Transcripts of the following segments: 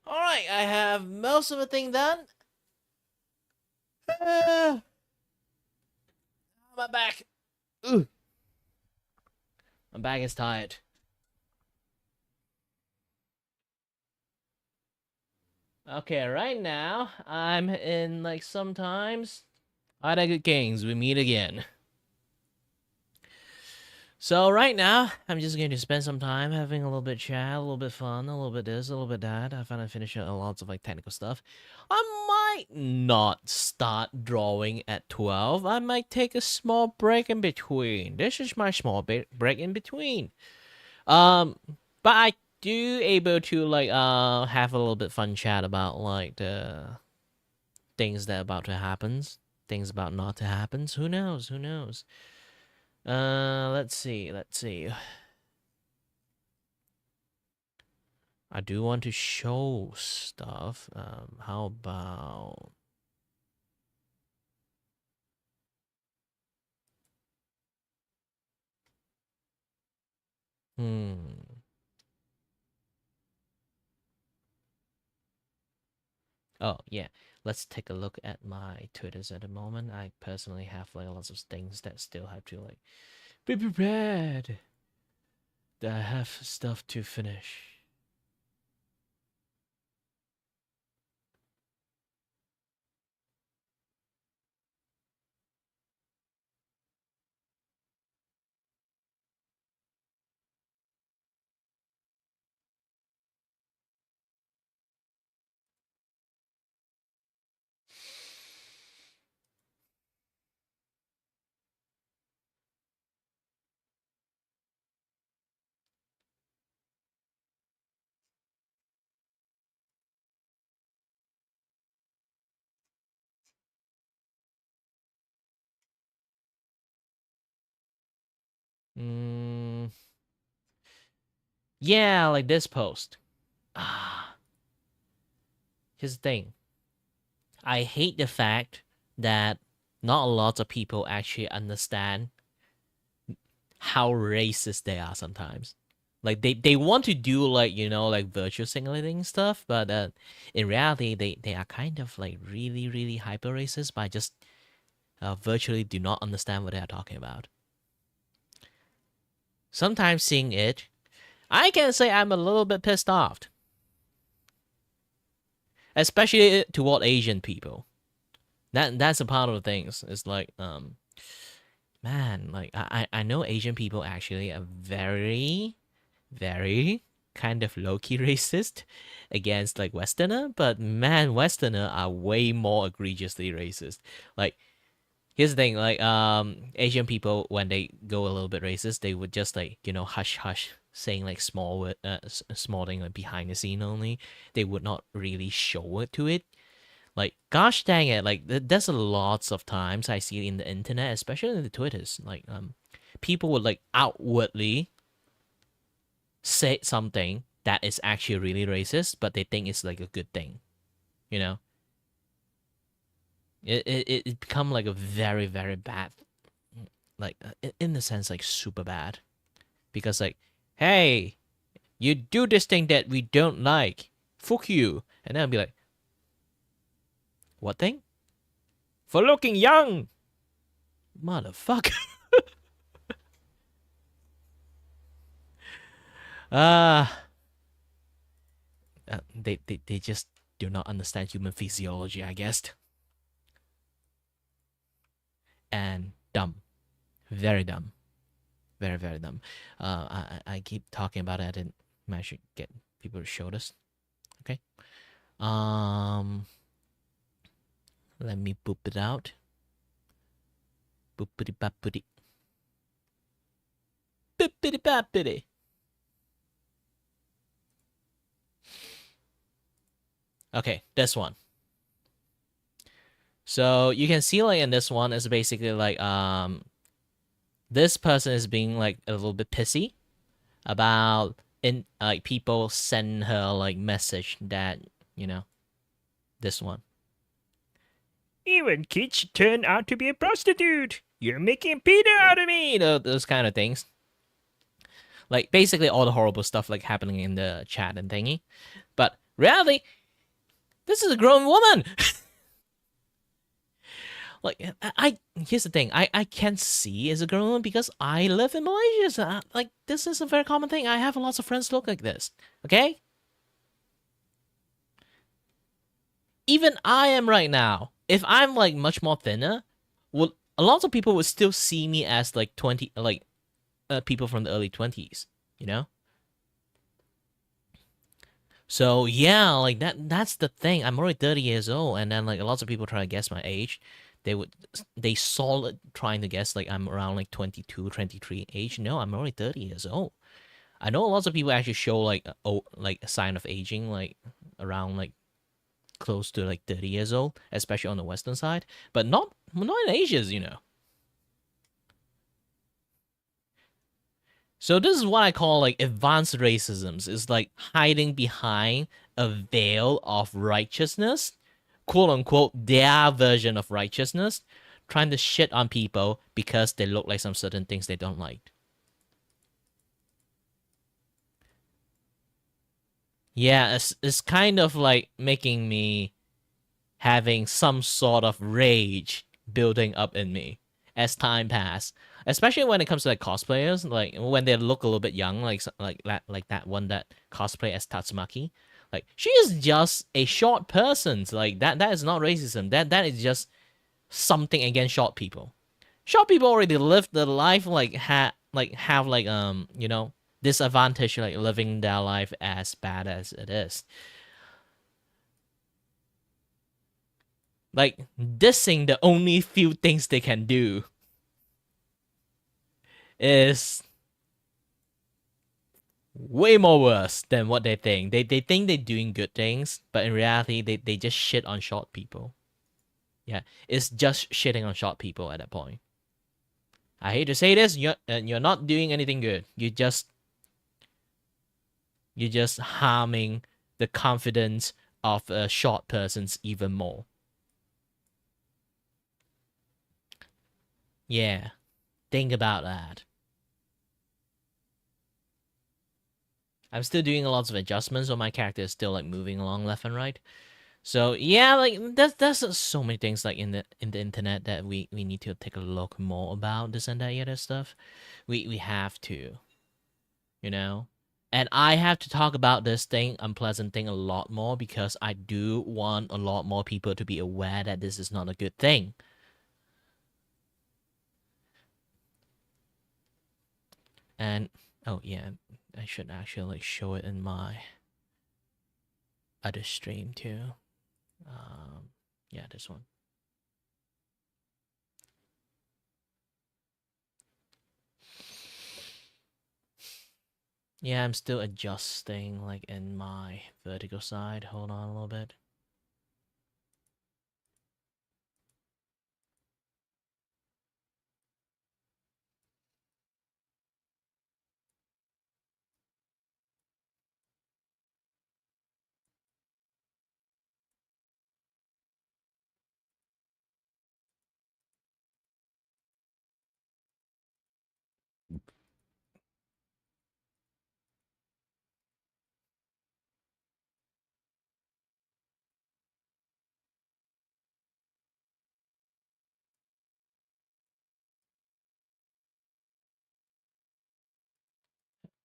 Alright, I have most of the thing done. My back. Ugh. My back is tired. Okay, right now, I'm in, like, sometimes. Alright, good games, we meet again. So, right now, I'm just going to spend some time having a little bit chat, a little bit fun, a little bit this, a little bit that. I finally finished a lots of, like, technical stuff. I might not start drawing at 12. I might take a small break in between. This is my small break in between. Um, but I do able to like have a little bit fun chat about like the things that about to happen, things about not to happen. Who knows? Who knows? Let's see. Let's see. I do want to show stuff. How about? Hmm. Oh yeah. Let's take a look at my Twitters at the moment. I personally have like lots of things that still have to like be prepared. That I have stuff to finish. Mm, yeah, like this post. Ah, here's the thing. I hate the fact that not a lot of people actually understand how racist they are sometimes. Like they want to do like like virtue signaling stuff, but in reality they are kind of like really hyper racist by just virtually do not understand what they are talking about. Sometimes seeing it, I can say I'm a little bit pissed off, especially toward Asian people. That's a part of the things. It's like man, like I know Asian people actually are very kind of low-key racist against like Westerner, but man, Westerner are way more egregiously racist. Like here's the thing, like Asian people when they go a little bit racist, they would just like, hush hush saying like small thing like behind the scene only. They would not really show it to it. Like, gosh dang it! Like, there's a lots of times I see it in the internet, especially in the Twitters. Like, people would like outwardly say something that is actually really racist, but they think it's like a good thing. You know, it become like a very bad, like in the sense like super bad, because like, hey, you do this thing that we don't like, fuck you, and then I'll be like, what thing? For looking young, motherfucker. Ah. They just do not understand human physiology, I guess, and dumb, very dumb, very dumb. I keep talking about it. I didn't manage to get people to show this. Okay. Um, let me boop it out. Boopity boppity. Boopity boppity. Okay, this one. So you can see like in this one is basically like this person is being like a little bit pissy about in like people send her like message that you know this one. Even kids turn out to be a prostitute. You're making Peter out of me. Those kind of things. Like basically all the horrible stuff like happening in the chat and thingy. But Reality, this is a grown woman. Like here's the thing. I can't see as a grown woman because I live in Malaysia. So like this is a very common thing. I have lots of friends look like this. Okay, even I am right now. If I'm like much more thinner, well, a lot of people would still see me as like 20, like people from the early 20s. You know. So yeah, like that's the thing. I'm already 30 years old, and then like lots of people try to guess my age. They solid trying to guess like I'm around like 22, 23 age. No, I'm already 30 years old. I know lots of people actually show like like a sign of aging like around like close to like 30 years old, especially on the western side, but not in Asia. So this is what I call like advanced racism. It's like hiding behind a veil of righteousness, quote unquote, their version of righteousness, trying to shit on people because they look like some certain things they don't like. Yeah, it's kind of like making me having some sort of rage building up in me as time passes. Especially when it comes to like cosplayers, like when they look a little bit young, like that one that cosplay as Tatsumaki. Like she is just a short person. Like that is not racism. That is just something against short people. Short people already live the life have like disadvantage like living their life as bad as it is. Like dissing the only few things they can do is way more worse than what they think. They think they're doing good things, but in reality they just shit on short people. Yeah, it's just shitting on short people at that point. I hate to say this, you're not doing anything good. You're just harming the confidence of short persons even more. Yeah, think about that. I'm still doing lots of adjustments, so my character is still like moving along left and right. So yeah, like there's so many things like in the internet that we need to take a look more about this and that other stuff. We have to, you know. And I have to talk about this thing, unpleasant thing, a lot more because I do want a lot more people to be aware that this is not a good thing. And oh yeah, I should actually like show it in my other stream too. Yeah, this one. Yeah, I'm still adjusting like in my vertical side. Hold on a little bit.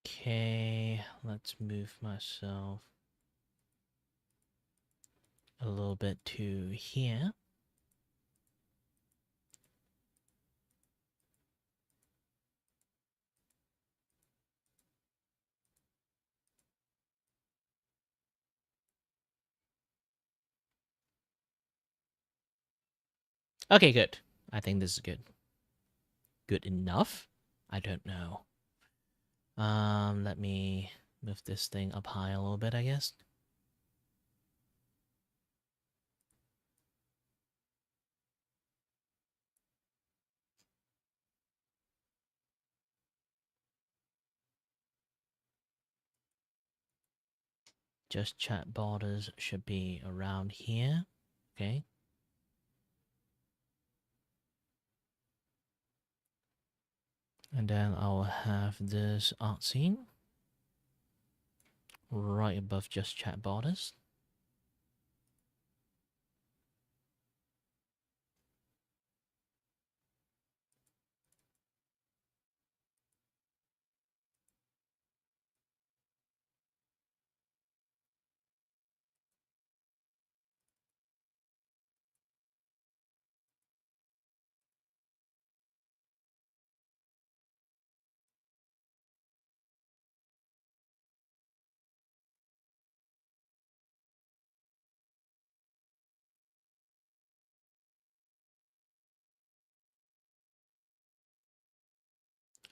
Okay, let's move myself a little bit to here. Okay, good. I think this is good. Good enough? I don't know. Let me move this thing up high a little bit, I guess. Just chat borders should be around here. Okay. And then I'll have this art scene. right above just chat borders.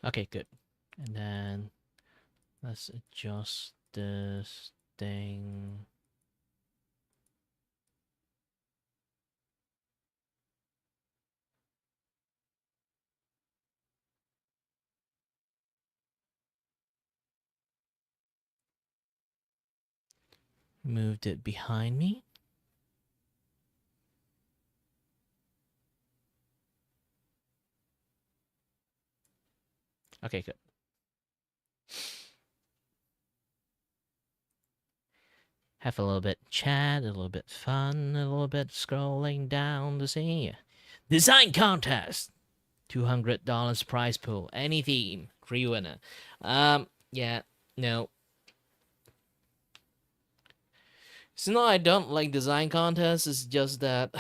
Okay, good. And then let's adjust this thing. Moved it behind me. Okay, good. Have a little bit chat, a little bit fun, a little bit scrolling down to see. Design contest! $200 prize pool. Any theme. Free winner. Yeah, no. It's not I don't like design contests, it's just that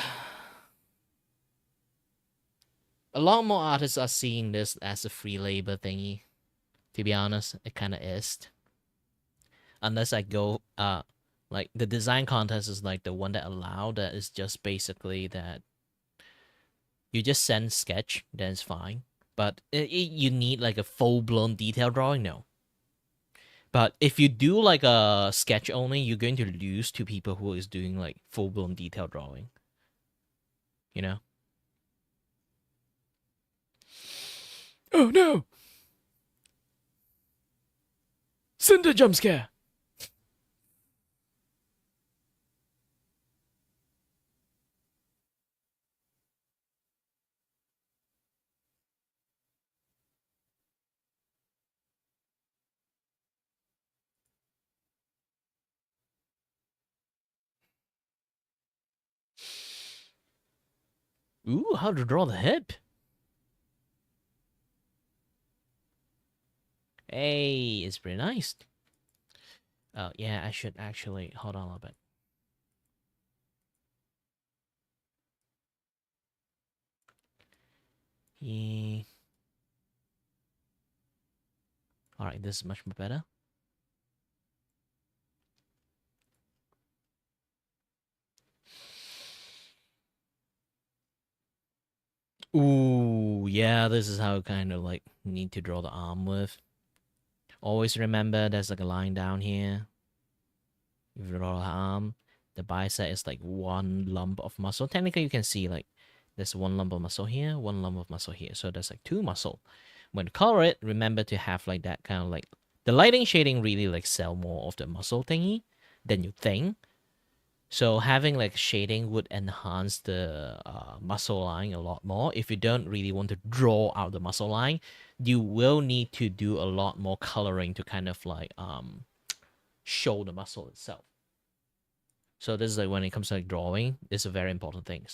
a lot more artists are seeing this as a free labor thingy. To be honest, it kind of is. Unless I go, like the design contest is like the one that allow that is just basically that you just send sketch, then it's fine. But you need like a full blown detail drawing, no. But if you do like a sketch only, you're going to lose to people who is doing like full blown detail drawing. You know? Oh no! Send a jump scare! Ooh, how to draw the hip. Hey, it's pretty nice. Oh, yeah, I should actually hold on a little bit. Yeah. Alright, this is much more better. Ooh, yeah, this is how kind of like need to draw the arm with. Always remember there's like a line down here. If you draw the arm, the bicep is like one lump of muscle. Technically, you can see like there's one lump of muscle here, one lump of muscle here. So there's like two muscle. When you color it, remember to have like that kind of like the lighting shading really like sell more of the muscle thingy than you think. So having like shading would enhance the muscle line a lot more. If you don't really want to draw out the muscle line, you will need to do a lot more coloring to kind of like show the muscle itself. So this is like when it comes to like drawing, it's a very important thing.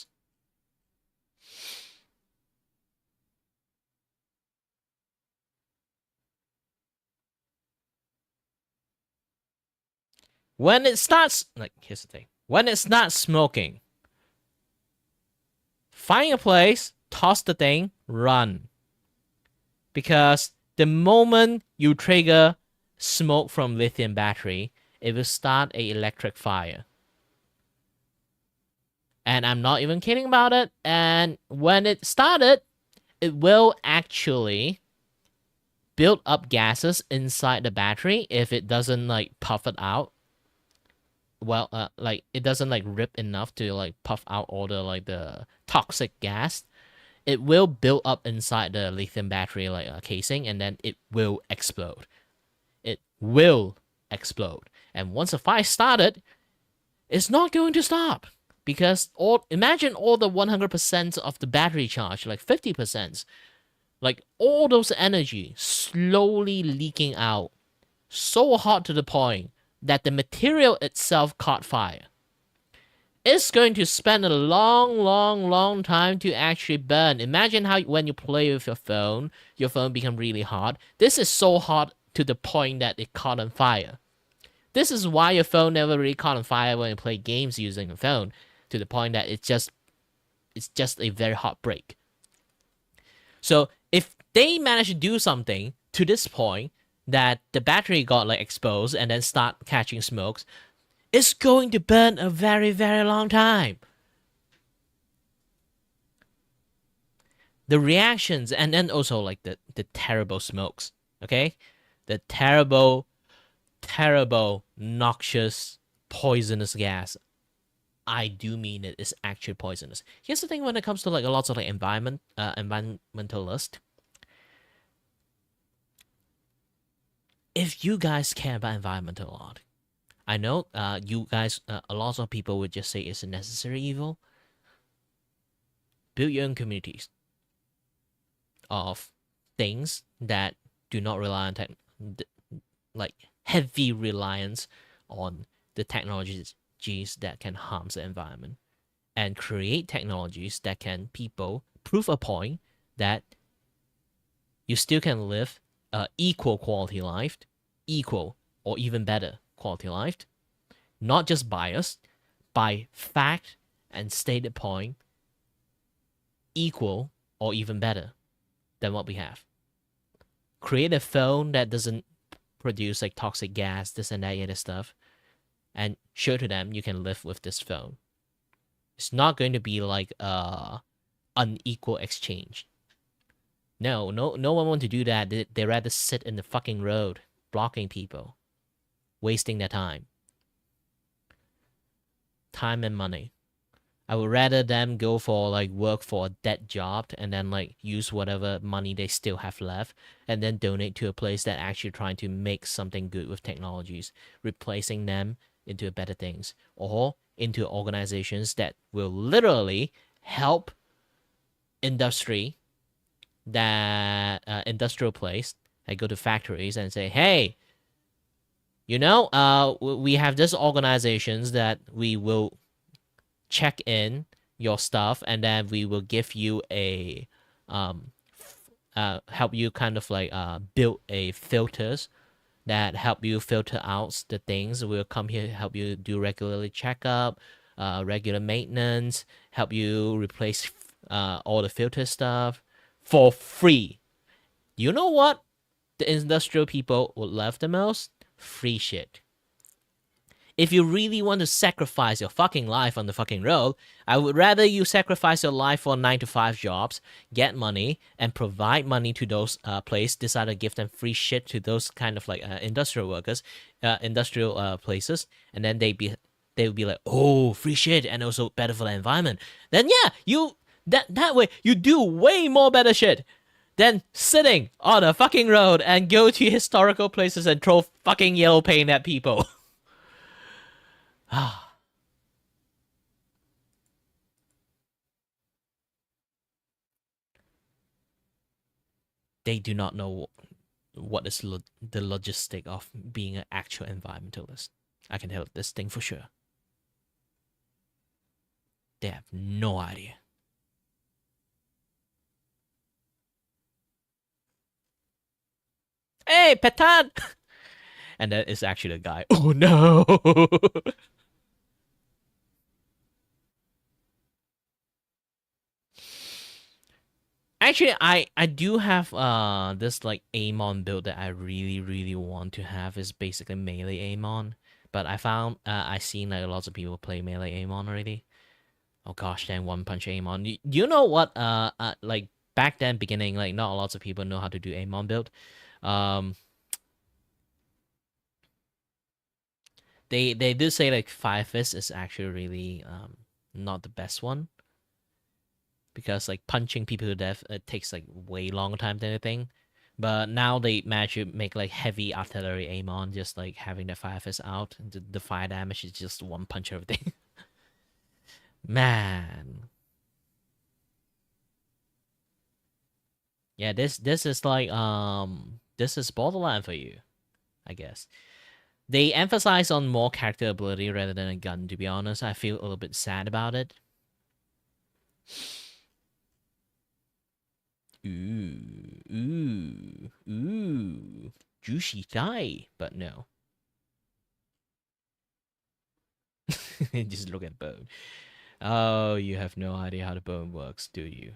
When it starts, like here's the thing: when it's not smoking, find a place, toss the thing, run. Because the moment you trigger smoke from lithium battery, it will start a electric fire. And I'm not even kidding about it. And when it started, it will actually build up gases inside the battery if it doesn't like puff it out. Well, like it doesn't like rip enough to like puff out all the like the toxic gas. It will build up inside the lithium battery like casing, and then it will explode. It will explode. And once the fire started, it's not going to stop. Because imagine all the 100% of the battery charge, like 50%, like all those energy slowly leaking out. So hot to the point that the material itself caught fire. It's going to spend a long time to actually burn. Imagine how when you play with your phone become really hot. This is so hot to the point that it caught on fire. This is why your phone never really caught on fire when you play games using a phone, to the point that it's just a very hot break. So if they manage to do something to this point that the battery got like exposed and then start catching smokes, it's going to burn a very long time. The reactions, and then also like the terrible smokes, okay? The terrible noxious poisonous gas. I do mean it is actually poisonous. Here's the thing: when it comes to like lots of like environmentalists, if you guys care about environment a lot, I know you guys, a lot of people would just say it's a necessary evil. Build your own communities of things that do not rely on like heavy reliance on the technologies that can harm the environment, and create technologies that can people prove a point that you still can live equal quality life, equal or even better quality life, not just biased, by fact and stated point, equal or even better than what we have. Create a phone that doesn't produce like toxic gas, this and that other stuff, and show to them you can live with this phone. It's not going to be like unequal exchange. No one want to do that. They rather sit in the fucking road, blocking people, wasting their time and money. I would rather them go for like work for a dead job and then like use whatever money they still have left and then donate to a place that actually trying to make something good with technologies, replacing them into better things, or into organizations that will literally help industry, that industrial place. I go to factories and say, hey, you know, we have this organizations that we will check in your stuff, and then we will give you a help you kind of like build a filters that help you filter out the things. We'll come here help you do regularly checkup, regular maintenance, help you replace all the filter stuff for free. You know what the industrial people would love the most? Free shit. If you really want to sacrifice your fucking life on the fucking road, I would rather you sacrifice your life for 9 to 5 jobs, get money, and provide money to those places, decide to give them free shit to those kind of like industrial workers, industrial places, and then they would be like, oh, free shit, and also better for the environment. Then yeah, you that way you do way more better shit than sitting on a fucking road and go to historical places and throw fucking yellow paint at people. They do not know what is the logistic of being an actual environmentalist. I can tell this thing for sure. They have no idea. Hey, Petan! And that is actually the guy. Oh no! Actually, I do have this like Amon build that I really want to have. Is basically melee Amon, but I found I seen like lots of people play melee Amon already. Oh gosh, then one punch Amon. You know what? Like back then beginning, like not lots of people know how to do Amon build. Um, they do say like Fire Fist is actually really not the best one, because like punching people to death, it takes like way longer time than anything. But now they manage to make like heavy artillery aim on, just like having the fire fist out. The fire damage is just one punch everything. Man, yeah, this is like this is Borderland for you, I guess. They emphasize on more character ability rather than a gun, to be honest. I feel a little bit sad about it. Ooh. Juicy thigh, but no. Just look at bone. Oh, you have no idea how the bone works, do you?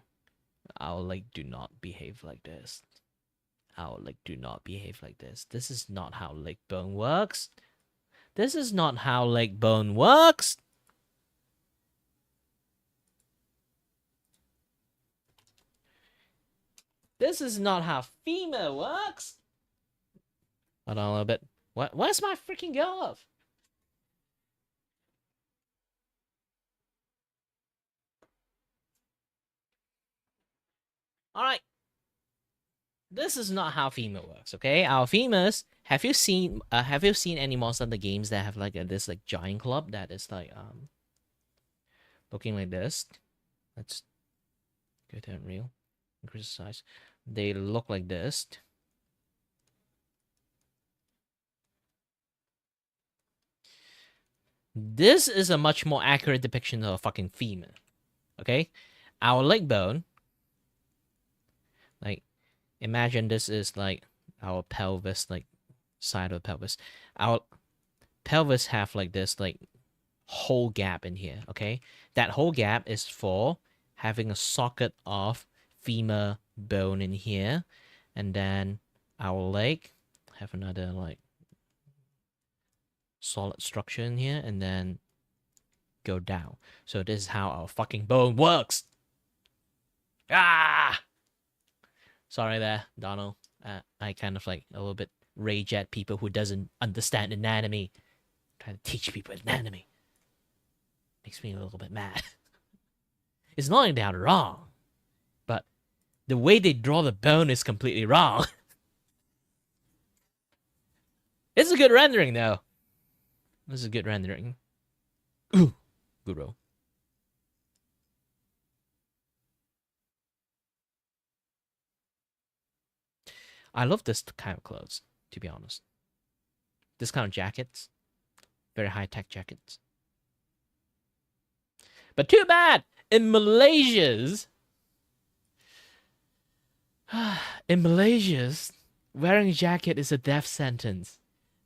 I'll do not behave like this. I'll do not behave like this. This is not how leg bone works. This is not how leg bone works. This is not how femur works. Hold on a little bit. Where's my freaking glove? All right. This is not how femur works, okay? Our femurs. Have you seen any Monster Hunter games that have this giant club that is looking like this? Let's go to Unreal. Increase the size. They look like this. This is a much more accurate depiction of a fucking femur. Okay? Our leg bone. Imagine this is our pelvis, side of the pelvis. Our pelvis have this whole gap in here, okay? That whole gap is for having a socket of femur bone in here, and then our leg have another solid structure in here, and then go down. So this is how our fucking bone works. Ah! Sorry there, Donald. I kind of a little bit rage at people who doesn't understand anatomy. Trying to teach people anatomy. Makes me a little bit mad. It's not like they're wrong, but the way they draw the bone is completely wrong. It's a good rendering, though. This is a good rendering. Ooh, good roll. I love this kind of clothes, to be honest. This kind of jackets. Very high-tech jackets. But too bad! In Malaysia's, wearing a jacket is a death sentence.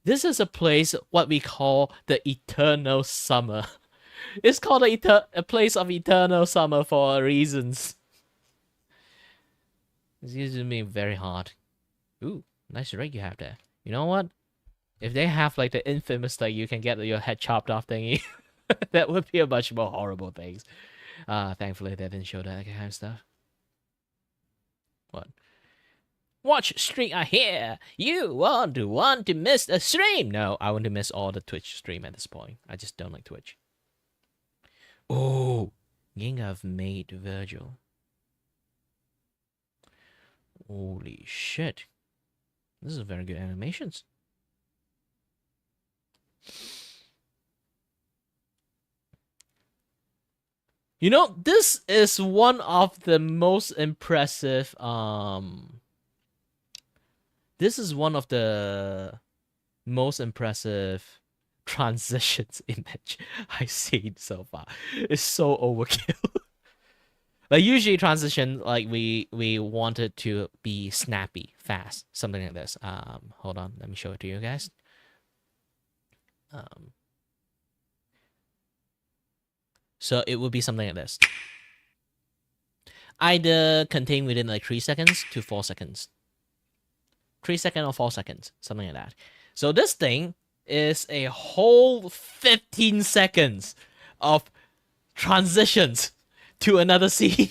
This is a place what we call the eternal summer. It's called a place of eternal summer for reasons. It's usually very hard. Ooh, nice rig you have there. You know what? If they have the infamous you can get your head chopped off thingy, that would be a much more horrible thing. Thankfully they didn't show that kind of stuff. What? Watch stream here. You want to miss a stream? No, I want to miss all the Twitch stream at this point. I just don't like Twitch. Oh, Ging have made Virgil. Holy shit. This is very good animations. You know, this is one of the most impressive this is one of the most impressive transitions image I've seen so far. It's so overkill. Usually transition we want it to be snappy, fast, something like this. Hold on, let me show it to you guys. So it would be something like this. Either contain within 3 seconds to 4 seconds. 3 seconds or 4 seconds, something like that. So this thing is a whole 15 seconds of transitions to another scene.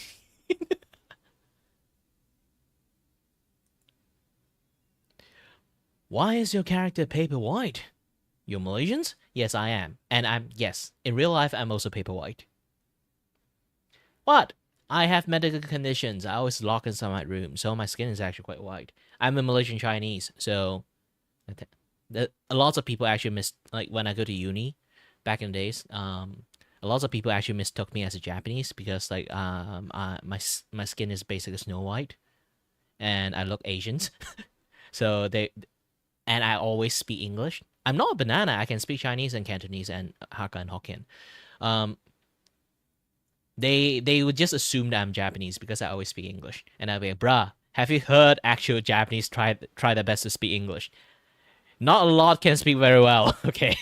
Why is your character paper white? You're Malaysians? Yes, I am. And yes, in real life, I'm also paper white. But I have medical conditions. I always lock inside my room, so my skin is actually quite white. I'm a Malaysian Chinese, so a lot of people actually when I go to uni back in the days, a lot of people actually mistook me as a Japanese because my skin is basically Snow White, and I look Asian. So and I always speak English. I'm not a banana. I can speak Chinese and Cantonese and Hakka and Hokkien. Um, they would just assume that I'm Japanese because I always speak English, and I'll be like, bruh, have you heard actual Japanese try their best to speak English? Not a lot can speak very well. Okay.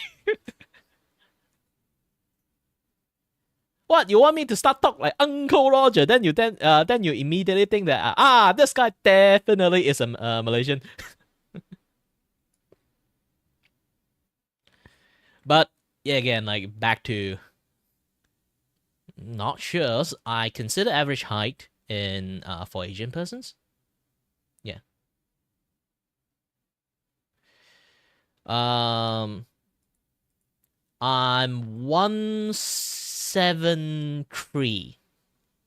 What, you want me to start talk like Uncle Roger? Then you immediately think that this guy definitely is a Malaysian. But yeah, again, like back to not sure. I consider average height in for Asian persons. Yeah. Um, I'm 173.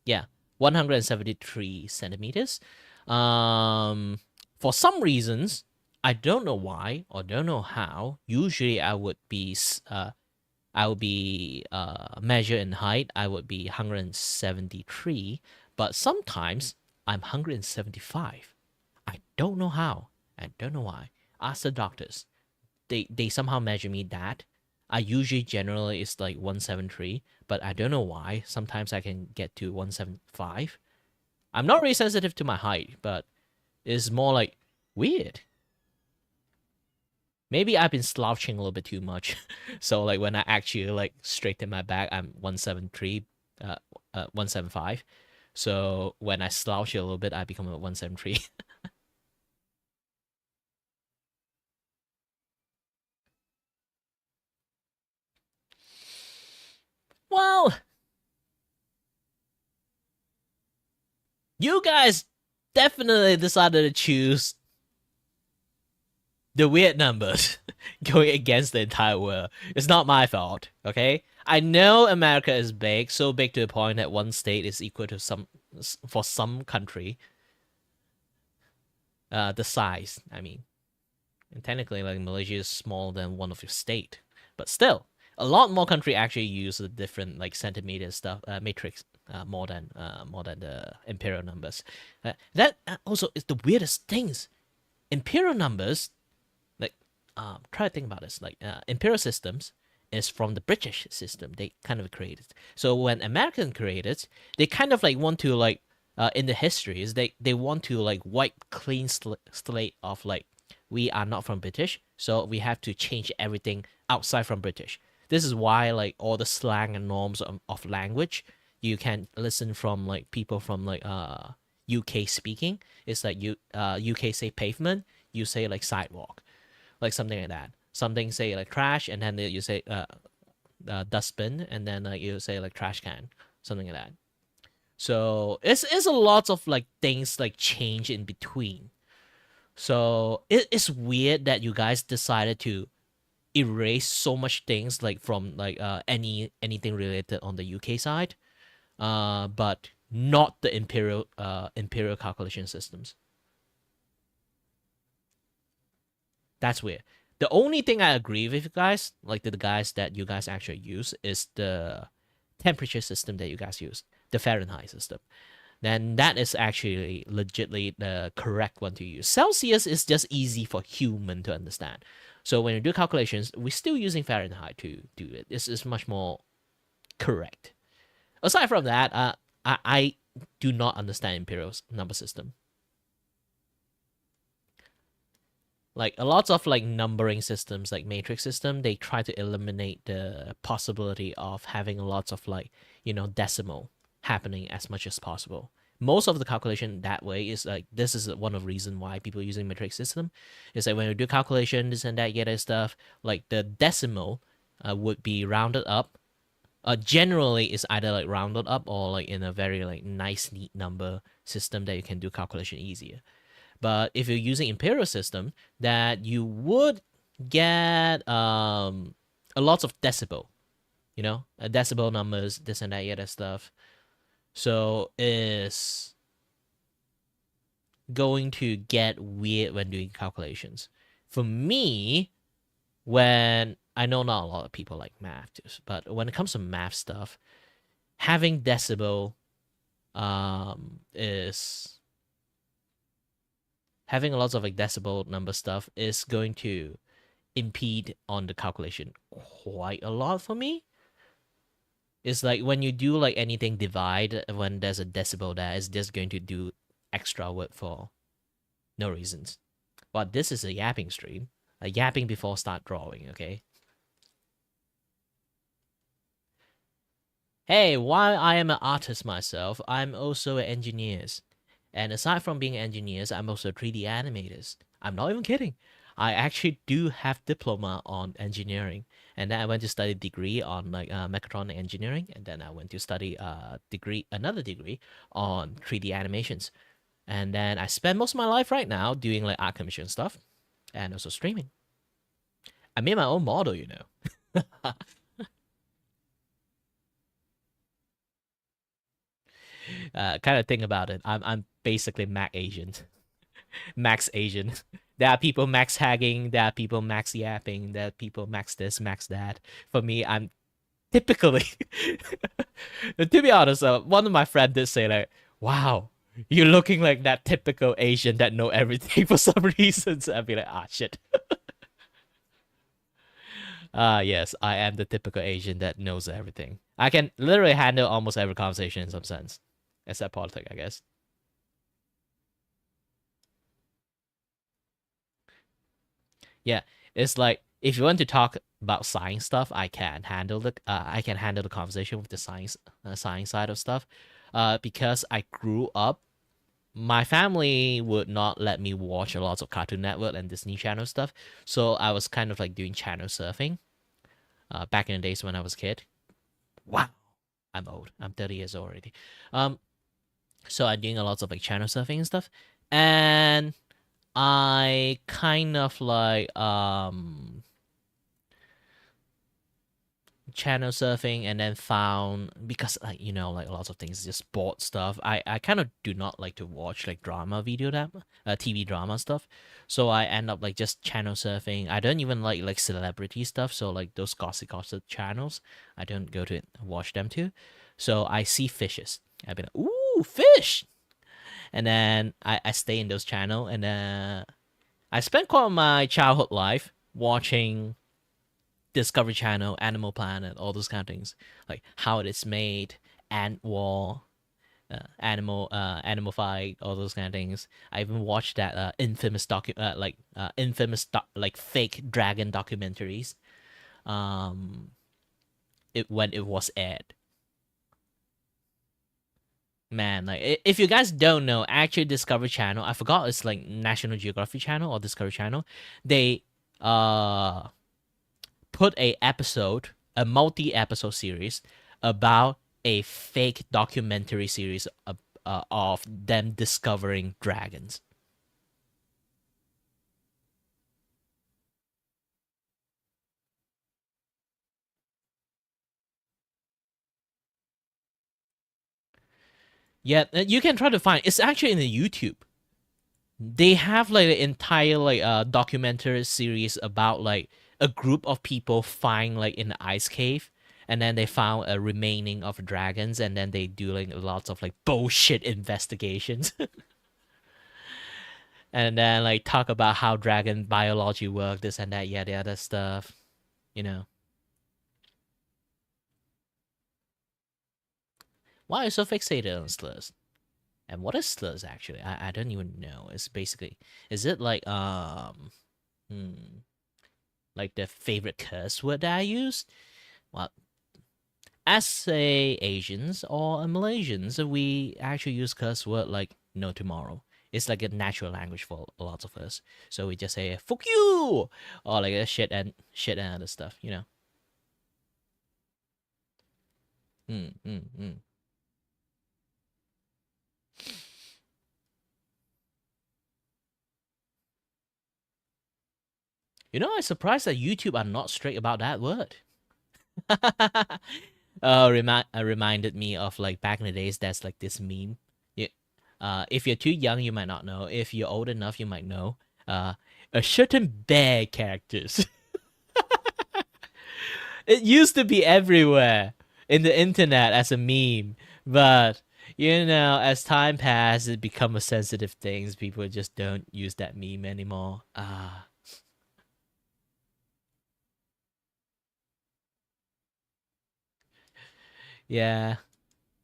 Yeah, 173 centimeters. Um, for some reasons, I don't know why or don't know how. Usually, I would be measured in height. I would be 173, but sometimes I'm 175. I don't know how. I don't know why. Ask the doctors. They somehow measure me that. I usually generally is like 173, but I don't know why. Sometimes I can get to 175. I'm not really sensitive to my height, but it's more like weird. Maybe I've been slouching a little bit too much. So like when I actually like straighten my back, I'm 173, 175. So when I slouch it a little bit, I become a 173. Well, you guys definitely decided to choose the weird numbers going against the entire world. It's not my fault, okay? I know America is big, so big to the point that one state is equal to for some country. The size, I mean. And technically, like Malaysia is smaller than one of your state, but still, a lot more country actually use a different like centimeter stuff, matrix, more than the imperial numbers. That also is the weirdest things. Imperial numbers, like, try to think about this. Like, imperial systems is from the British system. They kind of created. So when American created, they kind of like want to like, in the histories, they want to like wipe clean slate of like we are not from British, so we have to change everything outside from British. This is why like all the slang and norms of language you can listen from like people from like UK speaking. It's like UK say pavement, you say like sidewalk, like something like that. Something say like trash, and then you say dustbin, and then you say like trash can, something like that. So it's a lot of like things like change in between. So it's weird that you guys decided to erase so much things like from like anything related on the UK side, but not the imperial calculation systems. That's weird. The only thing I agree with you guys, like the guys that you guys actually use, is the temperature system that you guys use, the Fahrenheit system. Then that is actually legitly the correct one to use. Celsius is just easy for human to understand. So when you do calculations, we're still using Fahrenheit to do it. This is much more correct. Aside from that, I do not understand imperial number system. Like a lot of like numbering systems, like matrix system, they try to eliminate the possibility of having lots of like decimal happening as much as possible. Most of the calculation that way is like this is one of the reasons why people using matrix system is that when you do calculation this and that yet stuff, like the decimal would be rounded up. Generally, it's either like rounded up or like in a very like nice neat number system that you can do calculation easier. But if you're using imperial system, that you would get a lot of decibel, decibel numbers, this and that, other stuff. So it's going to get weird when doing calculations. For me, when I know not a lot of people like math, but when it comes to math stuff, having decibel is having a lot of like decibel number stuff is going to impede on the calculation quite a lot for me. It's like when you do like anything divide, when there's a decimal there, it's just going to do extra work for no reasons. But this is a yapping stream. A yapping before start drawing, okay? Hey, while I am an artist myself, I'm also an engineer. And aside from being engineers, I'm also a 3D animators. I'm not even kidding. I actually do have diploma on engineering, and then I went to study degree on like mechatronic engineering, and then I went to study another degree on 3D animations, and then I spend most of my life right now doing like art commission stuff, and also streaming. I made my own model, you know. Kind of think about it. I'm basically Mac Asian. Max Asian. There are people max hagging, there are people max yapping, there are people max this, max that. For me, I'm typically, to be honest, one of my friends did say like, "Wow, you're looking like that typical Asian that know everything for some reasons." I'd be like, "Ah, shit." Yes, I am the typical Asian that knows everything. I can literally handle almost every conversation in some sense, except politics, I guess. Yeah, it's like if you want to talk about science stuff, I can handle the conversation with the science side of stuff. Because I grew up, my family would not let me watch a lot of Cartoon Network and Disney Channel stuff, so I was kind of like doing channel surfing. Back in the days when I was a kid. Wow, I'm old. I'm 30 years old already. Um, so I'm doing a lot of like channel surfing and stuff, and I kind of like channel surfing and then found, because like like lots of things just sport stuff, I kind of do not like to watch like drama video that TV drama stuff, so I end up like just channel surfing. I don't even like celebrity stuff, so like those gossip channels, I don't go to watch them too. So I see fishes, I've been like, ooh, fish, and then I stay in those channel, and I spent quite my childhood life watching Discovery Channel, Animal Planet, all those kind of things, like how it is made, Ant War, Animal Fight, all those kind of things. I even watched that like fake dragon documentaries. Um, it when it was aired. Man, like if you guys don't know, actually Discovery Channel, I forgot it's like National Geographic Channel or Discovery Channel. They uh put a multi-episode series about a fake documentary series of them discovering dragons. Yeah, you can try to find. It's actually in the YouTube. They have like an entire like documentary series about like a group of people find like in the ice cave, and then they found a remaining of dragons, and then they do like lots of like bullshit investigations. And then like talk about how dragon biology work, this and that, yeah, the other stuff. You know, why are you so fixated on slurs? And what is slurs actually? I don't even know. It's basically, is it like hmm, like the favorite curse word that I use? Well, as a Asians or a Malaysians, we actually use curse word like no tomorrow. It's like a natural language for a lot of us. So we just say "fuck you" or like a shit and other stuff. You know. Mm, mm, mm. I'm surprised that YouTube are not strict about that word. Reminded me of like back in the days. That's like this meme. Yeah. If you're too young, you might not know. If you're old enough, you might know. Uh, a certain bear characters. It used to be everywhere in the internet as a meme, but as time passes, it become a sensitive thing. People just don't use that meme anymore. Yeah.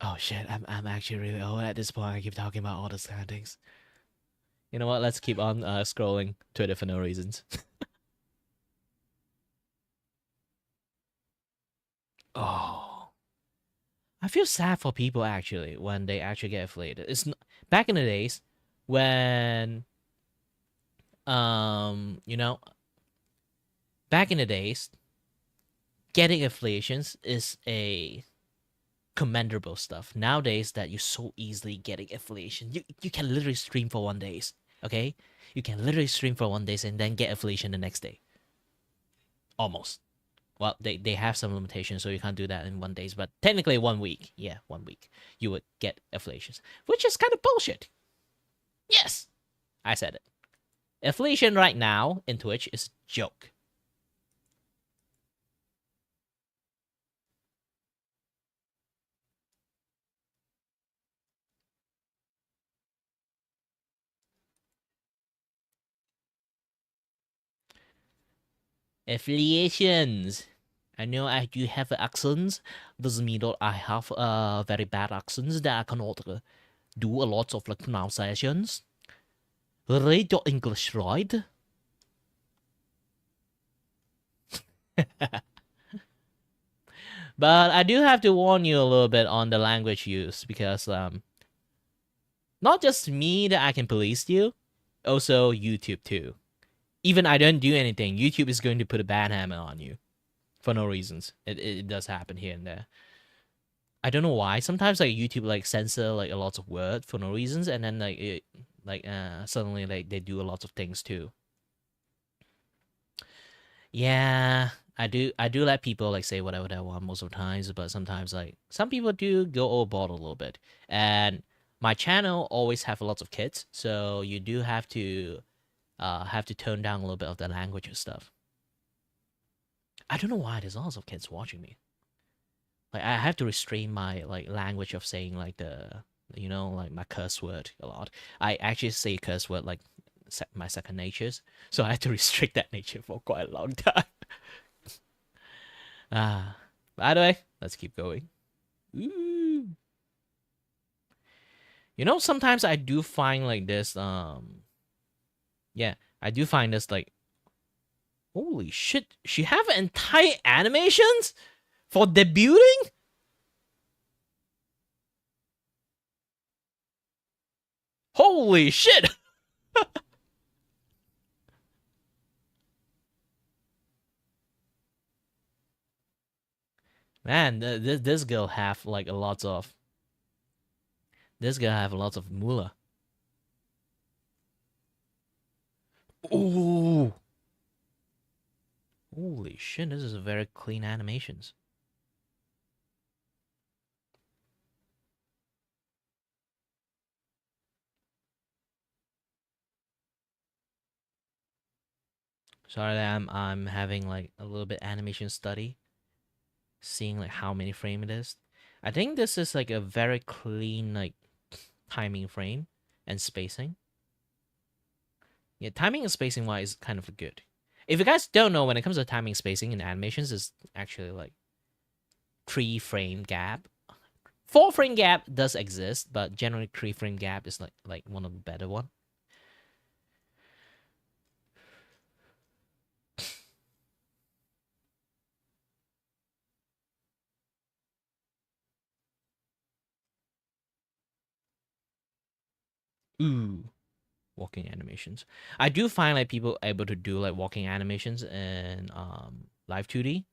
Oh shit, I'm actually really old at this point. I keep talking about all the standings. You know what? Let's keep on scrolling Twitter for no reasons. Oh, I feel sad for people actually when they actually get affiliated. Back in the days when you know, back in the days, getting affiliations is a commendable stuff. Nowadays, that you're so easily getting affiliation, you can literally stream for 1 days. Okay, you can literally stream for 1 days and then get affiliation the next day. Almost. Well, they have some limitations, so you can't do that in 1 days. But technically, 1 week. Yeah, 1 week. You would get affiliations, which is kind of bullshit. Yes, I said it. Affiliation right now in Twitch is a joke. Affiliations. I know I do have accents. Doesn't mean that I have very bad accents that I cannot do a lot of like pronunciations. Read your English, right? But I do have to warn you a little bit on the language use because not just me that I can police you, also YouTube too. Even I don't do anything, YouTube is going to put a ban hammer on you for no reasons. It does happen here and there. I don't know why. Sometimes like YouTube like censor like a lot of words for no reasons, and then suddenly like they do a lot of things too. Yeah, I do let people like say whatever they want most of the times, but sometimes like some people do go overboard a little bit. And my channel always have lots of kids, so you do have to tone down a little bit of the language and stuff. I don't know why there's lots of kids watching me. Like I have to restrain my like language of saying like like my curse word a lot. I actually say curse word like my second natures, so I had to restrict that nature for quite a long time. Ah, by the way, let's keep going. Ooh. Sometimes I do find like this. Yeah, I do find this like, holy shit, she have entire animations for debuting. Holy shit! Man, this girl have like a lot of. This girl have a lot of moolah. Ooh. Holy shit, this is a very clean animations. Sorry that I'm having like a little bit animation study, seeing like how many frame it is. I think this is like a very clean like timing frame and spacing. Yeah, timing and spacing wise is kind of good. If you guys don't know, when it comes to timing spacing in animations, is actually like 3 frame gap. 4 frame gap does exist, but generally 3 frame gap is like one of the better one. Ooh, walking animations. I do find like people able to do like walking animations in live 2D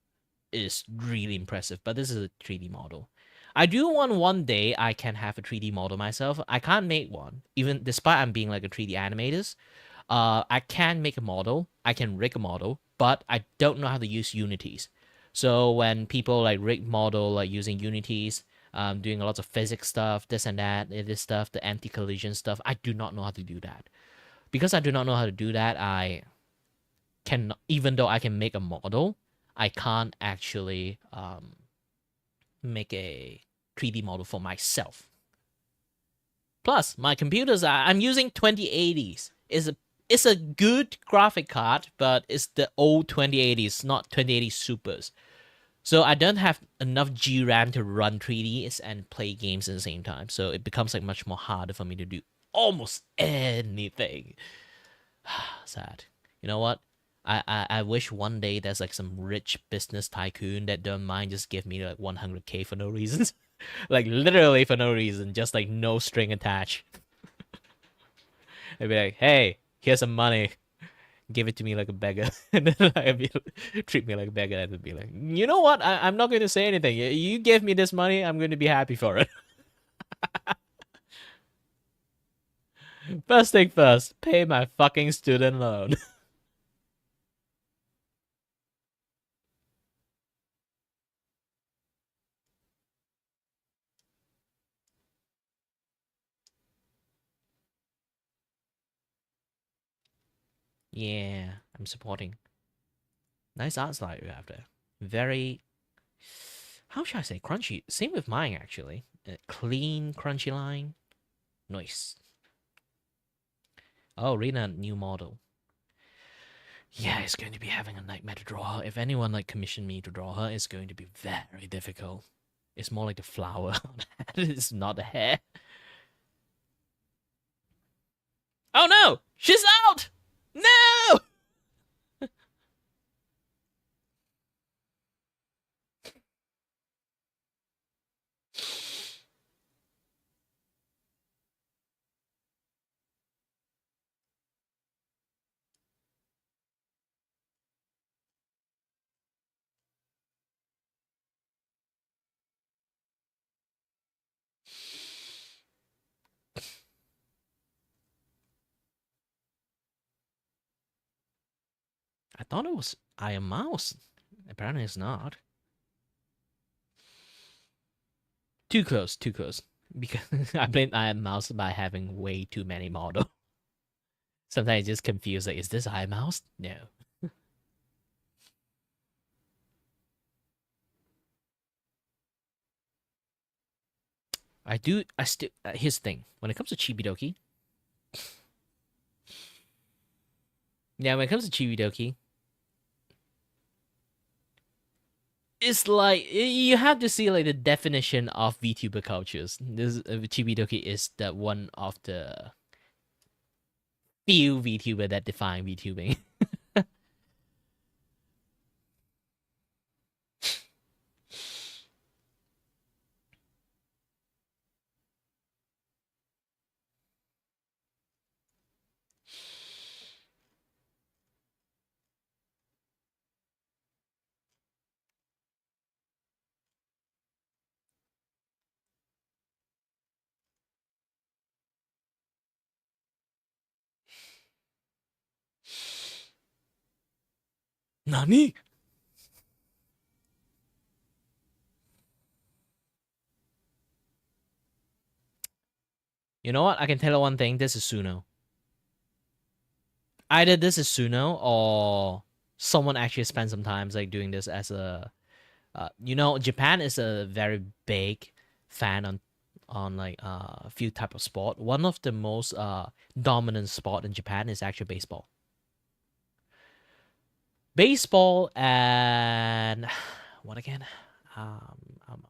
is really impressive, but this is a 3D model. I do want one day I can have a 3D model myself. I can't make one, even despite I'm being like a 3D animator. I can make a model, I can rig a model, but I don't know how to use Unities. So when people like rig model like using Unities, doing a lot of physics stuff, this and that, this stuff, the anti-collision stuff, I do not know how to do that. Because I do not know how to do that, I can, even though I can make a model, I can't actually make a 3D model for myself. Plus, my computers I'm using 2080s. It's a good graphic card, but it's the old 2080s, not 2080 Supers. So I don't have enough GRAM to run 3Ds and play games at the same time. So it becomes like much more harder for me to do almost anything. Sad. You know what? I wish one day there's like some rich business tycoon that don't mind just give me like 100K for no reasons. Like literally for no reason, just like no string attached. I'd be like, hey, here's some money. Give it to me like a beggar. And then I'd be treat me like a beggar and be like, you know what? I'm not going to say anything. You give me this money, I'm going to be happy for it. First thing first, pay my fucking student loan. Yeah, I'm supporting. Nice art style you have there. Very, how should I say, crunchy. Same with mine actually. Clean, crunchy line. Nice. Oh, Rena, new model. Yeah, it's going to be having a nightmare to draw her. If anyone like commissioned me to draw her, it's going to be very difficult. It's more like the flower on the head. It's not the hair. Oh no! She's out! No! I thought it was Iron Mouse. Apparently it's not. Too close, too close. Because I blame Iron Mouse by having way too many models. Sometimes I just confuse like, is this Iron Mouse? No. I still, here's the thing. When it comes to Chibidoki, yeah, when it comes to Chibidoki, it's like you have to see like the definition of VTuber cultures. This Chibidoki is the one of the few VTuber that define VTubing. Nani? You know what? I can tell you one thing. This is Suno. Either this is Suno or someone actually spent some time like doing this as a. You know, Japan is a very big fan on like a few type of sport. One of the most dominant sport in Japan is actually baseball. Baseball and what again? Um, um,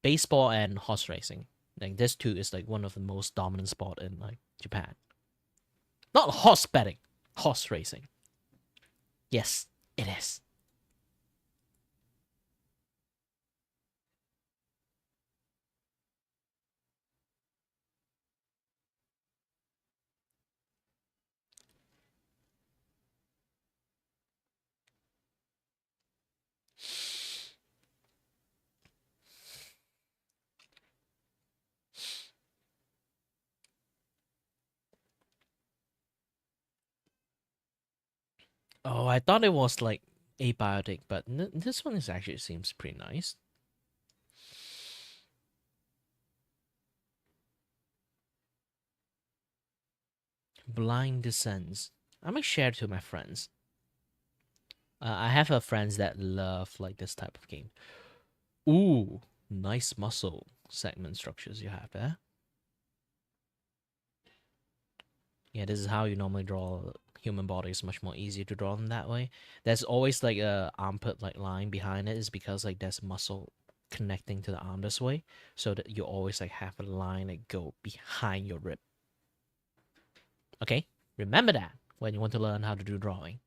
Baseball and horse racing. Like this two is like one of the most dominant sport in like Japan. Not horse betting, horse racing. Yes, it is. Oh, I thought it was like abiotic, but this one is actually seems pretty nice. Blind Descents. I might share it to my friends. I have a friends that love like this type of game. Ooh, nice muscle segment structures you have there. Yeah, this is how you normally draw human body is much more easier to draw in that way. There's always like a armpit like line behind it is because like there's muscle connecting to the arm this way, so that you always like have a line that go behind your rib. Okay, remember that when you want to learn how to do drawing.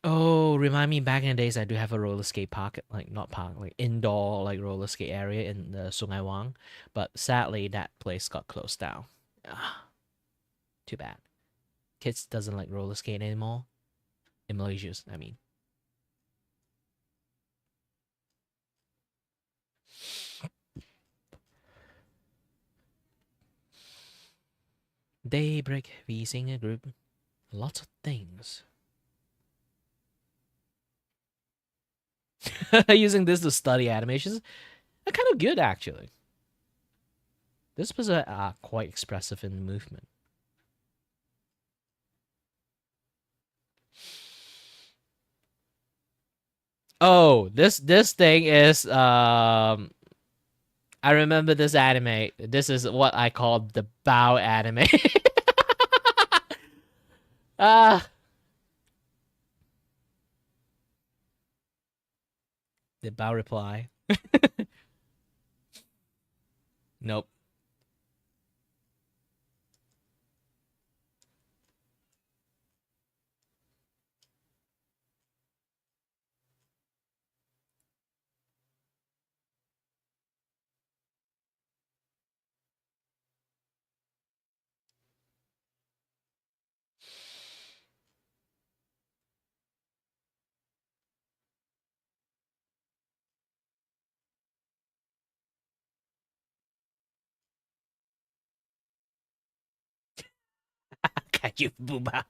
Oh, remind me back in the days I do have a roller skate park, like not park, like indoor like roller skate area in the Sungai Wang, but sadly that place got closed down. Ah, too bad. Kids doesn't like roller skate anymore in Malaysia. I mean, daybreak, we sing a group, lots of things. Using this to study animations are kind of good actually. This was quite expressive in movement. Oh, this thing is I remember this anime. This is what I call the bow anime. Ah, the bow reply. Nope. Kaiju booba.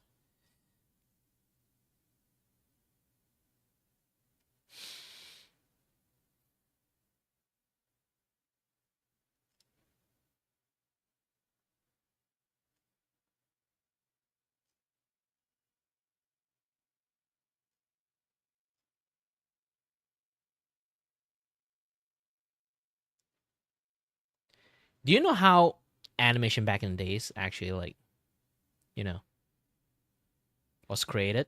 Do you know how animation back in the days actually like, you know, was created?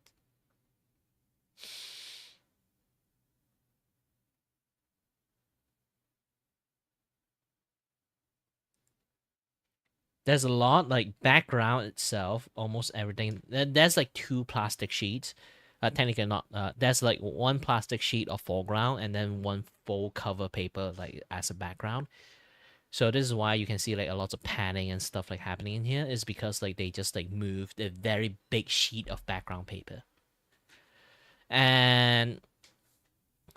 There's a lot like background itself, almost everything. There's like two plastic sheets. Technically not. There's like one plastic sheet of foreground and then one full cover paper like as a background. So this is why you can see like a lot of panning and stuff like happening in here is because like they just like moved a very big sheet of background paper. And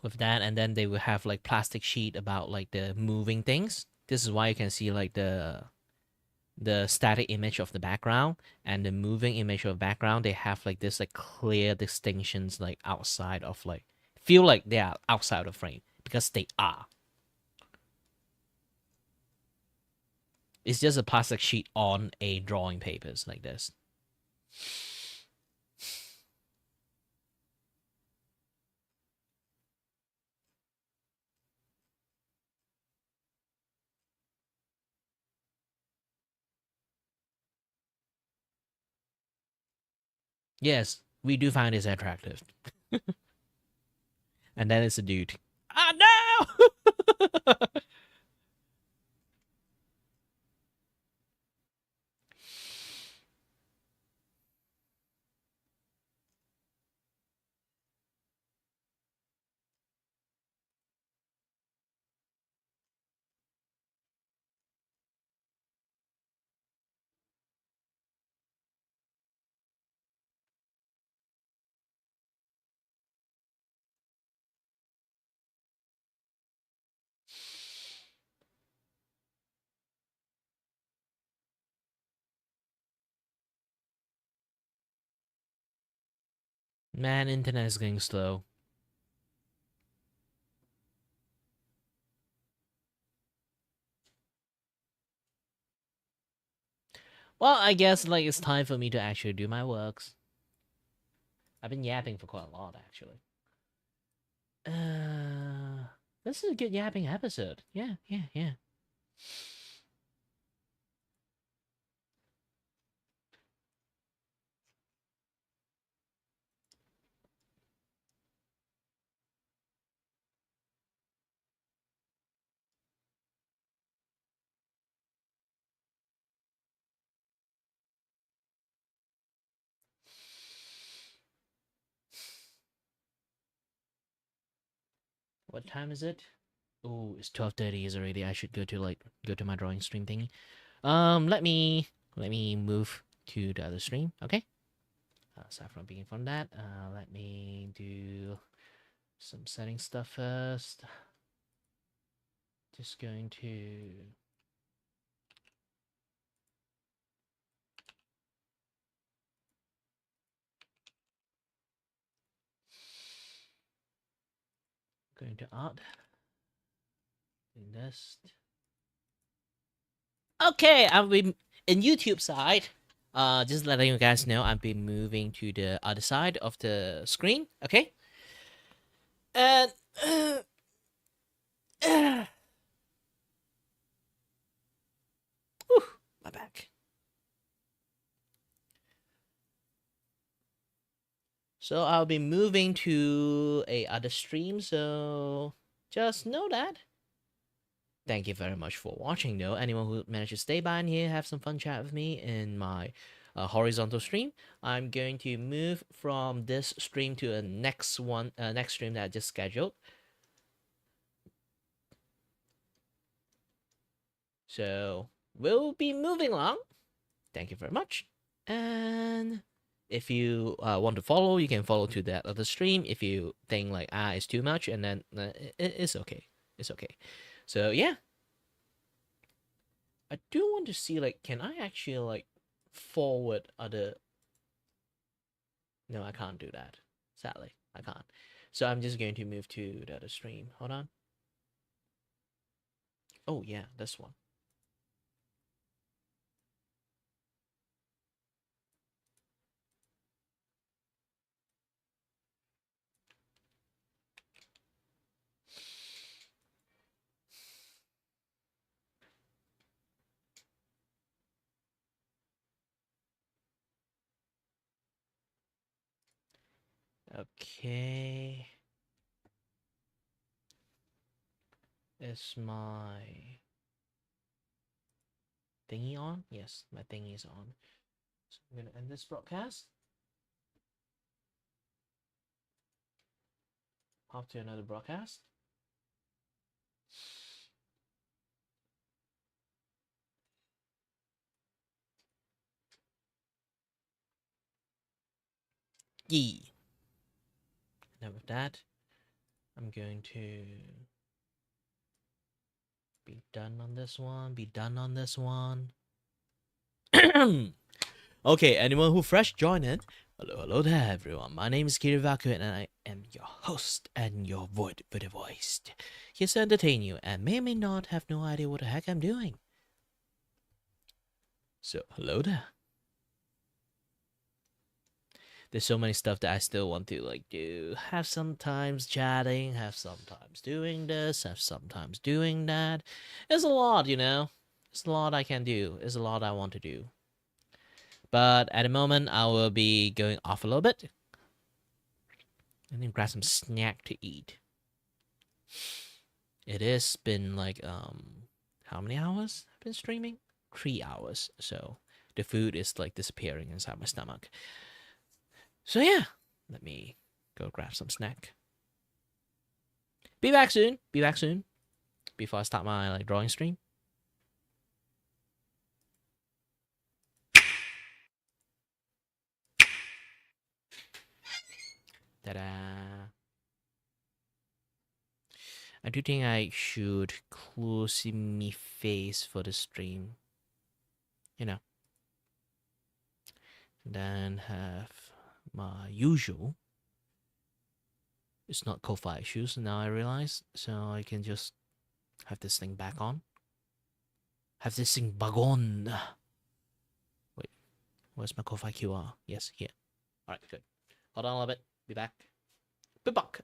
with that, and then they will have like plastic sheet about like the moving things. This is why you can see like the static image of the background and the moving image of the background. They have like this like clear distinctions like outside of like feel like they are outside of frame because they are. It's just a plastic sheet on a drawing papers like this. Yes, we do find this attractive. And then it's a dude. Ah, no! Man, internet is getting slow. Well, I guess like it's time for me to actually do my works. I've been yapping for quite a lot actually. Uh, this is a good yapping episode. Yeah, yeah, yeah. What time is it? Oh, it's 12:30 is already. I should go to my drawing stream thingy. Let me move to the other stream. Okay. Aside from being from that, let me do some setting stuff first. Just going to art. Doing this. Okay, I've been in YouTube side. Just letting you guys know, I've been moving to the other side of the screen. Okay, and whew, my back. So I'll be moving to a other stream. So just know that. Thank you very much for watching, though. Anyone who managed to stay by in here, have some fun chat with me in my horizontal stream. I'm going to move from this stream to a next stream that I just scheduled. So we'll be moving along. Thank you very much. And if you want to follow, you can follow to that other stream. If you think like it's too much, and then it's okay. It's okay. So yeah, I do want to see like, can I actually like forward other? No, I can't do that. Sadly, I can't. So I'm just going to move to the other stream. Hold on. Oh yeah, this one. Okay. Is my thingy on? Yes, my thingy is on. So I'm gonna end this broadcast. Hop to another broadcast. Yee. And with that, I'm going to be done on this one. Be done on this one. Okay, anyone who fresh joined in, hello there, everyone. My name is Kirivaku, and I am your host and your voice. Here to entertain you, and may or may not have no idea what the heck I'm doing. So, hello there. There's so many stuff that I still want to like do. Have sometimes chatting, have sometimes doing this, have sometimes doing that. There's a lot, you know. There's a lot I can do. There's a lot I want to do. But at the moment, I will be going off a little bit. And then grab some snack to eat. It has been like how many hours I've been streaming? 3 hours. So the food is like disappearing inside my stomach. So yeah, let me go grab some snack. Be back soon. Be back soon. Before I start my like drawing stream. Ta-da. I do think I should close my face for the stream. You know. Then have my usual. It's not Ko-Fi issues now I realize. So I can just have this thing back on. Have this thing back on. Where's my Ko-Fi QR? Yes, here. All right, good. Hold on a little bit. Be back. Be back.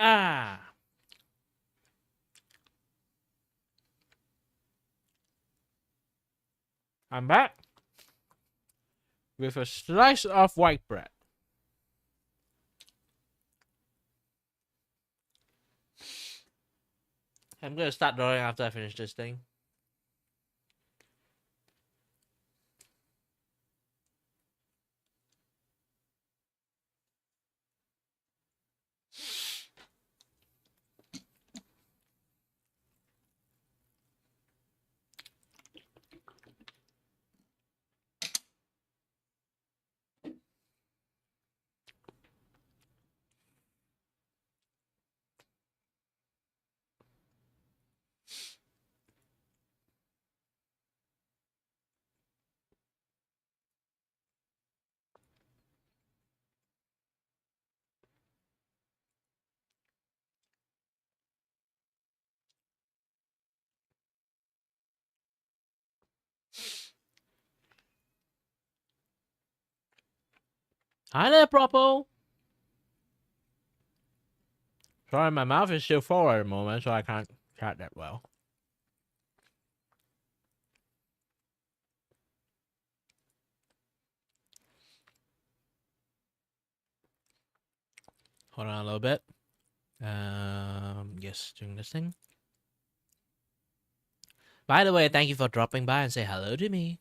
Ah, I'm back with a slice of white bread. I'm gonna start drawing after I finish this thing. Hi there, Propo. Sorry, my mouth is still full at the moment, so I can't chat that well. Hold on a little bit. Yes, doing this thing. By the way, thank you for dropping by and say hello to me.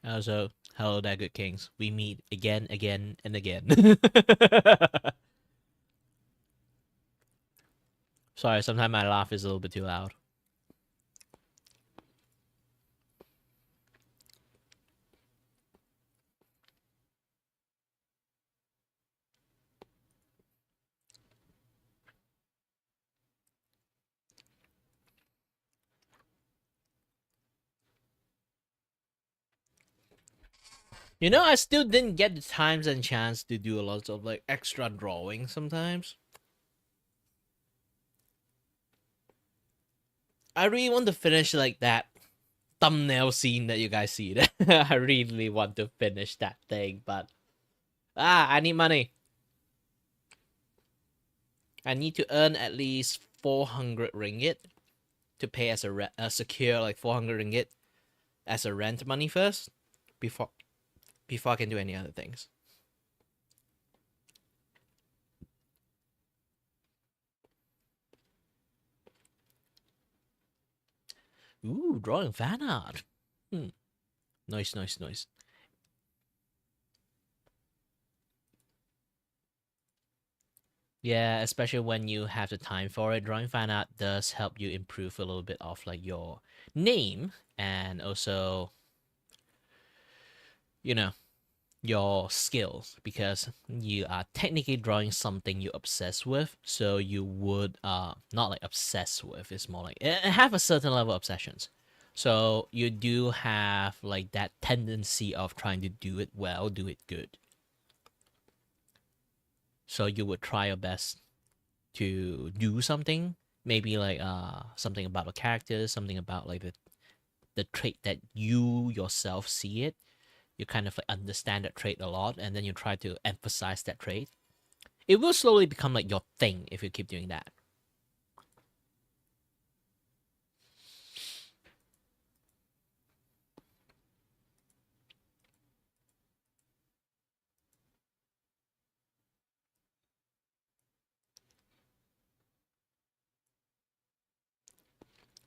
Also, hello there, good kings. We meet again, and again. Sorry, sometimes my laugh is a little bit too loud. You know, I still didn't get the times and chance to do a lot of like extra drawing sometimes. I really want to finish like that thumbnail scene that you guys see. I really want to finish that thing, but I need money. I need to earn at least 400 ringgit to pay as a secure like 400 ringgit as a rent money first before I can do any other things. Ooh, drawing fan art. Nice, nice, nice. Yeah, especially when you have the time for it. Drawing fan art does help you improve a little bit of like your name and also, you know, your skills because you are technically drawing something you obsess with. So you would not like obsess with, it's more like have a certain level of obsessions. So you do have like that tendency of trying to do it well, do it good. So you would try your best to do something, maybe like something about a character, something about like the trait that you yourself see it. You kind of like understand that trait a lot, and then you try to emphasize that trait. It will slowly become like your thing if you keep doing that.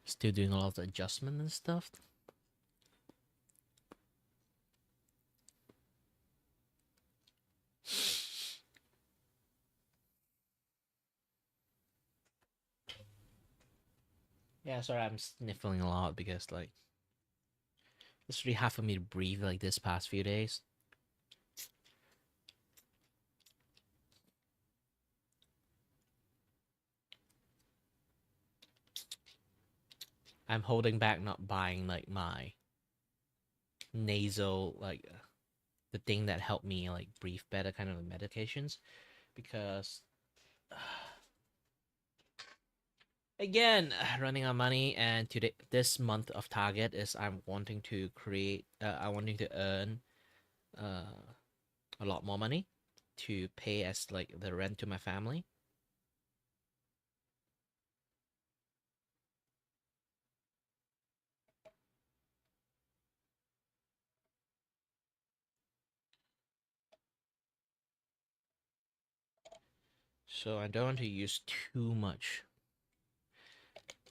Still doing a lot of adjustment and stuff. Yeah, sorry, I'm sniffling a lot because like it's really hard for me to breathe like this past few days. I'm holding back not buying like my nasal like the thing that helped me like breathe better kind of medications because again running out of money and today this month of target is I'm wanting to create I'm wanting to earn uh, a lot more money to pay as like the rent to my family. So I don't want to use too much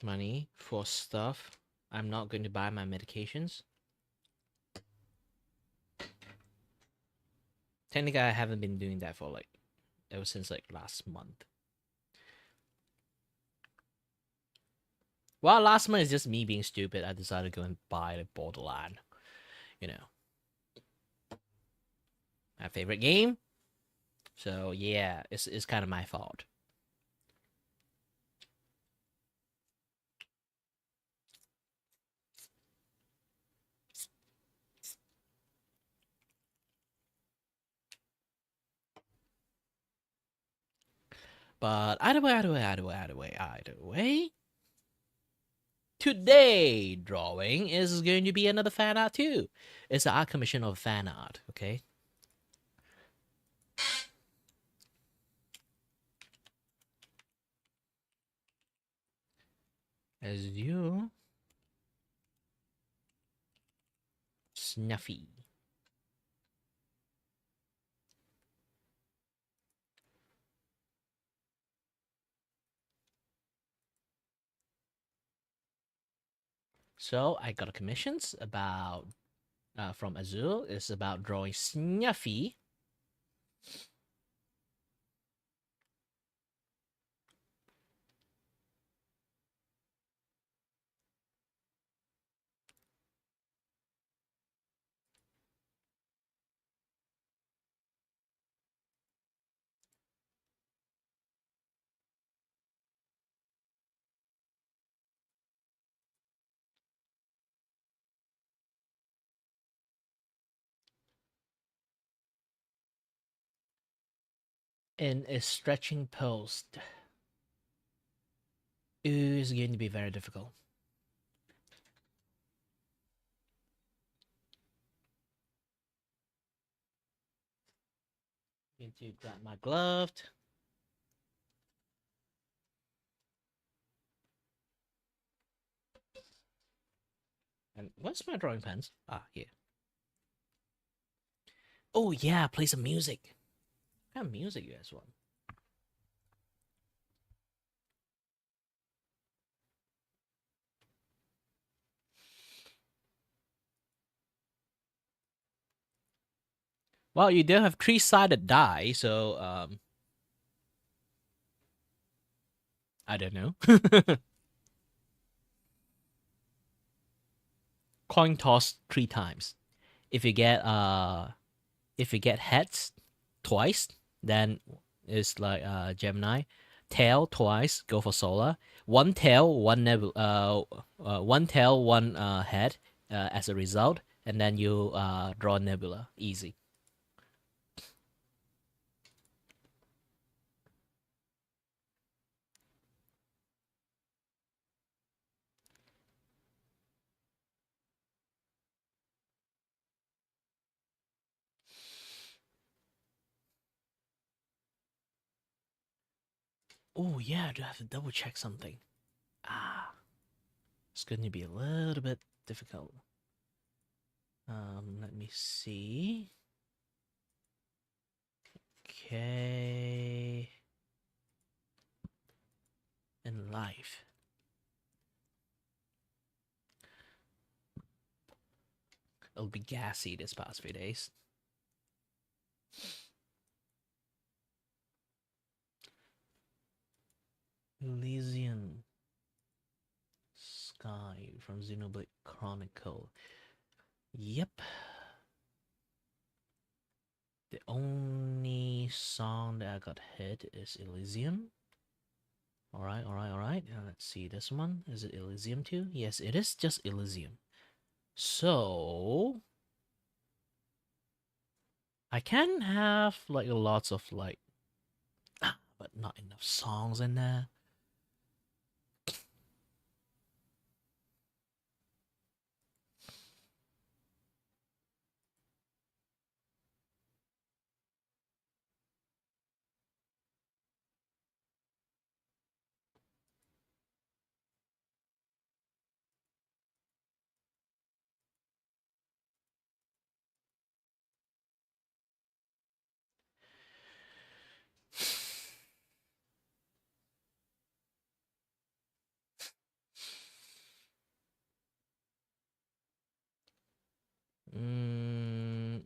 money for stuff I'm not going to buy my medications. Technically, I haven't been doing that for like ever since like last month. Well, last month is just me being stupid. I decided to go and buy the Borderland. You know, my favorite game. So yeah, it's kind of my fault. But either way, either way, either way, either way, either way. today drawing is going to be another fan art too. It's the art commission of fan art, okay? As you Snuffy. So I got commissions about from Azul. It's about drawing Snuffy. In a stretching post. Ooh, it's going to be very difficult. Need to grab my glove. And where's my drawing pens? Ah, here. Oh yeah, play some music. What kind of music you guys want? Well, you don't have three-sided die, so I don't know. Coin toss 3 times. If you get heads twice, then it's like Gemini. Tail twice, go for Solar. One tail, one head as a result, and then you draw Nebula. Easy. Oh yeah, I do have to double check something. Ah, it's going to be a little bit difficult. Let me see. Okay. In life. It'll be gassy this past few days. Elysian Sky from Xenoblade Chronicle. Yep. The only song that I got hit is Elysium. Alright. Let's see this one. Is it Elysium too? Yes, it is just Elysium. So I can have like lots of like but not enough songs in there.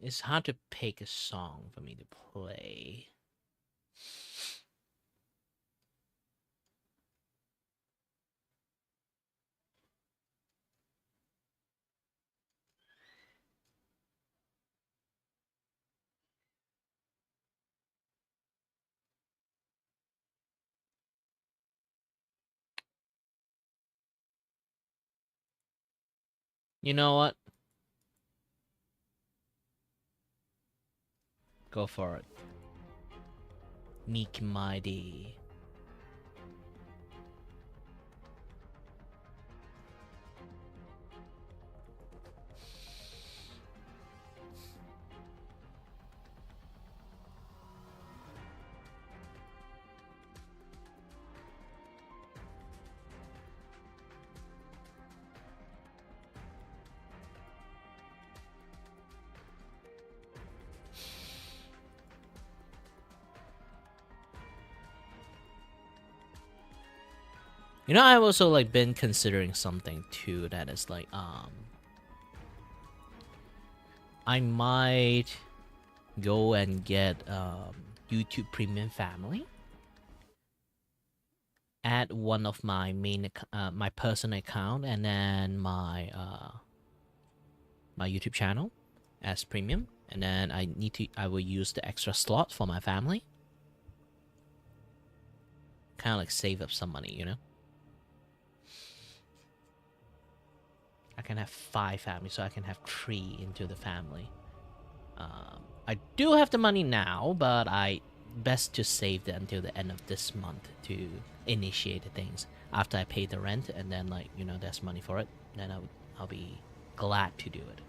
It's hard to pick a song for me to play. You know what? Go for it. Meek Mighty. You know, I've also like been considering something too that is like I might go and get YouTube Premium Family, add one of my my personal account, and then my YouTube channel as premium, and then I will use the extra slot for my family. Kind of like save up some money, you know. I can have 5 families, so I can have 3 into the family. I do have the money now, but I best to save that until the end of this month to initiate the things. After I pay the rent, and then like you know, there's money for it, then I'll be glad to do it.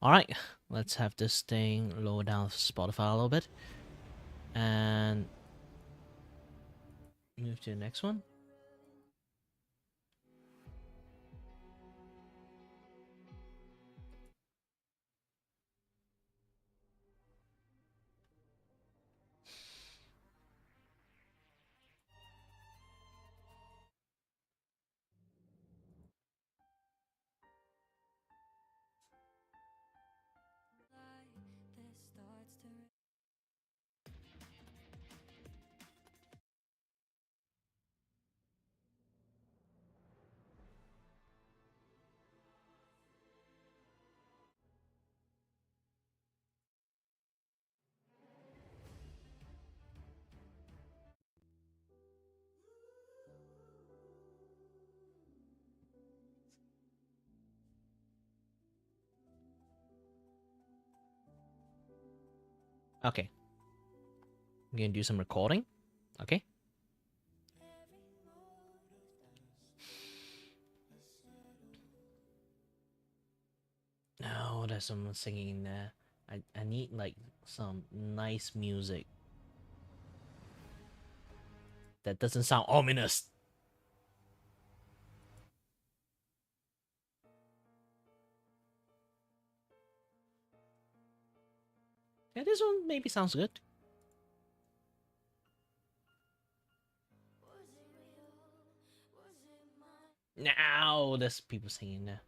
All right, let's have this thing lower down Spotify a little bit, and move to the next one. Okay, I'm gonna do some recording. Okay. No, there's someone singing in there. I need like some nice music that doesn't sound ominous. Yeah, this one maybe sounds good. Now there's people singing there.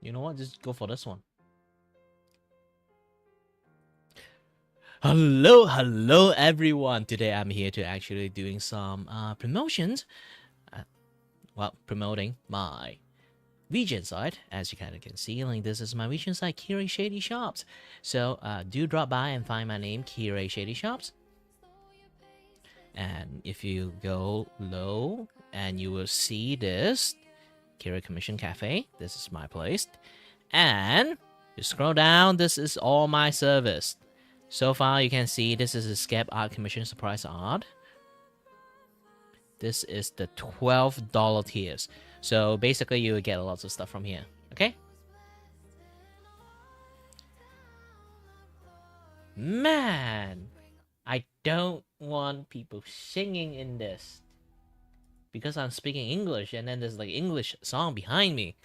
You know what? Just go for this one. Hello everyone. Today I'm here to actually doing some promotions. Well, promoting my region site. As you kind of can see, like this is my region site, Kira Shady Shops. So do drop by and find my name, Kira Shady Shops. And if you go low, and you will see this Kira Commission Cafe. This is my place. And you scroll down, this is all my service. So far, you can see this is a Scap Art Commission Surprise Art. This is the $12 tiers. So basically, you will get lots of stuff from here. Okay? Man, I don't want people singing in this. Because I'm speaking English, and then there's like English song behind me.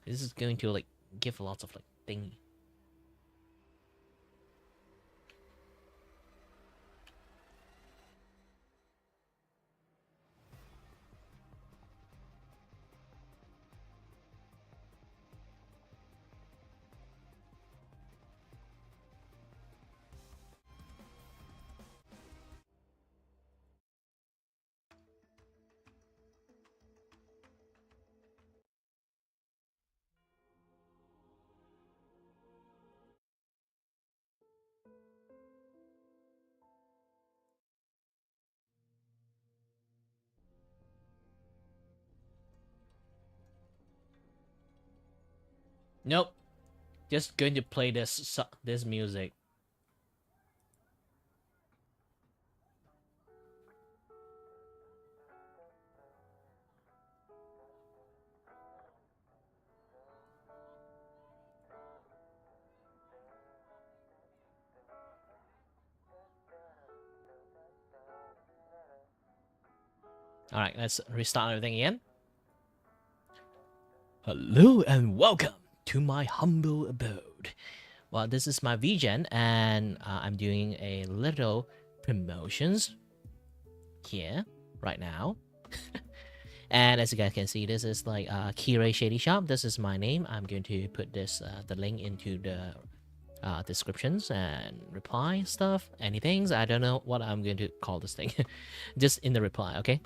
This is going to like give lots of like thingy. Nope. Just going to play this music. All right, let's restart everything again. Hello and welcome to my humble abode. Well, this is my VGen, and I'm doing a little promotions here right now. And as you guys can see, this is like Kira Shady Shop. This is my name. I'm going to put this the link into the descriptions and reply stuff, anything. I don't know what I'm going to call this thing. Just in the reply, okay?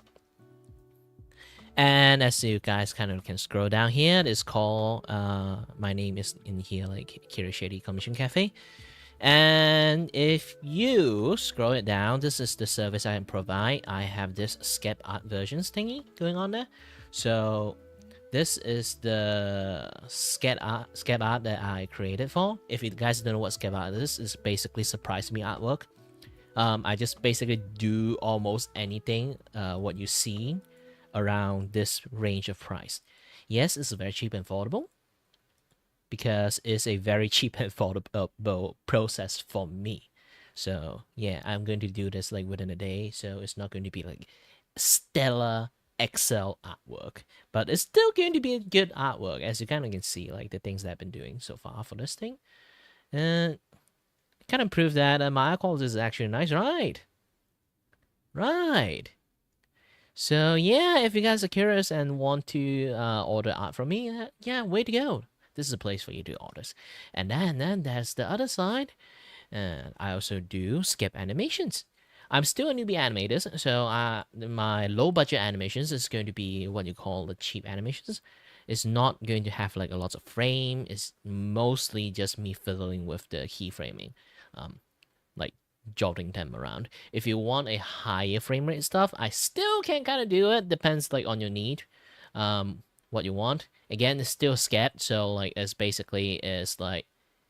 And as you guys kind of can scroll down here, it's called my name is in here, like Kira Shady Commission Cafe. And if you scroll it down, this is the service I provide. I have this sketch art versions thingy going on there. So this is the sketch art that I created for. If you guys don't know what sketch art is, it's basically surprise me artwork. I just basically do almost anything what you see around this range of price. Yes, it's very cheap and affordable because it's a very cheap and affordable process for me. So yeah, I'm going to do this like within a day. So it's not going to be like stellar Excel artwork, but it's still going to be a good artwork, as you kind of can see, like the things that I've been doing so far for this thing. And kind of prove that my art quality is actually nice, right? Right. So yeah, if you guys are curious and want to order art from me, yeah, way to go. This is a place for you to order. And then there's the other side. I also do skip animations. I'm still a newbie animator, so my low budget animations is going to be what you call the cheap animations. It's not going to have like a lot of frame. It's mostly just me fiddling with the keyframing, like jolting them around. If you want a higher frame rate stuff, I still can kind of do it. Depends like on your need, what you want. Again, it's still scat, so like it's basically is like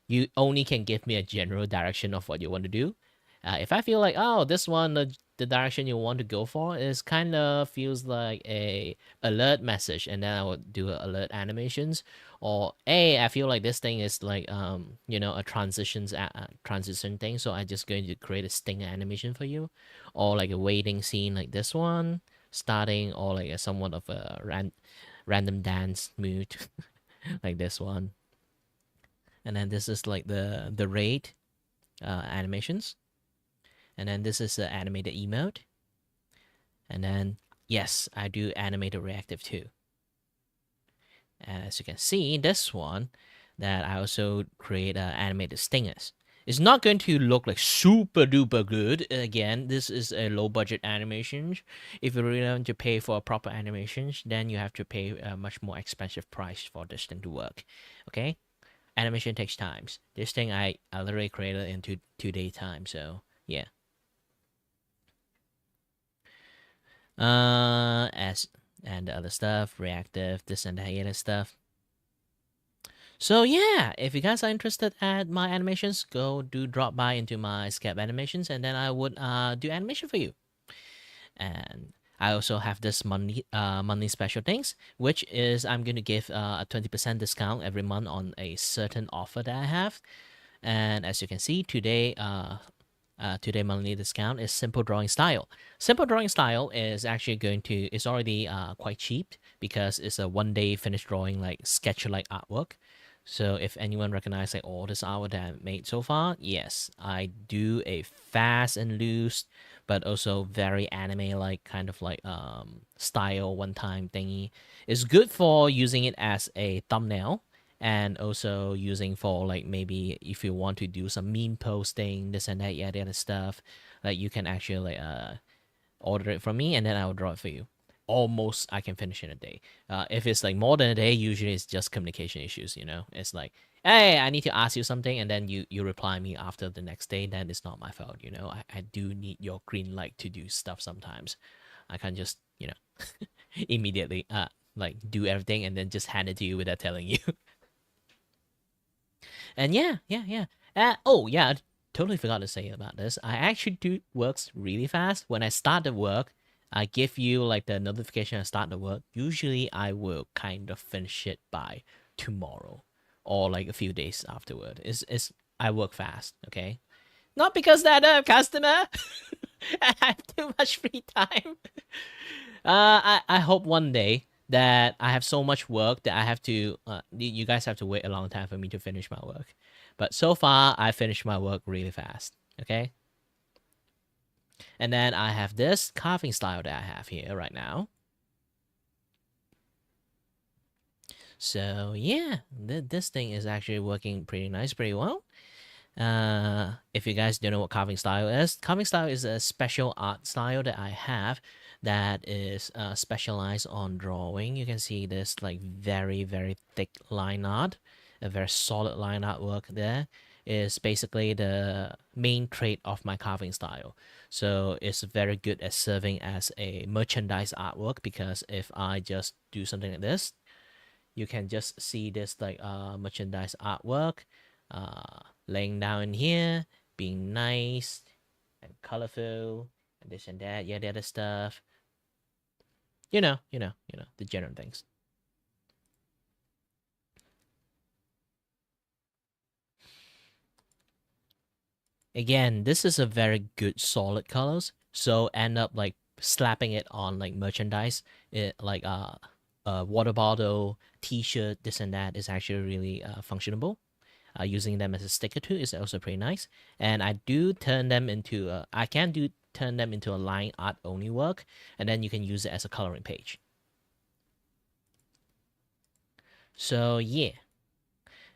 you only can give me a general direction of what you want to do. If I feel like, oh, this one, the direction you want to go for is kind of feels like a alert message, and then I would do alert animations. Or hey, I feel like this thing is like you know, a transition thing, so I'm just going to create a sting animation for you, or like a waiting scene like this one starting, or like a somewhat of a random dance mood like this one. And then this is like the raid animations, and then this is the animated emote, and then yes, I do animated reactive too. And as you can see, this one that I also create animated stingers. It's not going to look like super duper good. Again, this is a low budget animation. If you really want to pay for a proper animation, then you have to pay a much more expensive price for this thing to work. Okay, animation takes time. This thing I literally created in two-day time. So yeah. As and the other stuff, reactive, this and that other stuff. So yeah, if you guys are interested at my animations, do drop by into my Skype animations, and then I would do animation for you. And I also have this monthly special things, which is I'm gonna give a 20% discount every month on a certain offer that I have. And as you can see today, today monthly discount is simple drawing style. Simple drawing style is actually it's already quite cheap because it's a 1 day finished drawing, like sketch like artwork. So if anyone recognize like all this artwork that I've made so far, yes, I do a fast and loose, but also very anime like kind of like style one time thingy. It's good for using it as a thumbnail, and also using for like maybe if you want to do some meme posting, this and that, yeah, the other stuff, like you can actually order it from me, and then I will draw it for you. Almost I can finish in a day. If it's like more than a day, usually it's just communication issues. You know, it's like, hey, I need to ask you something, and then you reply me after the next day. Then it's not my fault. You know, I do need your green light to do stuff sometimes. I can't just immediately like do everything and then just hand it to you without telling you. And oh yeah, I totally forgot to say about this. I actually do works really fast. When I start the work, I give you like the notification I start the work. Usually I will kind of finish it by tomorrow or like a few days afterward. It's I work fast, okay? Not because that customer. I have too much free time. I hope one day that I have so much work that I have to, you guys have to wait a long time for me to finish my work. But so far, I finished my work really fast. Okay. And then I have this carving style that I have here right now. So yeah, this thing is actually working pretty nice, pretty well. If you guys don't know what carving style is a special art style that I have that is specialized on drawing. You can see this like very, very thick line art, a very solid line artwork there is basically the main trait of my carving style. So it's very good at serving as a merchandise artwork because if I just do something like this, you can just see this like merchandise artwork laying down in here, being nice and colorful and this and that, yeah, the other stuff. The general things. Again, this is a very good solid colors, so end up like slapping it on like merchandise, it like a water bottle, t-shirt, this and that is actually really functionable. Using them as a sticker too is also pretty nice. And I do turn them into I can do turn them into a line art only work, and then you can use it as a coloring page. So yeah.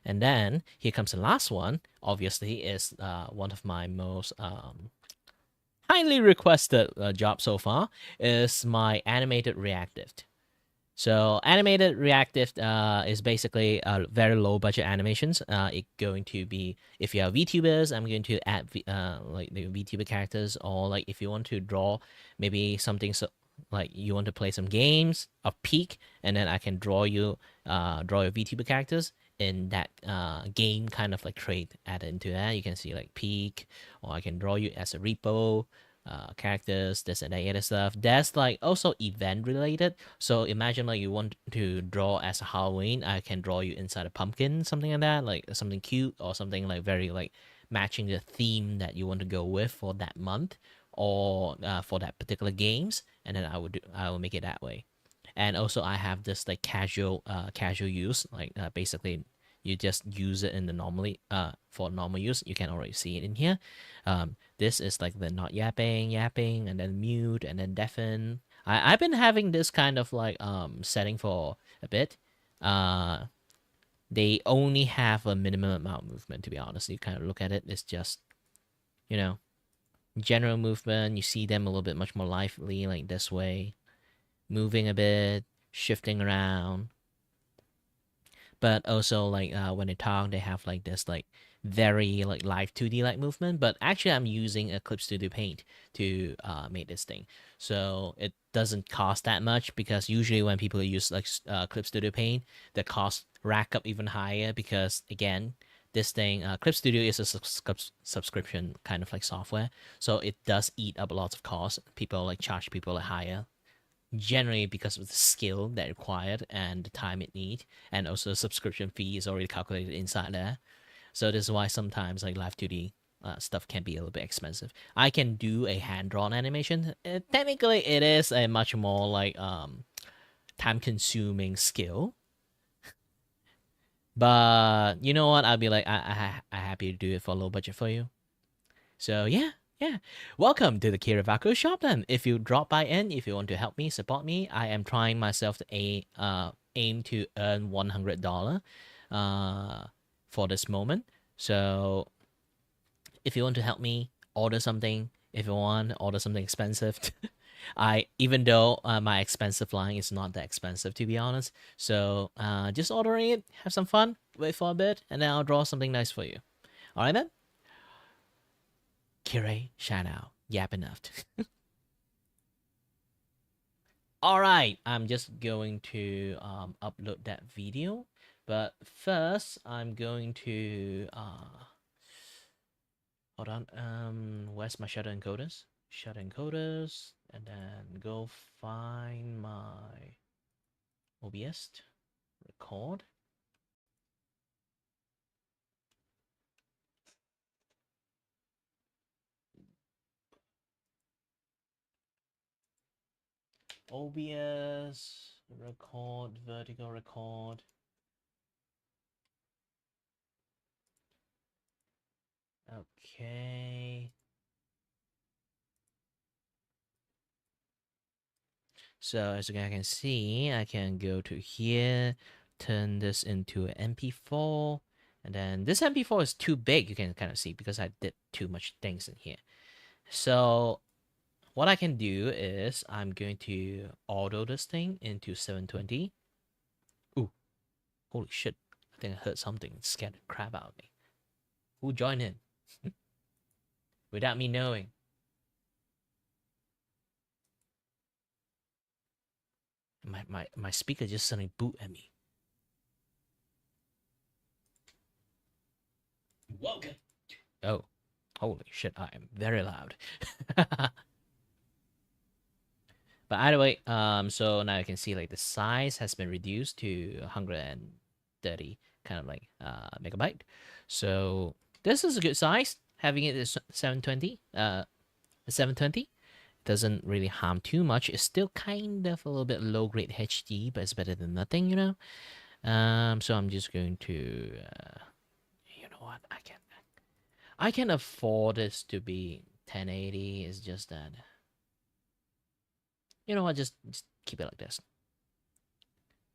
And then here comes the last one. Obviously, is one of my most highly requested job so far is my animated reactive. So animated reactive is basically very low budget animations. It's going to be if you are VTubers, I'm going to add like the VTuber characters, or like if you want to draw maybe something so like you want to play some games of Peak, and then I can draw your VTuber characters in that game kind of like trait added into that. You can see like Peak, or I can draw you as a repo characters, this and that other stuff. That's like also event related. So imagine like you want to draw as a Halloween, I can draw you inside a pumpkin, something like that, like something cute or something like very like matching the theme that you want to go with for that month or for that particular games, and then I will make it that way. And also I have this like casual use, like basically you just use it in the normally for normal use. You can already see it in here. This is like the not yapping, and then mute, and then deafen. I've been having this kind of like setting for a bit. They only have a minimum amount of movement, to be honest. You kind of look at it, it's just, you know, general movement. You see them a little bit much more lively, like this way, moving a bit, shifting around. But also like when they talk, they have like this like very like live 2D like movement. But actually, I'm using a Clip Studio Paint to make this thing, so it doesn't cost that much because usually when people use like Clip Studio Paint, the cost rack up even higher because again. This thing, Clip Studio is a subscription kind of like software, so it does eat up lots of costs. People like charge people like higher generally because of the skill that required and the time it need, and also the subscription fee is already calculated inside there. So this is why sometimes like live 2D stuff can be a little bit expensive. I can do a hand-drawn animation. Technically it is a much more like time-consuming skill, but you know what, I'll be like I happy to do it for a low budget for you. So yeah. Welcome to the Kirivako shop then. If you drop by in, if you want to help me, support me, I am trying myself to aim to earn $100 for this moment. So if you want to help me, order something. If you want, order something expensive. Even though my expensive line is not that expensive to be honest. So just ordering it, have some fun, wait for a bit, and then I'll draw something nice for you. All right then. Kire, shout out. Yap enough. All right, I'm just going to upload that video But first, I'm going to hold on. Where's my shutter encoders? Shutter encoders, and then go find my OBS record. OBS record, vertical record. Okay. So as you guys can see, I can go to here, turn this into an MP4, and then this MP4 is too big, you can kind of see, because I did too much things in here. So what I can do is I'm going to auto this thing into 720. Ooh, holy shit. I think I heard something. It scared the crap out of me. Who joined in? Without me knowing. My speaker just suddenly boot at me. Welcome. Oh, holy shit, I am very loud. But either way, so now you can see like the size has been reduced to 130 kind of like megabyte. So this is a good size. Having it is 720. 720 doesn't really harm too much. It's still kind of a little bit low grade HD, but it's better than nothing, you know. So I'm just going to, you know what? I can afford this to be 1080. It's just that, you know what? Just keep it like this.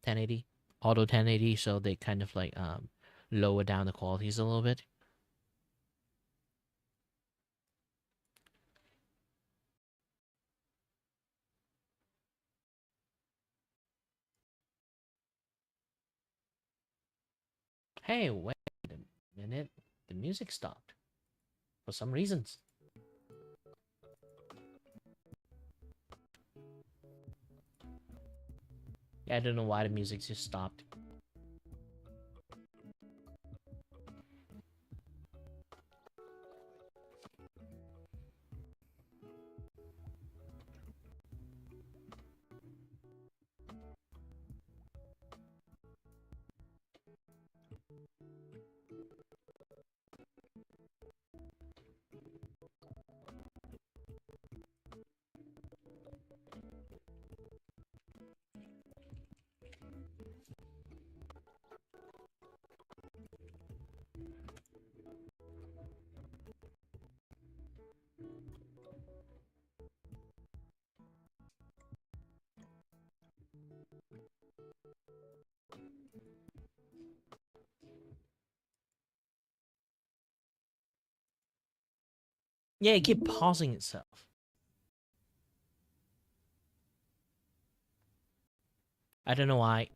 1080, auto 1080, so they kind of like lower down the qualities a little bit. Hey, wait a minute. The music stopped for some reasons. Yeah, I don't know why the music just stopped. Yeah, it keep pausing itself. I don't know why.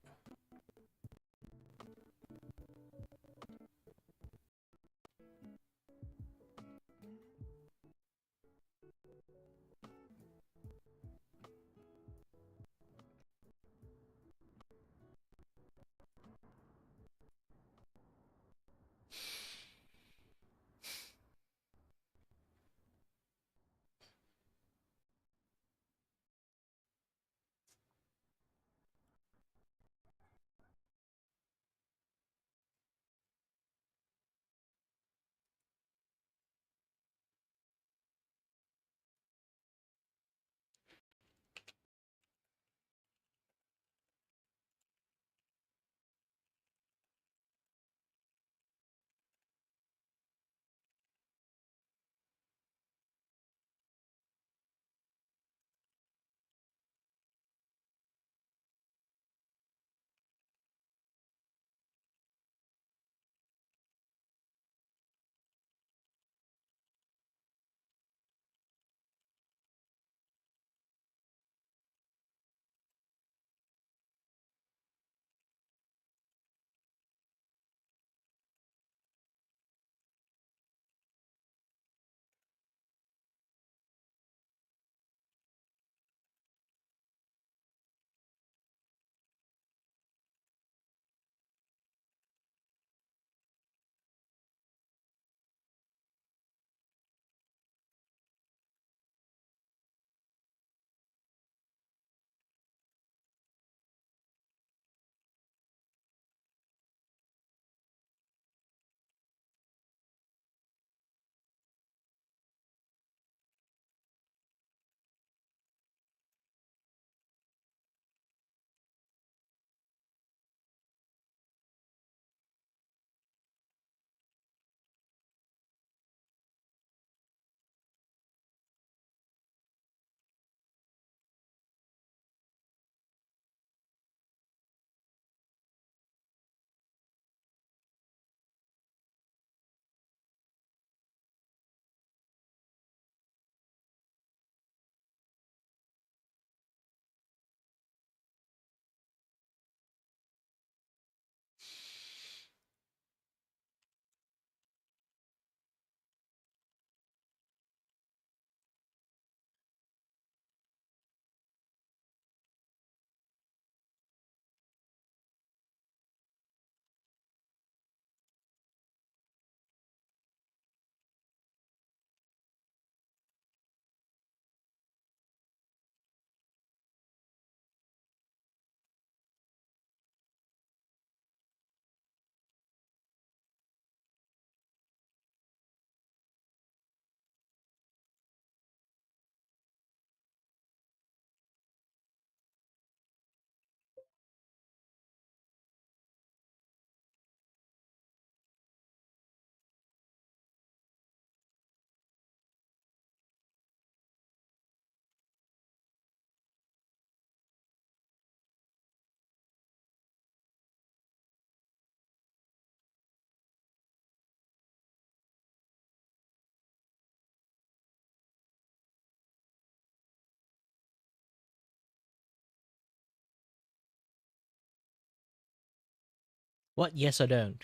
What? Yes or don't?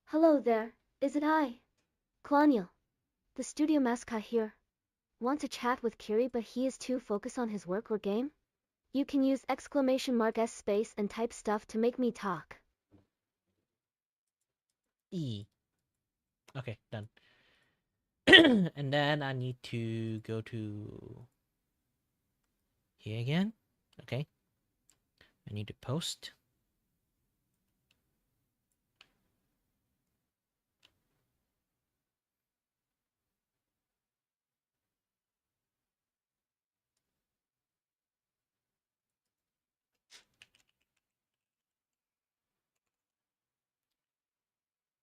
Hello there, is it I? Colonial, the studio mascot here. Want to chat with Kiri but he is too focused on his work or game? You can use !S space and type stuff to make me talk. E. Okay, done. And then I need to go to here again. Okay. I need to post.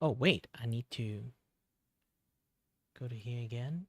Oh, wait. I need to go to here again.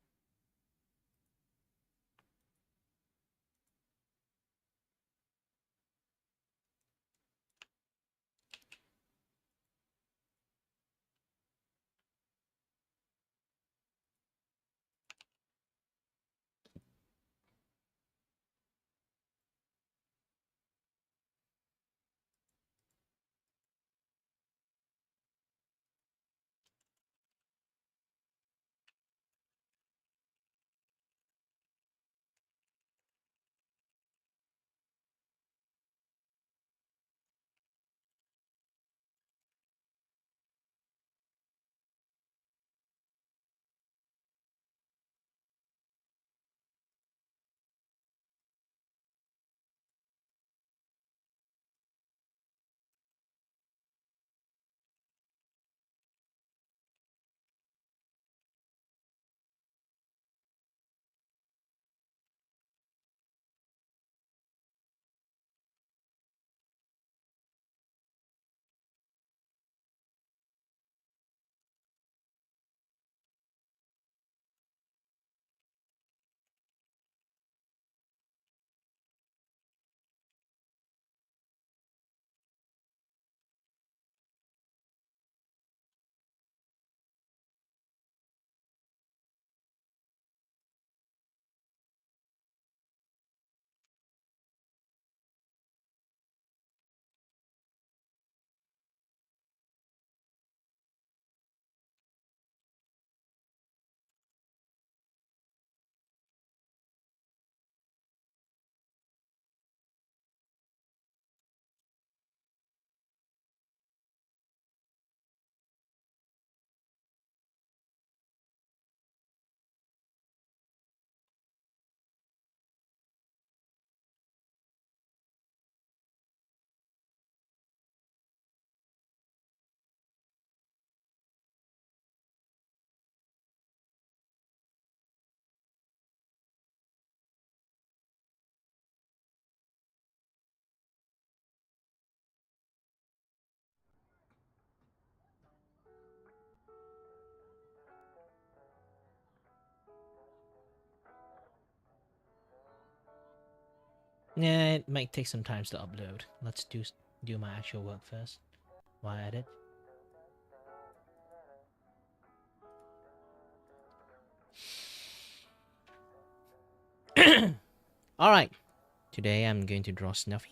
Yeah, it might take some time to upload. Let's do my actual work first. While I edit. All right. Today I'm going to draw Snuffy.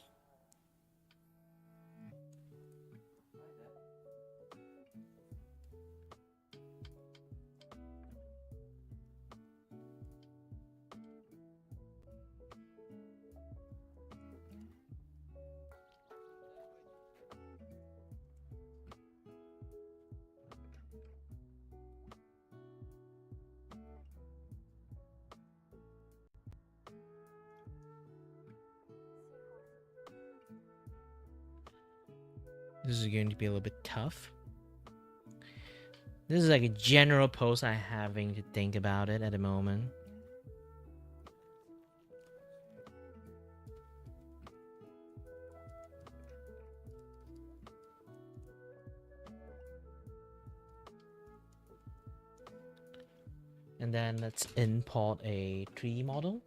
This is going to be a little bit tough. This is like a general post I'm having to think about it at the moment. And then let's import a 3D model.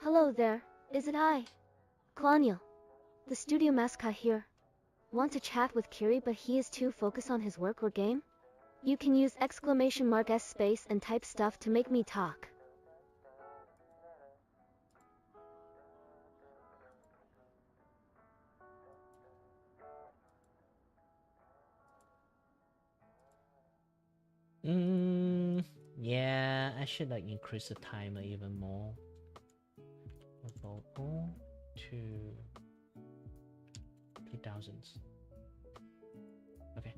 Hello there, is it I? Claudiel, the studio mascot here. Want to chat with Kiri but he is too focused on his work or game? You can use !S space and type stuff to make me talk. Yeah, I should like increase the timer even more. About 2000. Okay.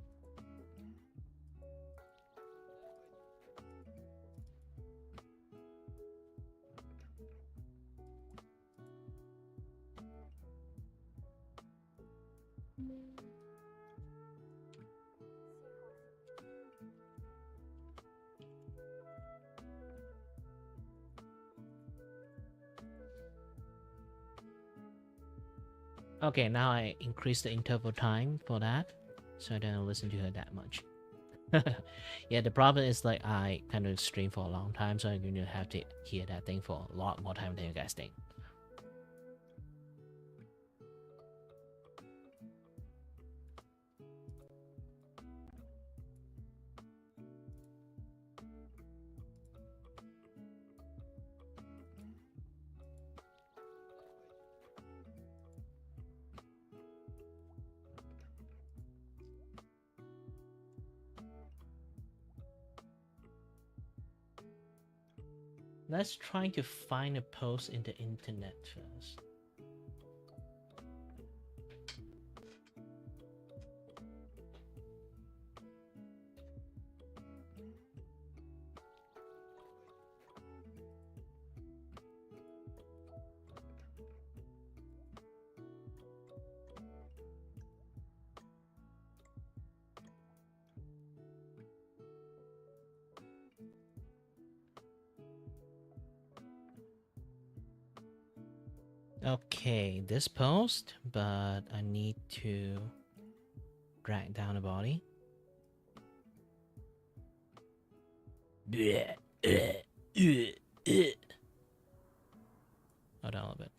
Okay, now I increase the interval time for that, so I don't listen to her that much. Yeah, the problem is like I kind of stream for a long time, so I'm going to have to hear that thing for a lot more time than you guys think. Let's try to find a post in the internet first. Okay, this post, but I need to drag down the body. Hold on a little bit.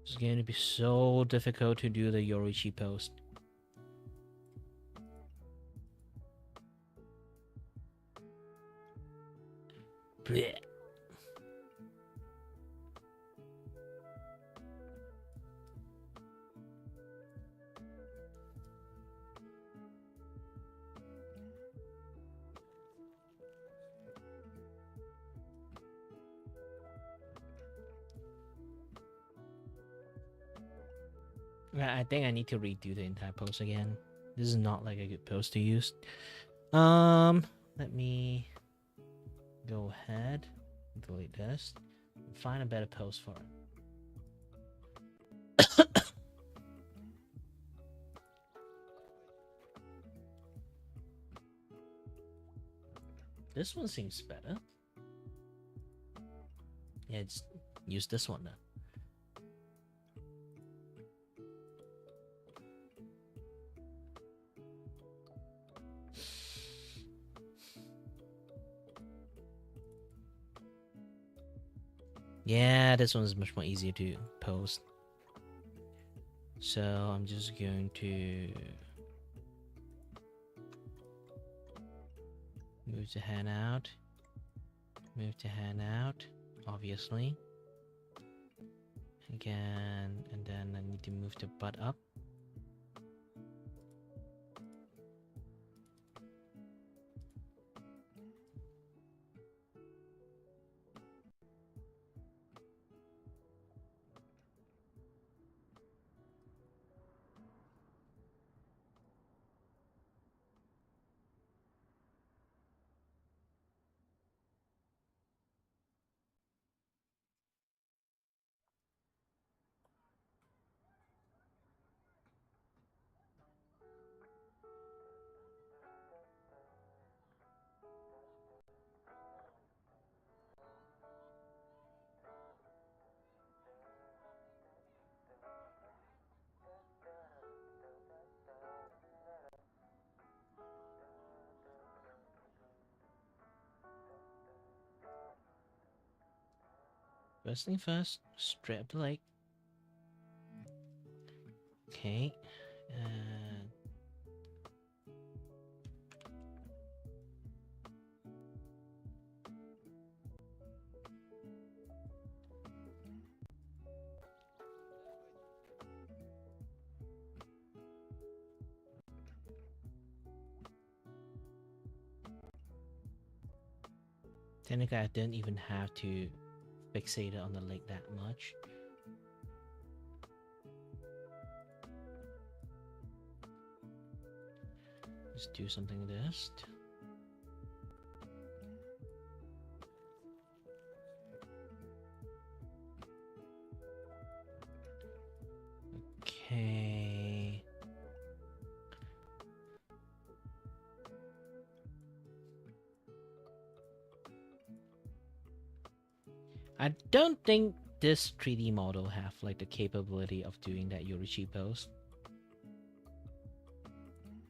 It's going to be so difficult to do the Yorichi post. Blech. I think I need to redo the entire post again. This is not like a good post to use. Let me go ahead, delete this, and find a better post for it. This one seems better. Yeah, just use this one then. Yeah, this one is much more easier to post. So I'm just going to move the hand out. Move the hand out, obviously. again, and then I need to move the butt up. First thing first, straight up the leg. Okay, and technically I didn't even have to fixate it on the leg that much. Let's do something like this. Okay. I don't think this 3D model have like the capability of doing that Yorichi pose.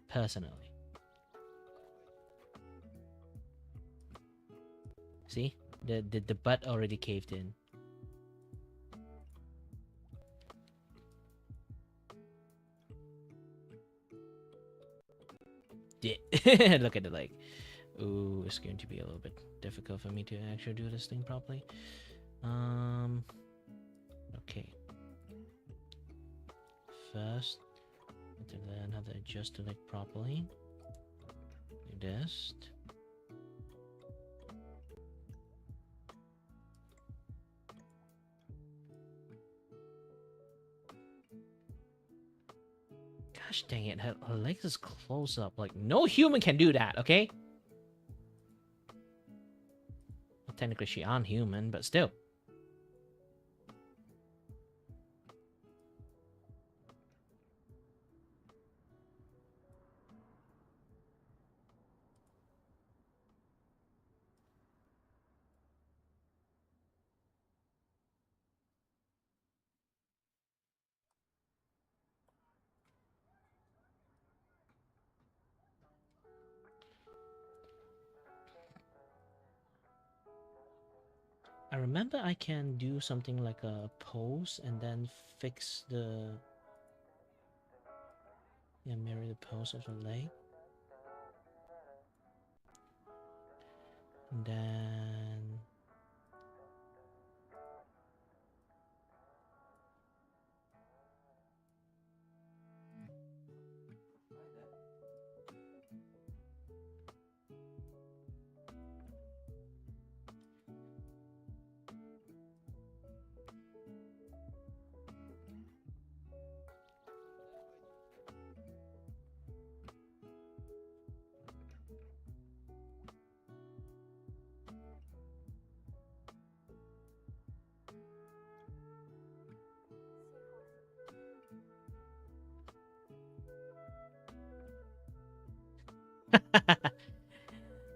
Personally. See? The butt already caved in. Yeah. Look at the leg. Ooh, it's going to be a little bit difficult for me to actually do this thing properly. Okay. First, I have to learn how to adjust the leg properly. Do this. Gosh dang it, her legs is close up. Like, no human can do that, okay? Well, technically she aren't human, but still. I remember I can do something like a pose and then fix the... Yeah, mirror the pose of the leg. And then...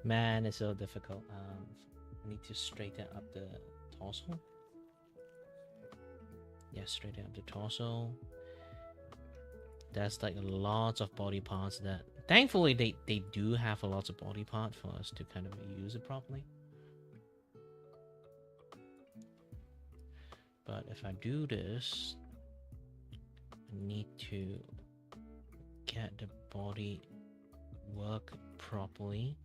Man, it's so difficult. I need to straighten up the torso. Yeah, straighten up the torso. There's like lots of body parts that... Thankfully, they do have a lot of body parts for us to kind of use it properly. But if I do this, I need to get the body work properly.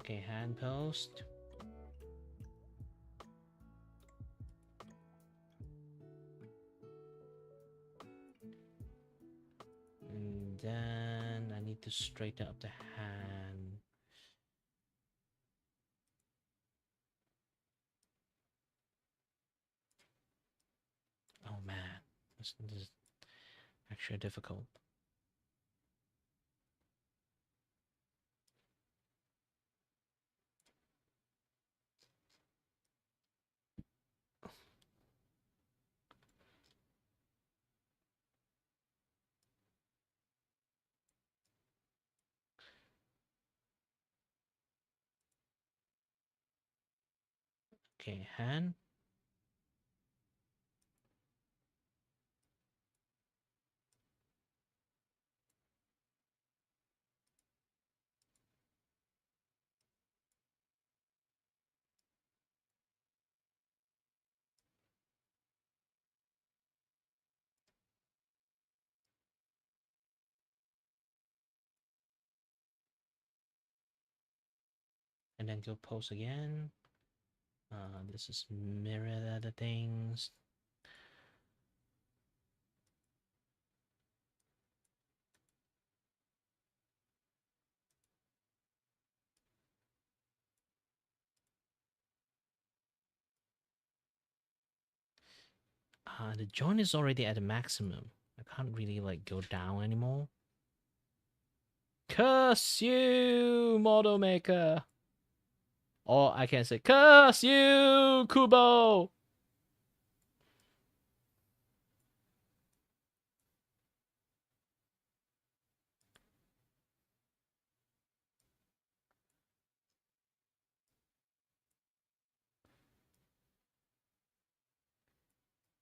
Okay, hand post. And then I need to straighten up the hand. Oh man, this is actually difficult. Okay, hand. And then go pose again. This is mirror the other things. The joint is already at the maximum. I can't really like go down anymore. Curse you, model maker. Or I can say, curse you, Kubo.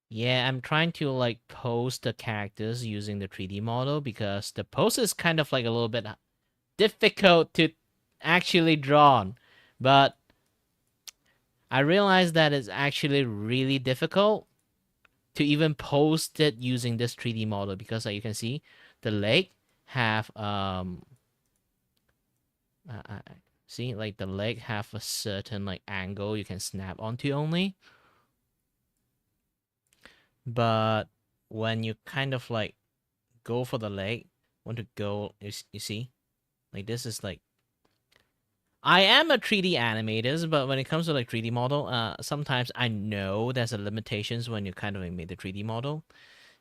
Yeah, I'm trying to like pose the characters using the 3D model because the pose is kind of like a little bit difficult to actually draw. But I realized that it's actually really difficult to even post it using this 3D model because like you can see the leg have see like the leg have a certain like angle you can snap onto only, but when you kind of like go for the leg, want to go you see like this is like I am a 3D animator, but when it comes to like 3D model, sometimes I know there's a limitations when you kind of like made the 3D model.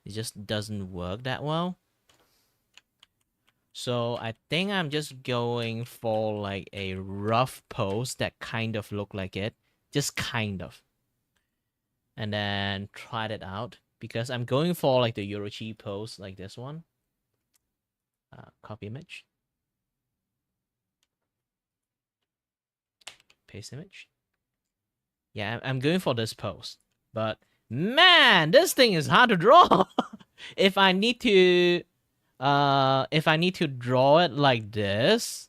It just doesn't work that well. So I think I'm just going for like a rough pose that kind of look like it, just kind of, and then try it out because I'm going for like the Eurochi pose like this one. Copy image, paste image. Yeah, I'm going for this pose, but man, this thing is hard to draw. if I need to, if I need to draw it like this,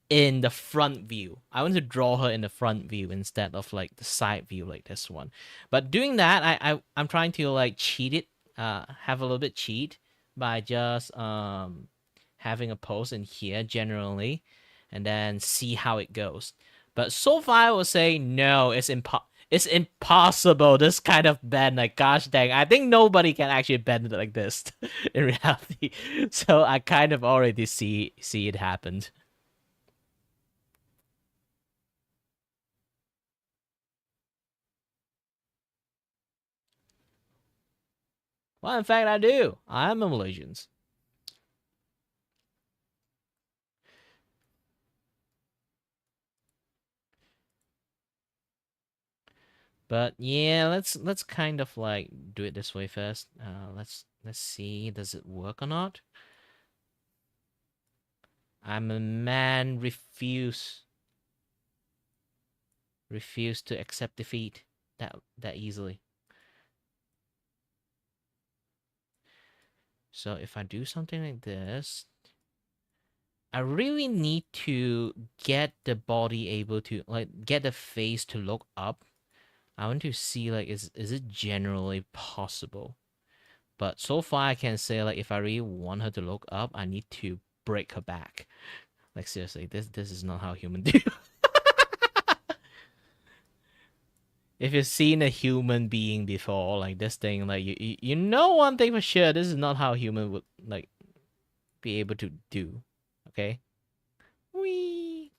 in the front view. I want to draw her in the front view instead of like the side view like this one. But doing that, I'm trying to like cheat it, have a little bit cheat by just having a pose in here generally, and then see how it goes. But so far, I would say no, it's impossible. This kind of bend, like gosh dang, I think nobody can actually bend it like this in reality. So I kind of already see it happen. Well, in fact, I do. I am a Malaysian. But yeah, let's kind of like do it this way first. Let's see, does it work or not? I'm a man refuse to accept defeat that easily. So if I do something like this, I really need to get the body able to like get the face to look up. I want to see like is it generally possible? But so far, I can say like if I really want her to look up, I need to break her back. Like seriously, this is not how humans do. if you've seen a human being before, like this thing, like you know one thing for sure, this is not how human would like be able to do. Okay? Wee.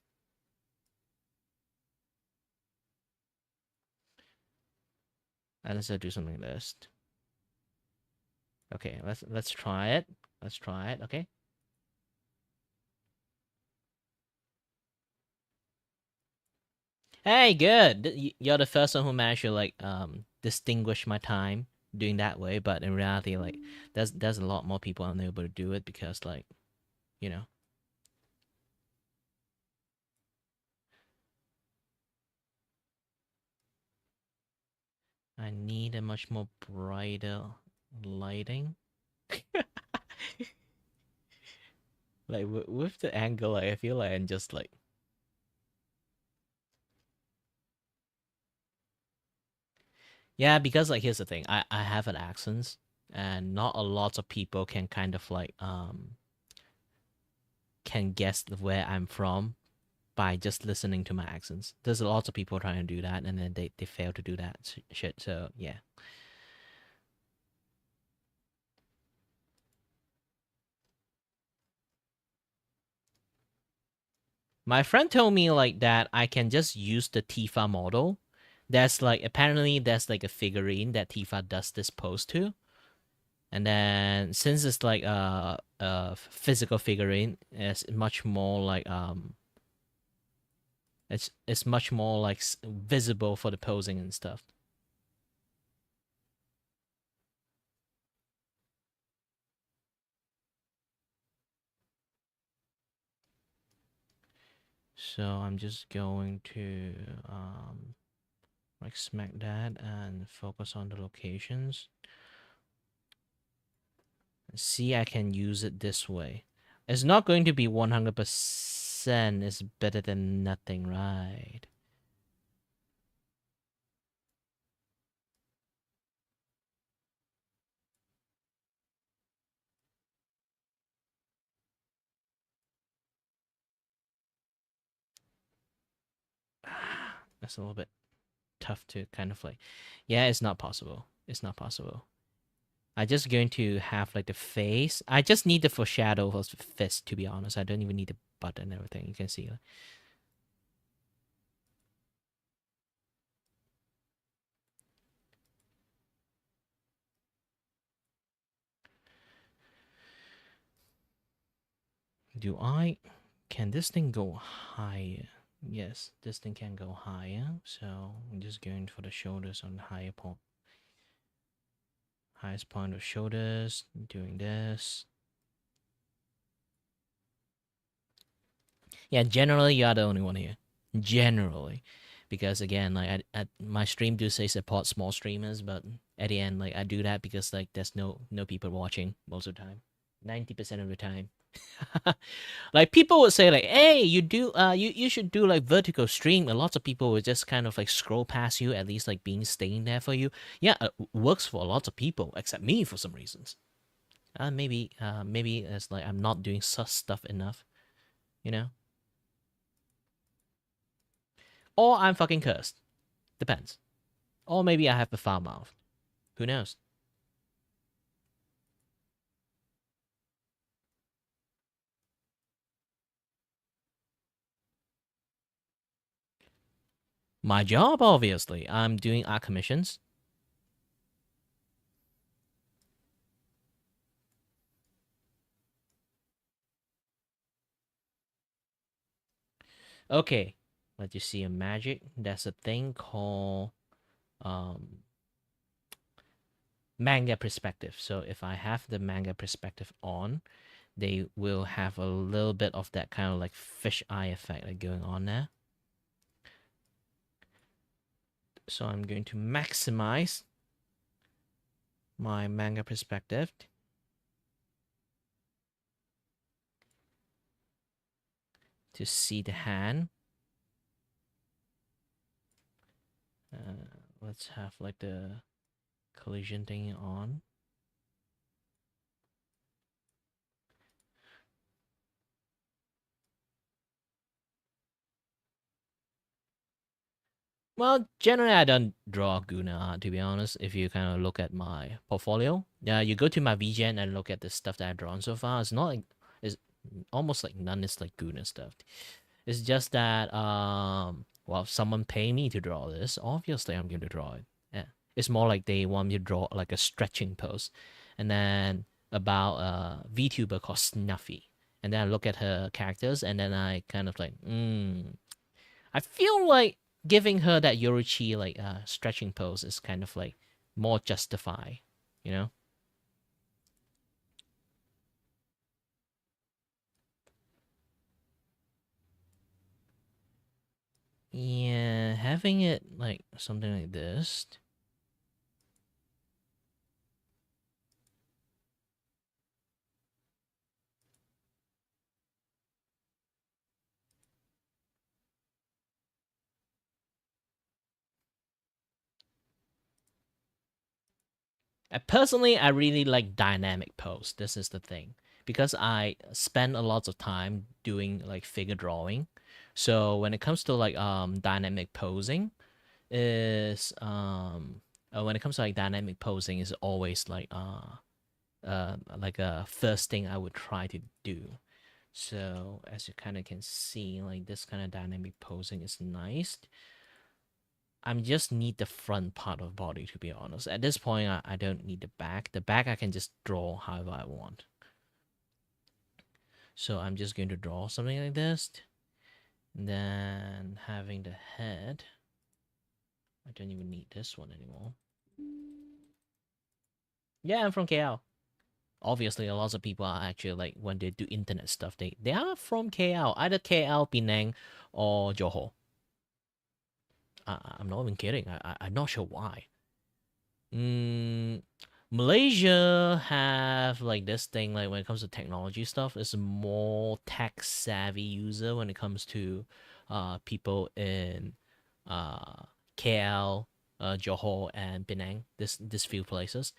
And let's do something like this. Okay, let's try it. Let's try it, okay? Hey, good. You're the first one who managed to like distinguish my time doing that way, but in reality, like there's a lot more people unable to do it because like, you know, I need a much more brighter lighting. Like with the angle, like, I feel like I'm just like yeah, because like here's the thing, I have an accent, and not a lot of people can kind of like can guess where I'm from by just listening to my accents. There's a lot of people trying to do that, and then they fail to do that shit. So yeah, my friend told me like that I can just use the Tifa model. That's like apparently there's like a figurine that Tifa does this pose to, and then since it's like a physical figurine, it's much more like it's much more like visible for the posing and stuff. So I'm just going to like smack that and focus on the locations. See, I can use it this way. It's not going to be 100%. It's better than nothing, right? That's a little bit tough to kind of like. Yeah, it's not possible. It's not possible. I just going to have like the face. I just need the foreshadow of the fist, to be honest. I don't even need the butt and everything. You can see. Do I? Can this thing go higher? Yes, this thing can go higher. So I'm just going for the shoulders on the higher point. Highest point of shoulders. Doing this. Yeah, generally you are the only one here. Generally, because again, like my stream do say support small streamers, but at the end, like I do that because like there's no people watching most of the time. 90% of the time. Like people would say like, "Hey, you should do like vertical stream." And lots of people would just kind of like scroll past you, at least like being staying there for you. Yeah, it works for lots of people except me for some reasons. Maybe it's like I'm not doing sus stuff enough, you know, or I'm fucking cursed. Depends. Or maybe I have a foul mouth. Who knows? My job, obviously. I'm doing art commissions. Okay, let you see a magic. There's a thing called um manga perspective. So if I have the manga perspective on, they will have a little bit of that kind of like fish eye effect like going on there. So I'm going to maximize my manga perspective to see the hand. Let's have like the collision thing on. Well, generally, I don't draw Guna, to be honest. If you kind of look at my portfolio, yeah, you go to my VGen and look at the stuff that I've drawn so far. It's not like it's almost like none is like Guna stuff. It's just that well, if someone pay me to draw this, obviously I'm going to draw it. Yeah, it's more like they want me to draw like a stretching pose, and then about a VTuber called Snuffy, and then I look at her characters, and then I kind of like, I feel like giving her that Yorichi like stretching pose is kind of like more justified, you know? Yeah, having it like something like this. Personally, I really like dynamic pose. This is the thing because I spend a lot of time doing like figure drawing. So when it comes to like dynamic posing, is when it comes to like dynamic posing is always like a first thing I would try to do. So as you kind of can see, like this kind of dynamic posing is nice. I just need the front part of body to be honest. At this point, I don't need the back. The back I can just draw however I want. So I'm just going to draw something like this. Then having the head. I don't even need this one anymore. Yeah, I'm from KL. Obviously, a lot of people are actually like when they do internet stuff, they are from KL, either KL, Penang, or Johor. I'm not even kidding. I'm not sure why. Mm, Malaysia have like this thing like when it comes to technology stuff, it's a more tech savvy user when it comes to people in uh KL, Johor and Penang. This few places.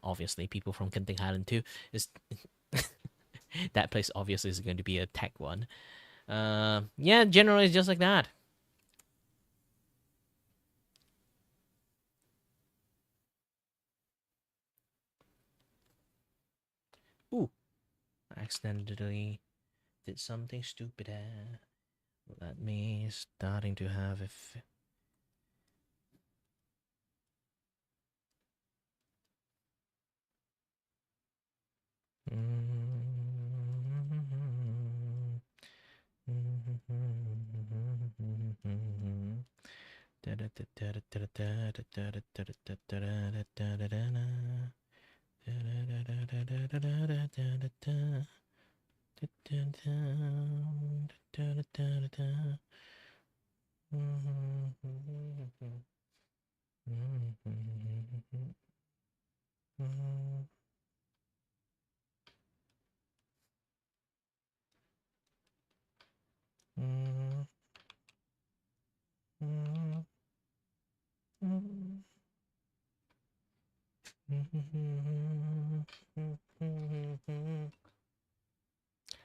Obviously people from Genting Highland too. Is that place obviously is going to be a tech one. Yeah, generally it's just like that. Ooh, I accidentally did something stupid. Let me starting to have a.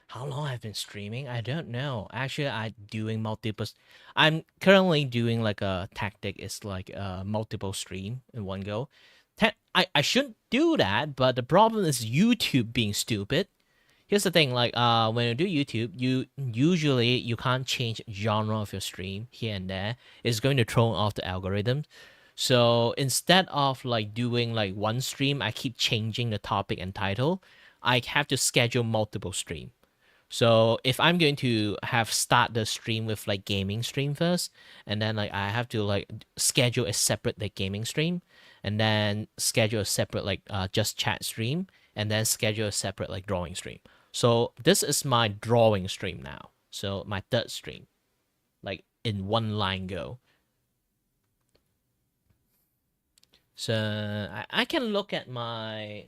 How long I've been streaming? I don't know. Actually, I doing multiple. I'm currently doing like a tactic. It's like multiple stream in one go. I shouldn't do that, but the problem is YouTube being stupid. Here's the thing, like when you do YouTube, you can't change genre of your stream here and there. It's going to throw off the algorithm. So instead of like doing like one stream, I keep changing the topic and title. I have to schedule multiple stream. So if I'm going to have start the stream with like gaming stream first, and then like I have to like schedule a separate like gaming stream, and then schedule a separate like just chat stream, and then schedule a separate like drawing stream. So this is my drawing stream now. So my third stream, like in one line go. So I can look at my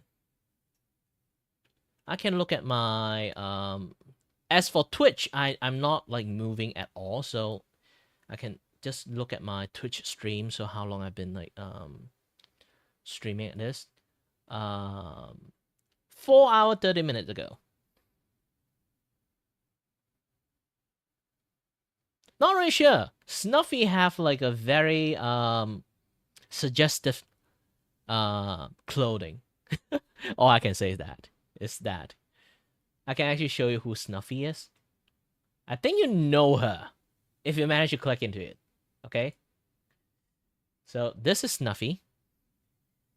as for Twitch, I'm not like moving at all, so I can just look at my Twitch stream. So how long I've been like streaming at this? 4 hour 30 minutes ago. Not really sure. Snuffy have like a very suggestive clothing. All I can say is that. I can actually show you who Snuffy is. I think you know her if you manage to click into it. Okay? So this is Snuffy.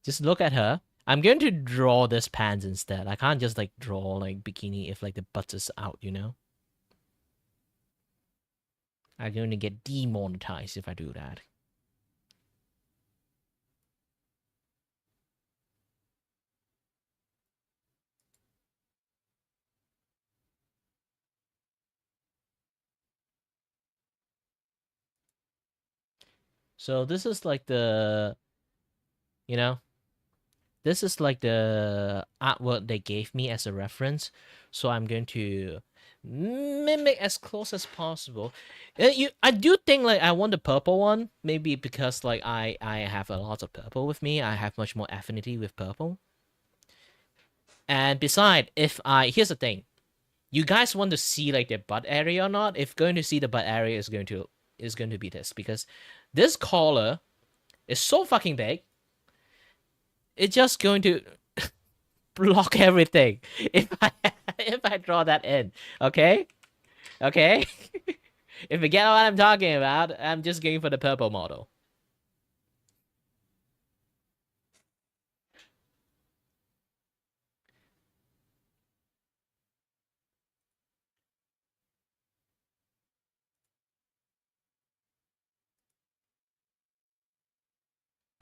Just look at her. I'm going to draw this pants instead. I can't just like draw like bikini if like the butt is out, you know? I'm going to get demonetized if I do that. So this is like the, you know, this is like the artwork they gave me as a reference. So I'm going to mimic as close as possible. I do think like I want the purple one, maybe because like I have a lot of purple with me. I have much more affinity with purple. And beside, if I here's the thing, you guys want to see like the butt area or not? If going to see the butt area is going to be this, because this collar is so fucking big. It's just going to block everything if I if I draw that in. Okay, okay. If you get what I'm talking about, I'm just going for the purple model.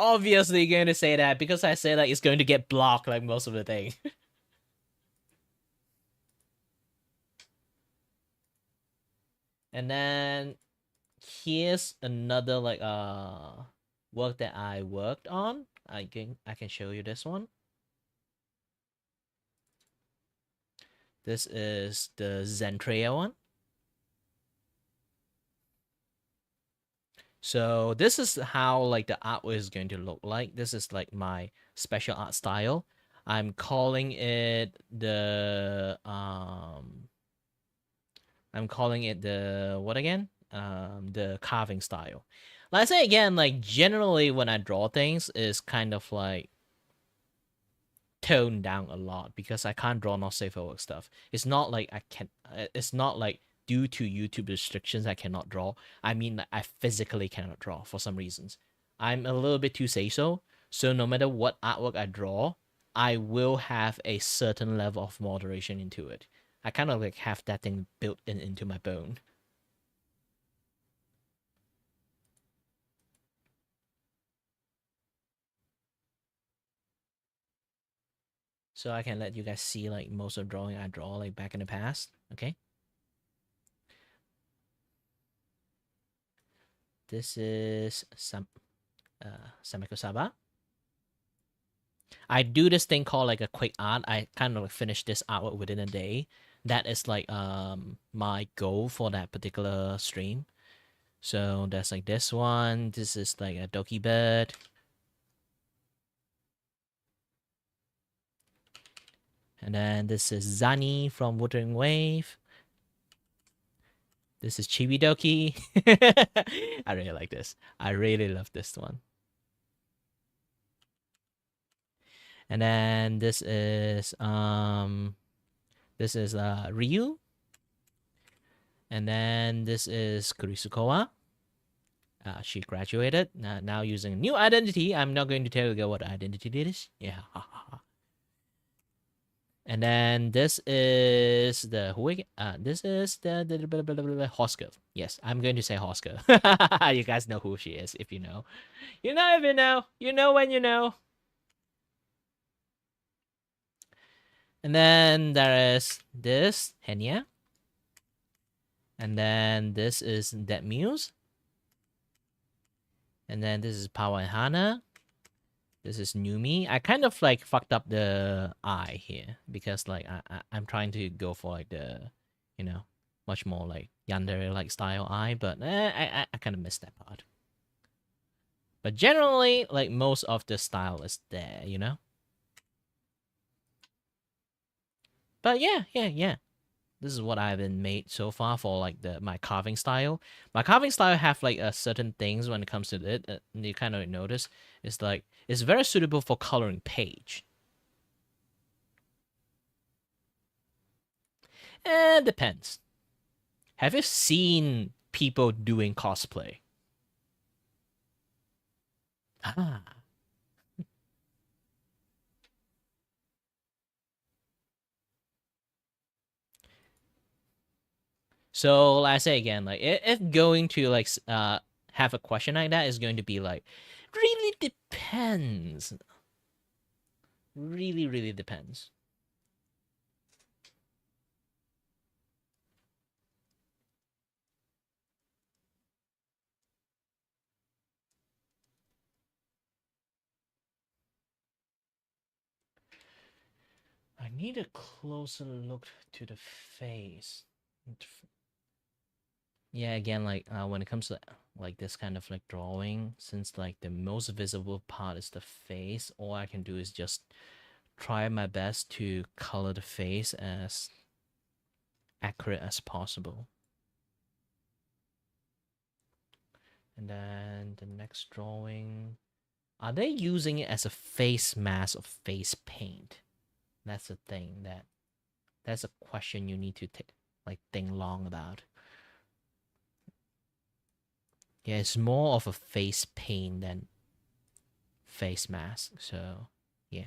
Obviously, you're going to say that because I say like it's going to get blocked like most of the thing. And then here's another like work that I worked on. I can show you this one. This is the Zentrea one. So this is how like the artwork is going to look like. This is like my special art style. I'm calling it the what again? The carving style. Like I say again, like generally when I draw things is kind of like toned down a lot because I can't draw not safe for work stuff. It's not like I can. It's not like due to YouTube restrictions I cannot draw. I mean, like, I physically cannot draw for some reasons. I'm a little bit too say so. So no matter what artwork I draw, I will have a certain level of moderation into it. I kind of like have that thing built into my bone. So I can let you guys see like most of the drawing I draw like back in the past. Okay. This is some Sameko Saba. I do this thing called like a quick art. I kind of like finish this artwork within a day. That is like my goal for that particular stream. So that's like this one. This is like a Doki bird. And then this is Zani from Wuthering Wave. This is Chibi Doki. I really like this. I really love this one. And then this is Ryu. And then this is Kurisukoa. She graduated. Now using a new identity. I'm not going to tell you what identity it is. Yeah. And then this is the this is the Hosker. Yes, I'm going to say Hosker. You guys know who she is if you know. You know if you know. You know when you know. And then there is this Henya. And then this is Dead Muse. And then this is Power and Hana. This is Numi. I kind of like fucked up the eye here because like I'm trying to go for like the, you know, much more like yandere like style eye, but I kind of missed that part. But generally, like most of the style is there, you know. But yeah. This is what I've been made so far for like the my carving style. My carving style have like certain things when it comes to it. You kind of notice it's like it's very suitable for coloring page. Depends. Have you seen people doing cosplay? Ah. So I say again, like if going to like have a question like that is going to be like really depends. Really, really depends. I need a closer look to the face. Yeah, again, like when it comes to like this kind of like drawing, since like the most visible part is the face, all I can do is just try my best to color the face as accurate as possible. And then the next drawing, are they using it as a face mask or face paint? That's the thing that's a question you need to like think long about. Yeah, it's more of a face paint than face mask. So yeah.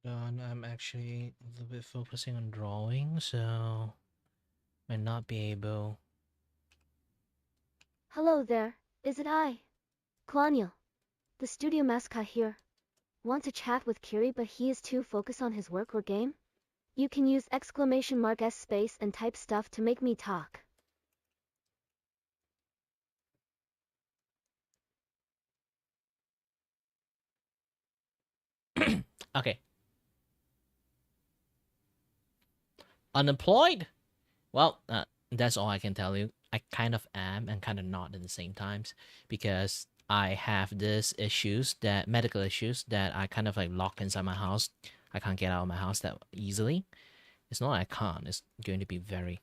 I'm actually a little bit focusing on drawing, so might not be able. Hello there, is it I? Claudiel, the studio mascot here. Want to chat with Kiri but he is too focused on his work or game? You can use exclamation mark S space and type stuff to make me talk. Okay, unemployed. Well, that's all I can tell you. I kind of am and kind of not at the same times because I have this issues that medical issues that I kind of like lock inside my house. I can't get out of my house that easily. It's not I can't. It's going to be very,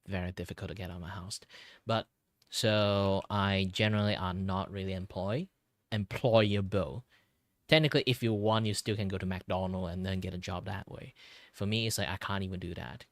very difficult to get out of my house. But so I generally are not really employable. Technically, if you want, you still can go to McDonald's and then get a job that way. For me, it's like I can't even do that.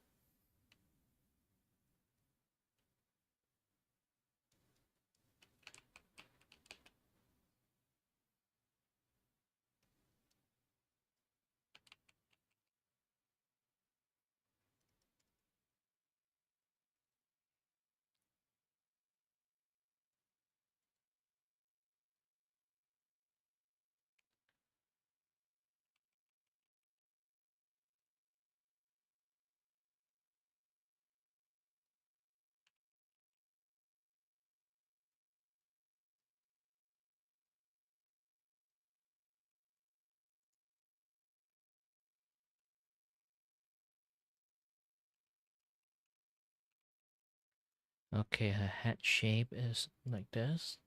Okay, her head shape is like this.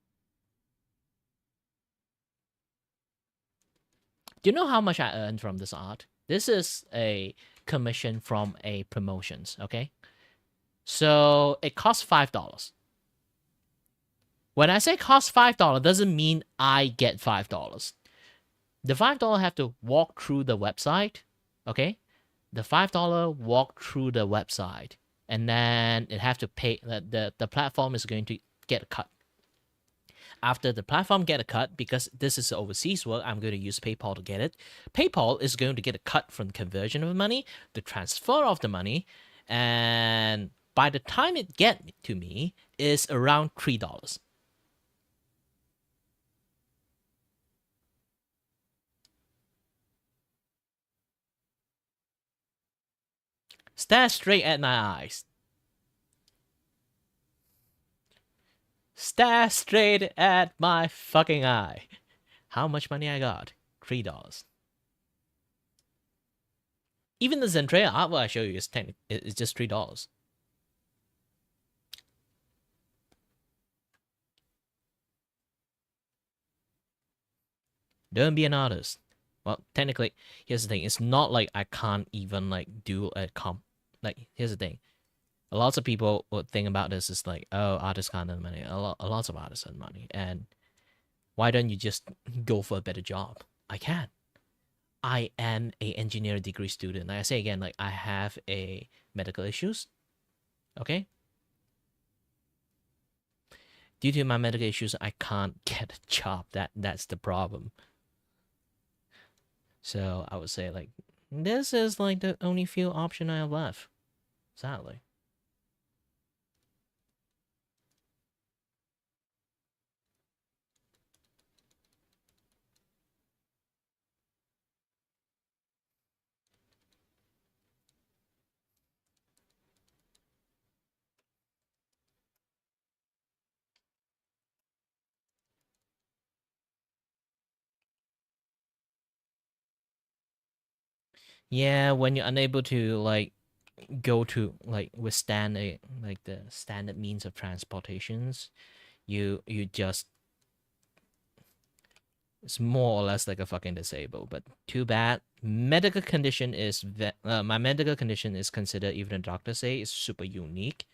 Do you know how much I earned from this art? This is a commission from a promotions, okay? So it costs $5. When I say cost $5, doesn't mean I get $5. The $5 have to walk through the website, okay? The $5 walk through the website, and then it have to pay. The platform is going to get a cut. After the platform get a cut, because this is overseas work, I'm going to use PayPal to get it. PayPal is going to get a cut from the conversion of the money, the transfer of the money, and by the time it get to me is around $3. Stare straight at my eyes. Stare straight at my fucking eye. How much money I got? $3. Even the Zendrea artwork I show you is just $3. Don't be an artist. Well, technically, here's the thing. It's not like I can't even like do a comp. Like, here's the thing. A lot of people would think about this is like, oh, artists can't earn money. A lot of artists earn money, and why don't you just go for a better job? I can. I am a engineering degree student. Like I say again, like I have a medical issues. Okay, due to my medical issues, I can't get a job. That's the problem. So I would say like this is like the only few option I have left. Sadly. Yeah, when you're unable to like go to like withstand a like the standard means of transportations, you just it's more or less like a fucking disabled. But too bad. Medical condition is my medical condition is considered, even the doctor say, is super unique.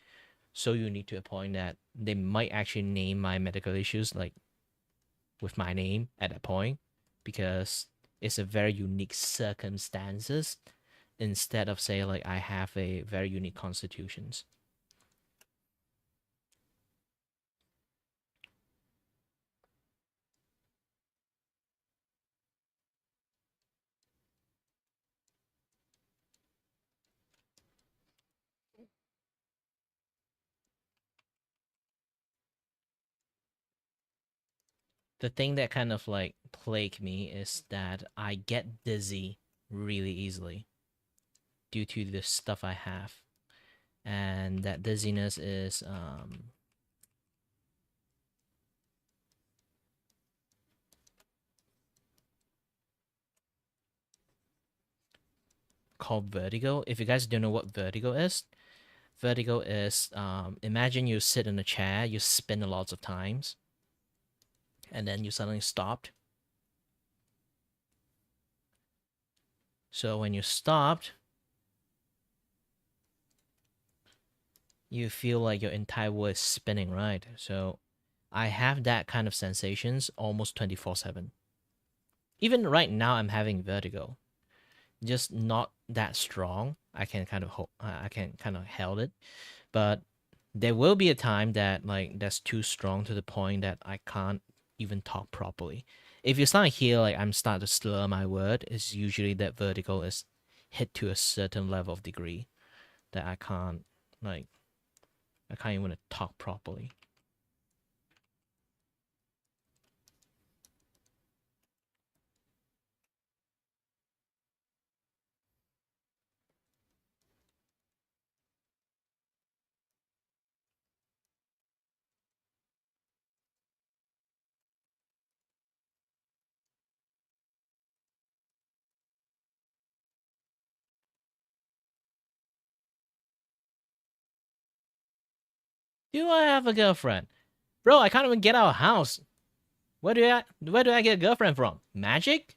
So unique to a point that they might actually name my medical issues like with my name at that point, because it's a very unique circumstances instead of say like I have a very unique constitutions. The thing that kind of like plague me is that I get dizzy really easily due to the stuff I have. And that dizziness is called vertigo. If you guys don't know what vertigo is imagine you sit in a chair, you spin a lots of times, and then you suddenly stopped. So when you stopped, you feel like your entire world is spinning, right? So I have that kind of sensations almost 24/7. Even right now, I'm having vertigo, just not that strong. I can kind of I can kind of held it, but there will be a time that like that's too strong to the point that I can't even talk properly. If you start hear like I'm starting to slur my word, it's usually that vertigo is hit to a certain level of degree that like I can't even talk properly. Do I have a girlfriend? Bro, I can't even get out of house. Where do I get a girlfriend from? Magic?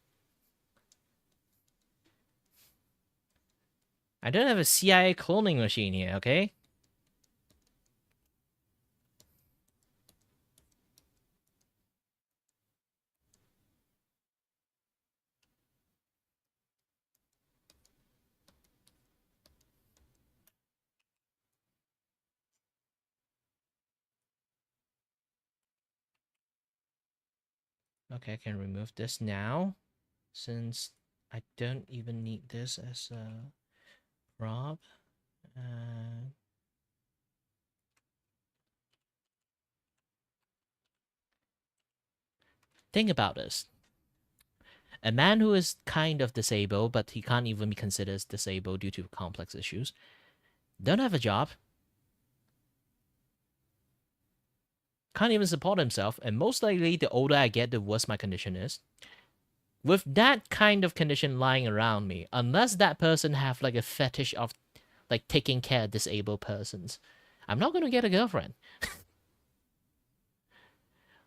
I don't have a CIA cloning machine here, okay? Okay, I can remove this now, since I don't even need this as a prop. Think about this. A man who is kind of disabled, but he can't even be considered as disabled due to complex issues, don't have a job, can't even support himself, and most likely the older I get, the worse my condition is. With that kind of condition lying around me, unless that person have like a fetish of like taking care of disabled persons, I'm not gonna get a girlfriend.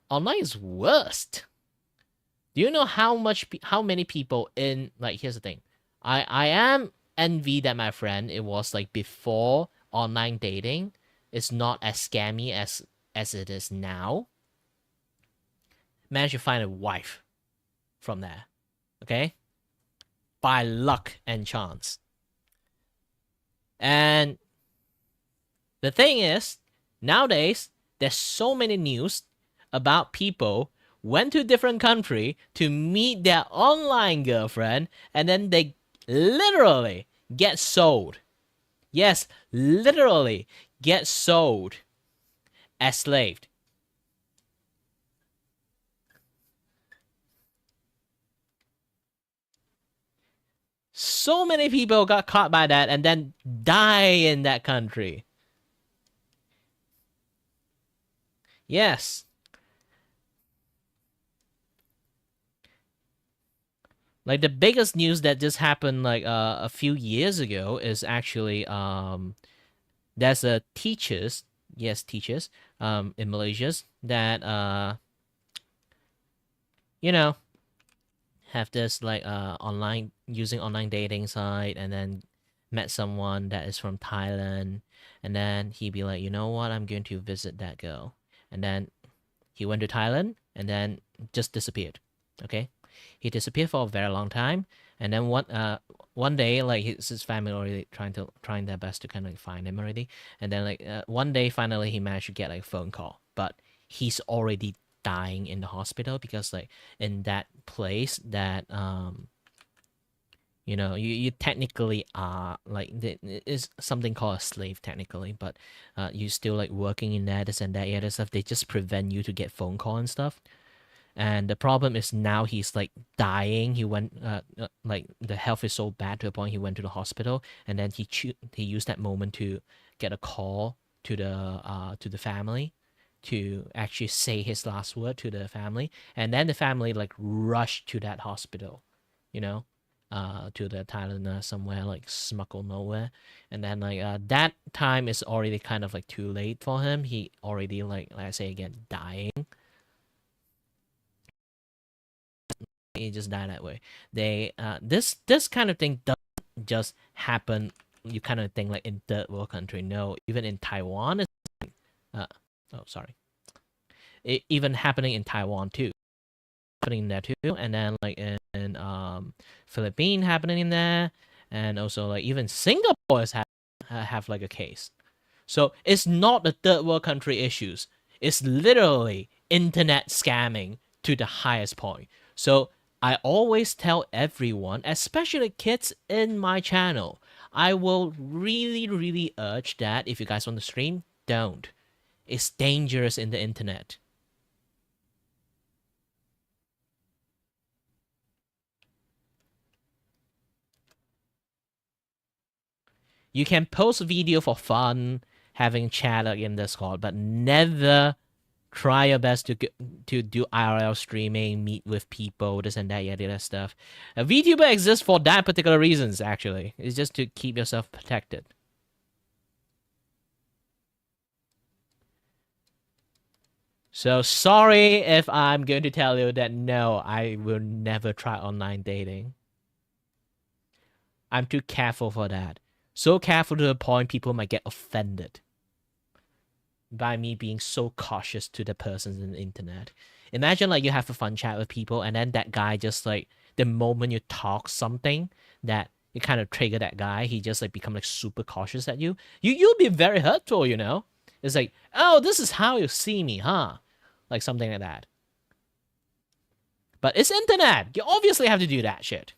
Online is worst. Do you know how many people in like here's the thing. I am envy that my friend it was like before online dating is not as scammy as it is now. Managed to find a wife from there. Okay? By luck and chance. And the thing is, nowadays, there's so many news about people went to a different country to meet their online girlfriend, and then they literally get sold. Yes, literally get sold as slaves. So many people got caught by that and then die in that country. Yes. Like the biggest news that just happened like a few years ago is actually there's a teachers, yes, teachers in Malaysia that you know have this like online using online dating site and then met someone that is from Thailand, and then he'd be like, you know what, I'm going to visit that girl, and then he went to Thailand and then just disappeared. Okay, he disappeared for a very long time, and then one day like his family already trying their best to kind of find him already, and then like one day finally he managed to get like a phone call, but he's already dying in the hospital because like in that place that you technically are like is something called a slave technically, but you still like working in that this and that other stuff. They just prevent you to get phone call and stuff. And the problem is now he's like dying. He went like the health is so bad to a point he went to the hospital, and then he used that moment to get a call to the family to actually say his last word to the family, and then the family like rushed to that hospital, you know, to the Thailand somewhere like smuggle nowhere, and then like that time is already kind of like too late for him. He already like I say again dying. He just died that way. They this kind of thing doesn't just happen. You kind of think like in third world country. No, even in Taiwan, uh, oh sorry, even happening in Taiwan too, happening there too, and then like in Philippines happening in there, and also like even Singapore have like a case. So it's not the third world country issues. It's literally internet scamming to the highest point. So I always tell everyone, especially kids in my channel, I will really, really urge that if you guys want to stream, don't. It's dangerous in the internet. You can post video for fun, having chat like in Discord, but never try your best to do IRL streaming, meet with people, this and that, yada yada stuff. A VTuber exists for that particular reasons. Actually, it's just to keep yourself protected. So sorry if I'm going to tell you that no, I will never try online dating. I'm too careful for that. So careful to the point people might get offended by me being so cautious to the persons in the internet. Imagine like you have a fun chat with people and then that guy just like the moment you talk something that you kind of trigger that guy, he just like become like super cautious at you. You'll be very hurtful, you know? It's like, oh, this is how you see me, huh? Like something like that. But it's internet. You obviously have to do that shit.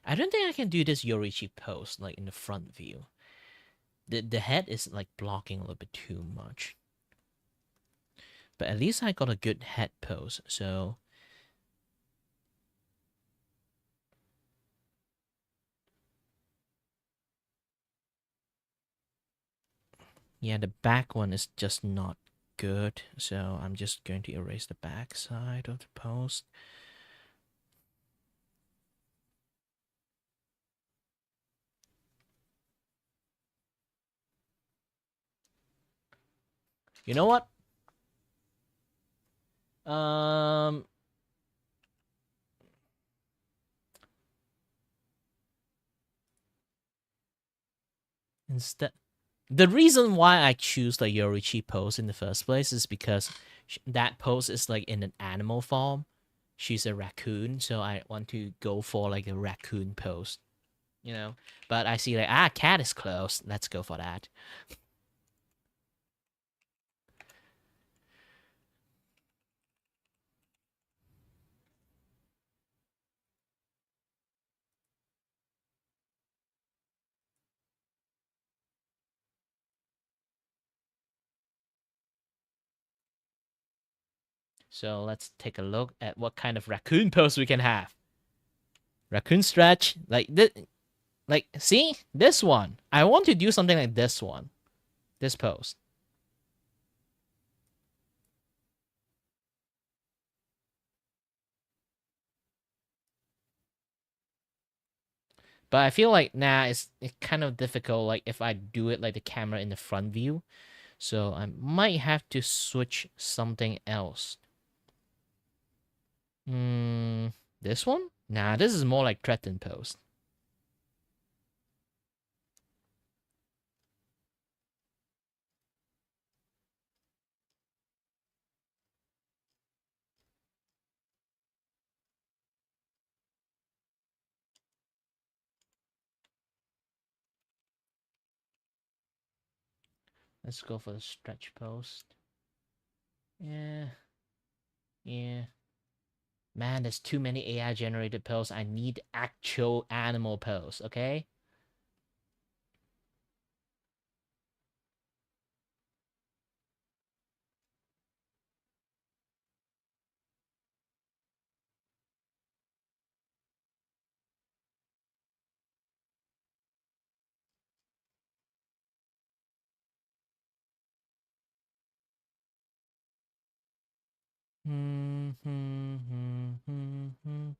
I don't think I can do this Yorichi pose like in the front view. The head is like blocking a little bit too much. But at least I got a good head pose, so yeah, the back one is just not good. So I'm just going to erase the back side of the post. You know what? Um, instead, the reason why I choose the Yorichi pose in the first place is because that pose is like in an animal form. She's a raccoon, so I want to go for like a raccoon pose, you know. But I see like cat is close. Let's go for that. So let's take a look at what kind of raccoon pose we can have. Raccoon stretch, like this, like see this one. I want to do something like this one, this pose. But I feel like it's kind of difficult. Like if I do it like the camera in the front view, so I might have to switch something else. Hmm, this one? Nah, this is more like threaten pose. Let's go for the stretch pose. Yeah, yeah. Man, there's too many AI generated pose. I need actual animal pose, okay? Hmm, hmm, hmm, hmm, hmm.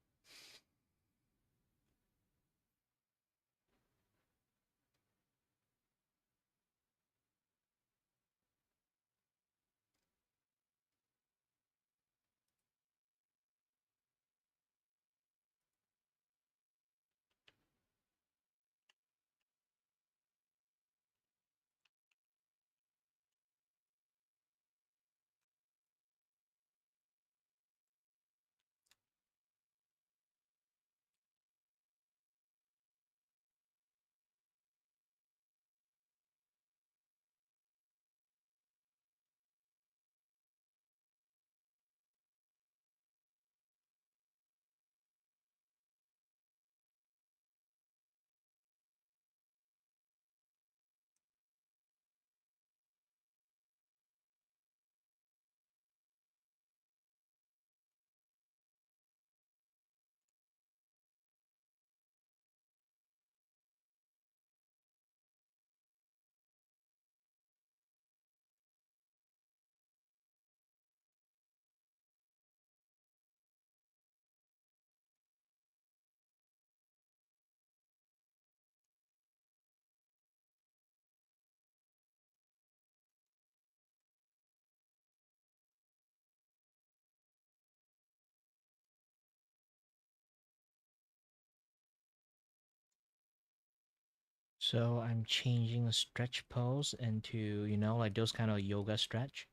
So I'm changing the stretch pose into, like those kind of yoga stretch.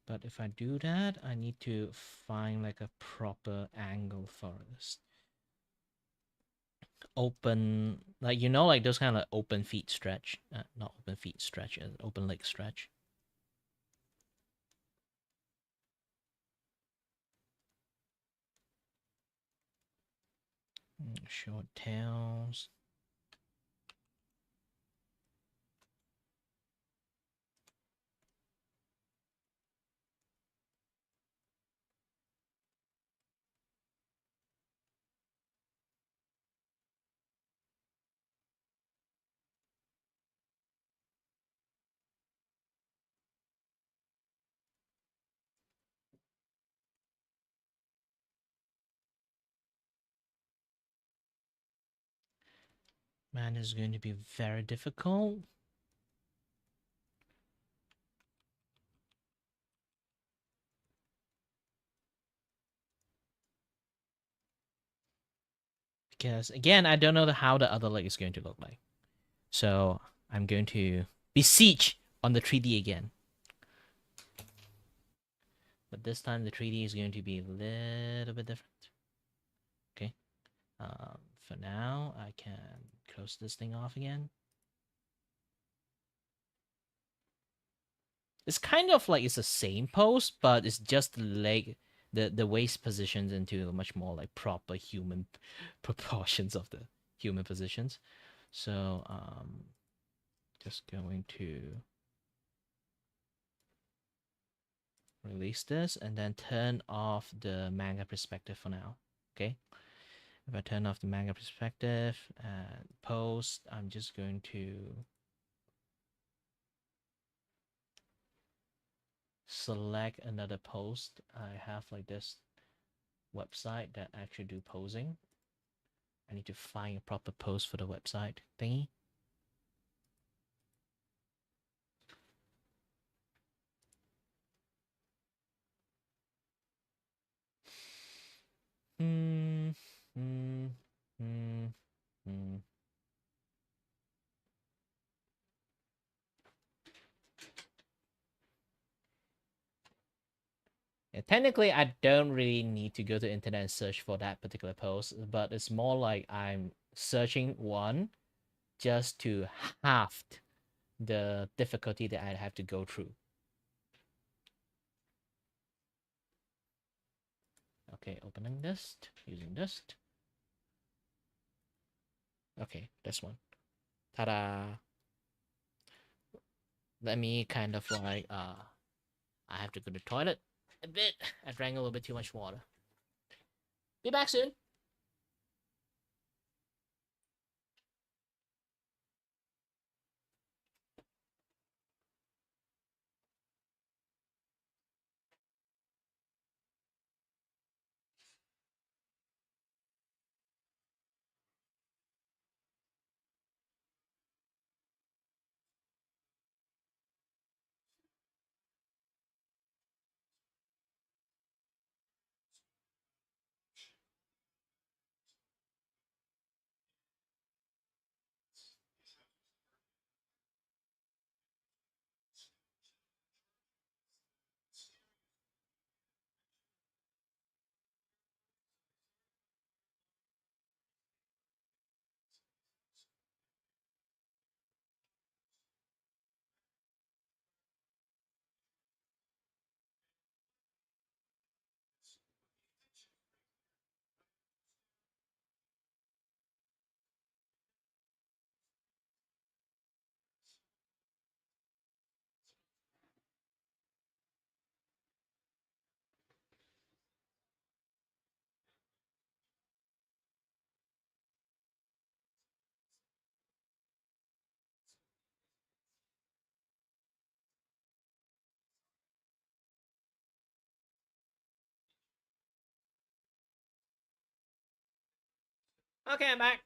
But if I do that, I need to find like a proper angle for this. Open, like, like those kind of open feet stretch. Not open feet stretch, open leg stretch. Short tails. Man, this is going to be very difficult. Because, again, I don't know how the other leg is going to look like. So I'm going to beseech on the 3D again. But this time the 3D is going to be a little bit different. Okay. For now, I can close this thing off again. It's kind of like it's the same pose, but it's just the leg, the waist positions into much more like proper human proportions of the human positions. So just going to release this and then turn off the manga perspective for now. Okay. If I turn off the manga perspective and post, I'm just going to select another post. I have like this website that actually do posing. I need to find a proper post for the website thingy. Hmm. Hmm. Hmm. Hmm. Yeah, technically, I don't really need to go to internet and search for that particular post, but it's more like I'm searching one just to halve the difficulty that I have to go through. Okay, opening this, using this. Okay, this one. Ta-da! Let me kind of like, I have to go to the toilet a bit. I drank a little bit too much water. Be back soon. Okay, I'm back.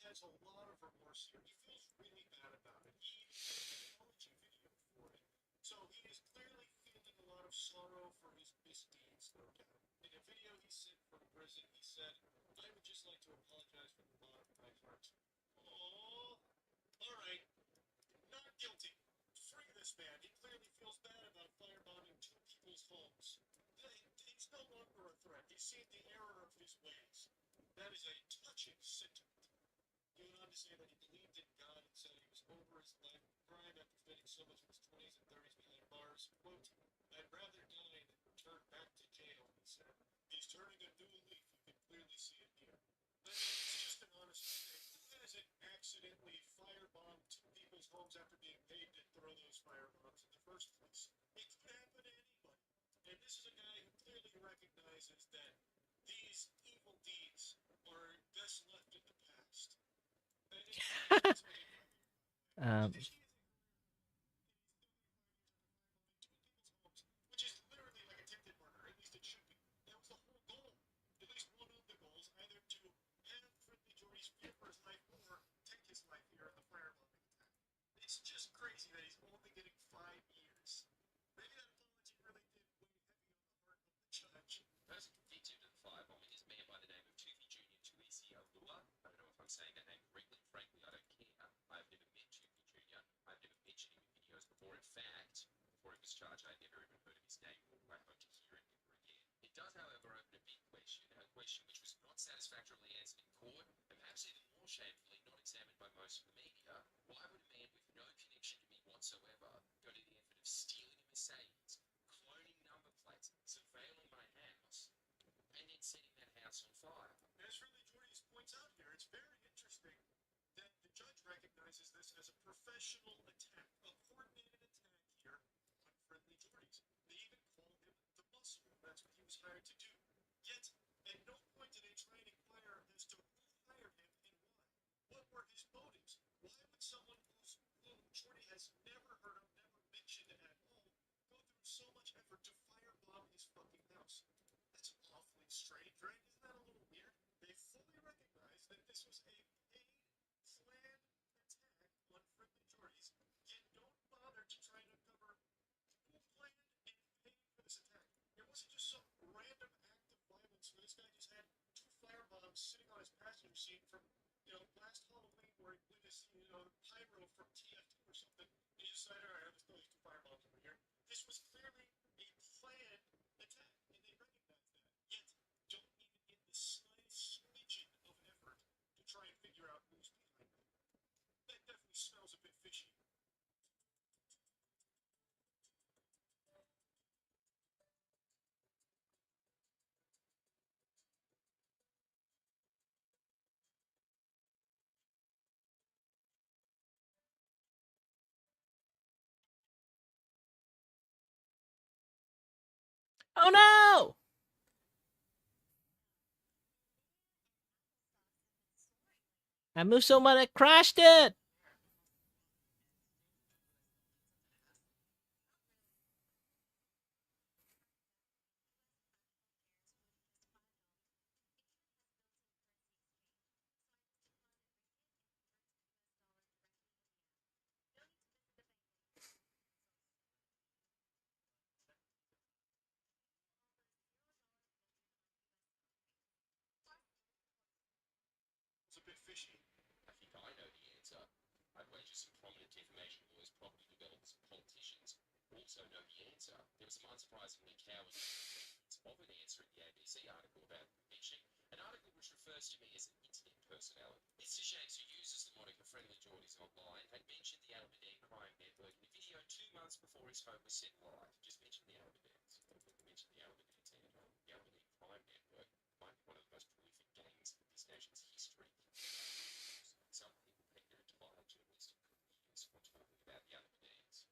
has a lot of remorse here. He feels really bad about it. He made an apology video for it. So he is clearly feeling a lot of sorrow for his misdeeds, no doubt. In a video he sent from prison, he said, "I would just like to apologize from the bottom of my heart." Aww. Alright, not guilty. Free this man. He clearly feels bad about firebombing two people's homes. He's no longer a threat. He's seen the error of his ways. That is a touching sentiment. He went on to say that he believed in God and said he was over his life crime after spending so much of his 20s and 30s behind bars. Quote, "I'd rather die than return back to jail," he said. He's turning a new leaf. You can clearly see it here. But it's just an honest mistake. Who hasn't accidentally firebombed two people's homes after being paid to throw those firebombs in the first place? It could happen to anybody. And this is a guy who clearly recognizes that these evil deeds are best left in the past. And that's what they um, which is literally like attempted murder. At least it should be. That was the whole goal. At least one of the goals, either to have Friendly Jordy's fear for his life or take his life here in the firebombing attack. It's just crazy that he's only getting 5 years. Maybe that apology really did weigh heavy on the heart of the judge. The person convicted of the firebombing is a man by the name of Tufi Jr. Tuisi Alua. I don't know if I'm saying that name correctly. Frankly, I don't care. I've never met Tufi Jr. I've never mentioned him in videos before. In fact, before he was charged, I'd never even heard of his name, or I hope to hear it ever again. It does, however, open a big question, a question which was not satisfactorily answered in court, and perhaps even more shamefully not examined by most of the media. Why would a man with no connection to me whatsoever go to the effort of stealing a Mercedes, cloning number plates, surveilling my house, and then setting that house on fire? As Friendly Jordy's points out here, it's very interesting that the judge recognizes this as a professional attack, a coordinated attack here on Friendly Jordy's. They even call him the muscle. That's what he was hired to do. Yet, at no point did they try and inquire as to who hired him and why. What were his motives? Why would someone who Jordy has never heard of, never mentioned at all, go through so much effort to firebomb his fucking house? That's awfully strange, right? Isn't that a little weird? They fully recognize that this was a paid, planned attack on Friendly Jordy's, yet don't bother to try and uncover who planned and paid for this attack. It wasn't just some random act of violence where this guy just had two firebombs sitting on his passenger seat from, last Halloween where he witnessed, pyro from TF2 or something. And he decided, all right, let's throw these two firebombs over here. This was clearly a planned attack, and they recognize that. Yet, don't even get the slightest smidgen of effort to try and figure out who's behind it. That definitely smells a bit fishy. oh no! I moved so much I crashed it! It's a bit fishy. I think I know the answer. I'd wager some prominent defamation lawyers, property developers, and politicians also know the answer. There was some unsurprisingly cowardly of an answer in the ABC article about the conviction, an article which refers to me as an internet personality. Mr. Shanks, who uses the moniker Friendly Jordies online, had mentioned the Albadine Crime Network in a video 2 months before his home was set alight. Just mention the Albadines. Mention the Albadines, and the Albadine Crime Network might be one of the most prolific gangs in this nation's history. Some people pay their entire journalistic careers on talking about the Albadines.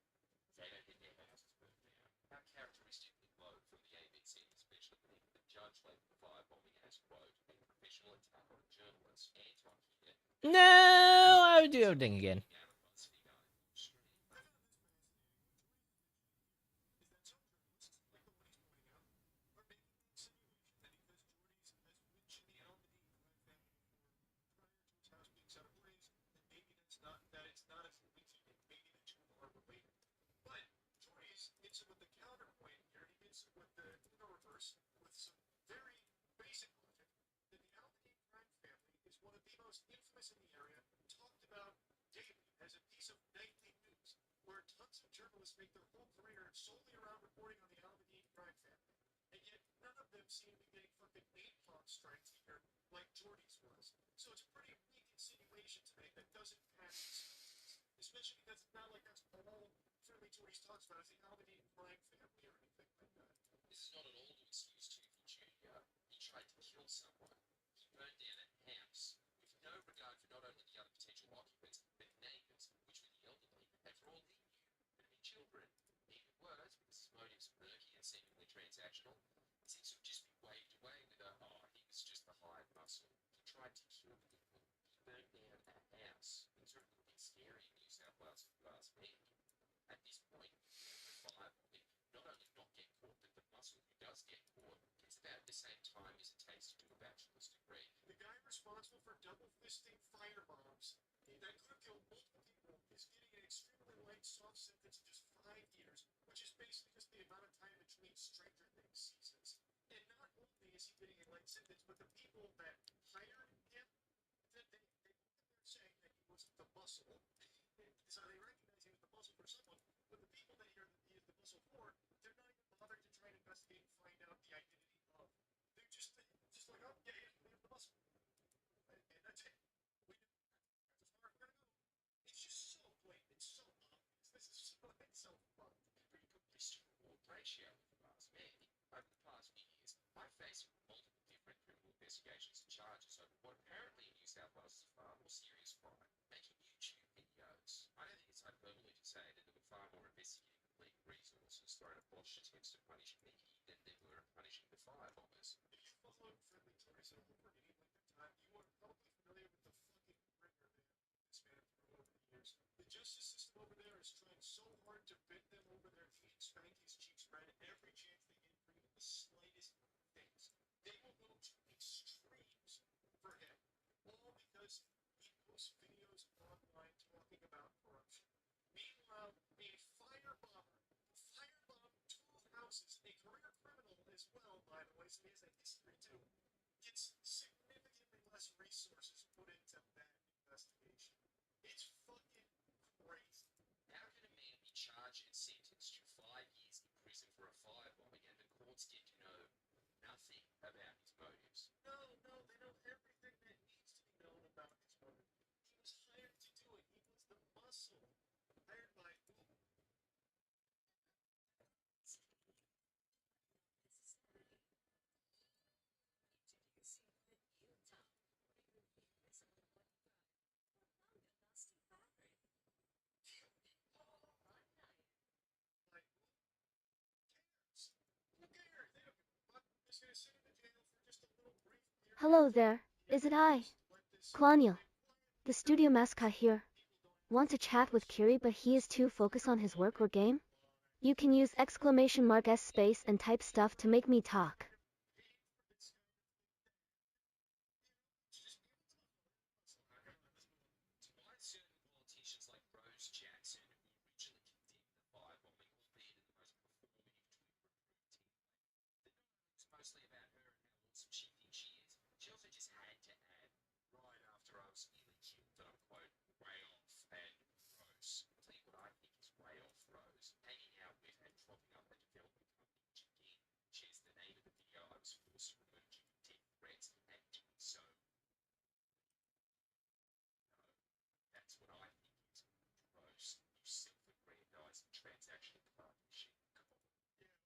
They don't get their houses burned down. How characteristically low from the ABC, especially when the judge labeled the firebombing as, quote, a professional attack on a journalist, and on here. No! I would do everything again. guys in the area talked about daily as a piece of nightly news, where tons of journalists make their whole career solely around reporting on the Alameda crime family. And yet, none of them seem to be getting fucking napalm strikes here like Jordy's was. So it's a pretty weak insinuation to make that doesn't pass the science. Especially because it's not like that's all Friendly Jordy's talks about is the Alameda crime family or anything like that. This is not at all to excuse Toothy Jr. He tried to kill someone. He burned down a house with no regard for not only the other potential occupants, but neighbours, which were the elderly, and for all he knew, could have been children. Even worse, because his motives were murky and seemingly transactional, it seems to have just been waved away with a, oh, he was just the hired muscle. He tried to kill people. He burned down a house. Things are a little bit scary in New South Wales if you ask me. At this point, the firebombing not only not get caught, but the muscle who does get caught gets about the same time as it takes to do a bachelor's degree. The guy responsible for double fisting firebombs that could have killed multiple people is getting an extremely light soft sentence of just 5 years, which is basically just the amount of time between Stranger Things seasons. And not only is he getting a light sentence, but the people that hired him, they look at there saying that he was the muscle. So they recognize he was the muscle for someone, but the people that he is the muscle for, they're not even bothered to try and investigate and find out the identity of. They're just like, oh, yeah, we have the muscle. And that's it. We know that's as far as we're gonna go. It's just so blatant, it's so obvious. This is so fun. Pretty good risk to reward ratio, if you ask me. Over the past few years, I've faced multiple different criminal investigations and charges over what apparently in New South Wales is a far more serious crime, making YouTube videos. I don't think it's hyperbole to say that there were far more investigative legal resources thrown at botched attempts to punish me than there were at punishing the firebombers. If you followed Friendly Tories at all for any length of time, you are probably familiar with the fucking rigor that this man through over the years. The justice system over there is trying so hard to bend them over their feet and spank his cheeks right at every chance they get for even the slightest things. They will go to extremes for him, all because he posts videos online talking about corruption. Meanwhile, a firebomber who firebombed 2 houses, a career criminal as well, by the way, so he has a history too, gets significantly less resources put into that investigation. It's fucking crazy. How can a man be charged and sentenced to 5 years in prison for a firebombing and the courts get to know nothing about his motives? No, they know everything that needs to be known about his motive. He was hired to do it. He was the muscle. Hired by who? Like, who cares? They don't give a fuck. They're just gonna sit in the jail for just a little brief period. Hello there. Is it I? Colonial. The studio mascot here. Want to chat with Kiri but he is too focused on his work or game? You can use exclamation mark S space and type stuff to make me talk. Despite certain politicians like Rose Jackson, who originally condemned the firebombing, albeit in the most performative Twitter-approved template, that it's mostly about her and how awesome she thinks she is. She also just had to add, right after I was nearly killed, that I'm, quote, way off and gross. I'll tell you what I think is way off, Rose. Hanging out with and propping up a development company, which again shares the name of the video I was forced to remove due to death threats, and doing so. No, that's what I think is gross. You self-aggrandizing transactional partnership. Yeah,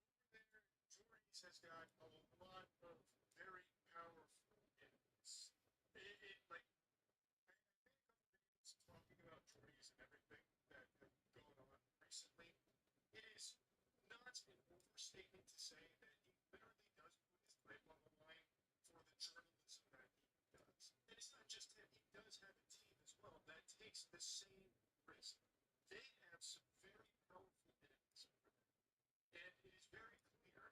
over there, Jordy's has got a lot of very powerful enemies. Like, I made a couple videos talking about Jordy's and everything that have gone on recently. It is not an overstatement to say that he literally does put his life on the line for the journalism that he does. And it's not just him, he does have a team as well that takes the same risk. They have some very powerful enemies over there. And it is very clear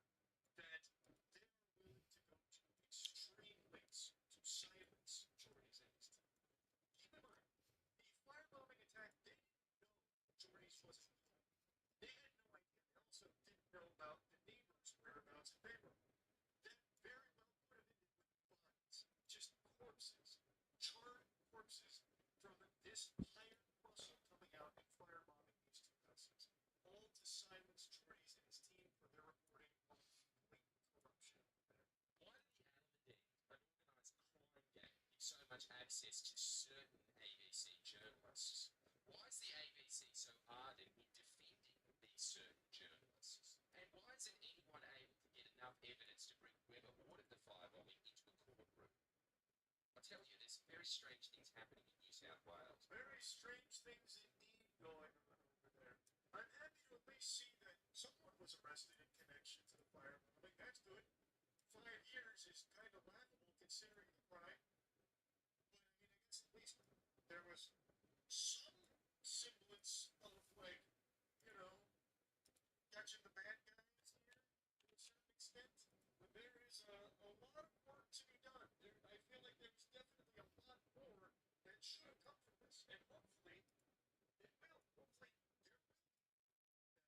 that they are willing to go to extreme lengths to silence Jordy's and his team. Keep in mind, the firebombing attack, they didn't know Jordy's wasn't involved. They had no idea. They also didn't know about the neighbors' whereabouts access to certain ABC journalists. Why is the ABC so ardent in defending these certain journalists? And why isn't anyone able to get enough evidence to bring whoever ordered the firebombing into a courtroom? I tell you, there's very strange things happening in New South Wales. Very strange things indeed going on over there. I'm happy to at least see that someone was arrested in connection to the firebombing. That's good. 5 years is kind of laughable considering the crime. But I mean, I guess at least there was some semblance of, like, you know, catching the bad guys here to a certain extent. But there is a lot of work to be done. I feel like there's definitely a lot more that should have come from this. And hopefully, it will. Hopefully, there will be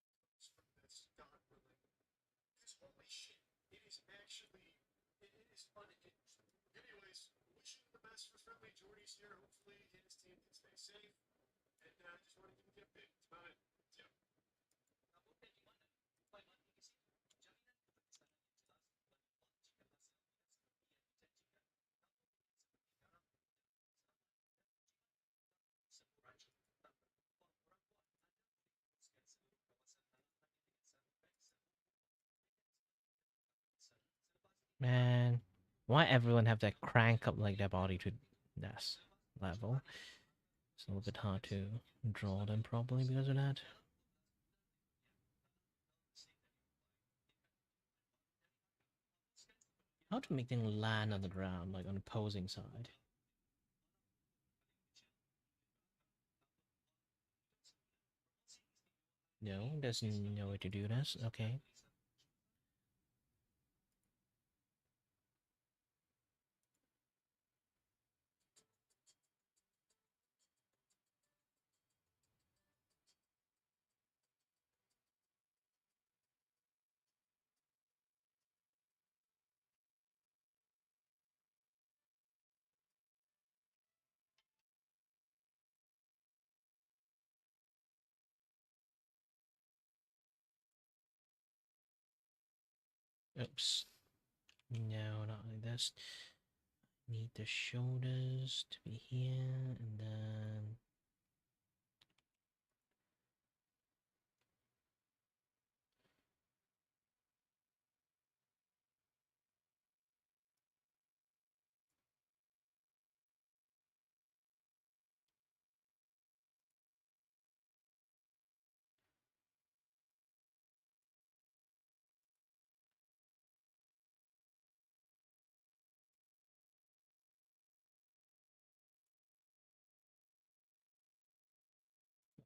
that comes from this, God willing. Because holy shit, it is actually, it is unhinged. Anyways, wishing the best for Friendly Jordy's here. Hopefully, his team can stay safe. And I just want to give him a bit. That's about it. Yeah. Man, why everyone have that crank up like their body to that level? It's a little bit hard to draw them properly because of that. How to make them land on the ground, like on the opposing side? No, there's no way to do this. Okay. Oops. No, not like this. Need the shoulders to be here, and then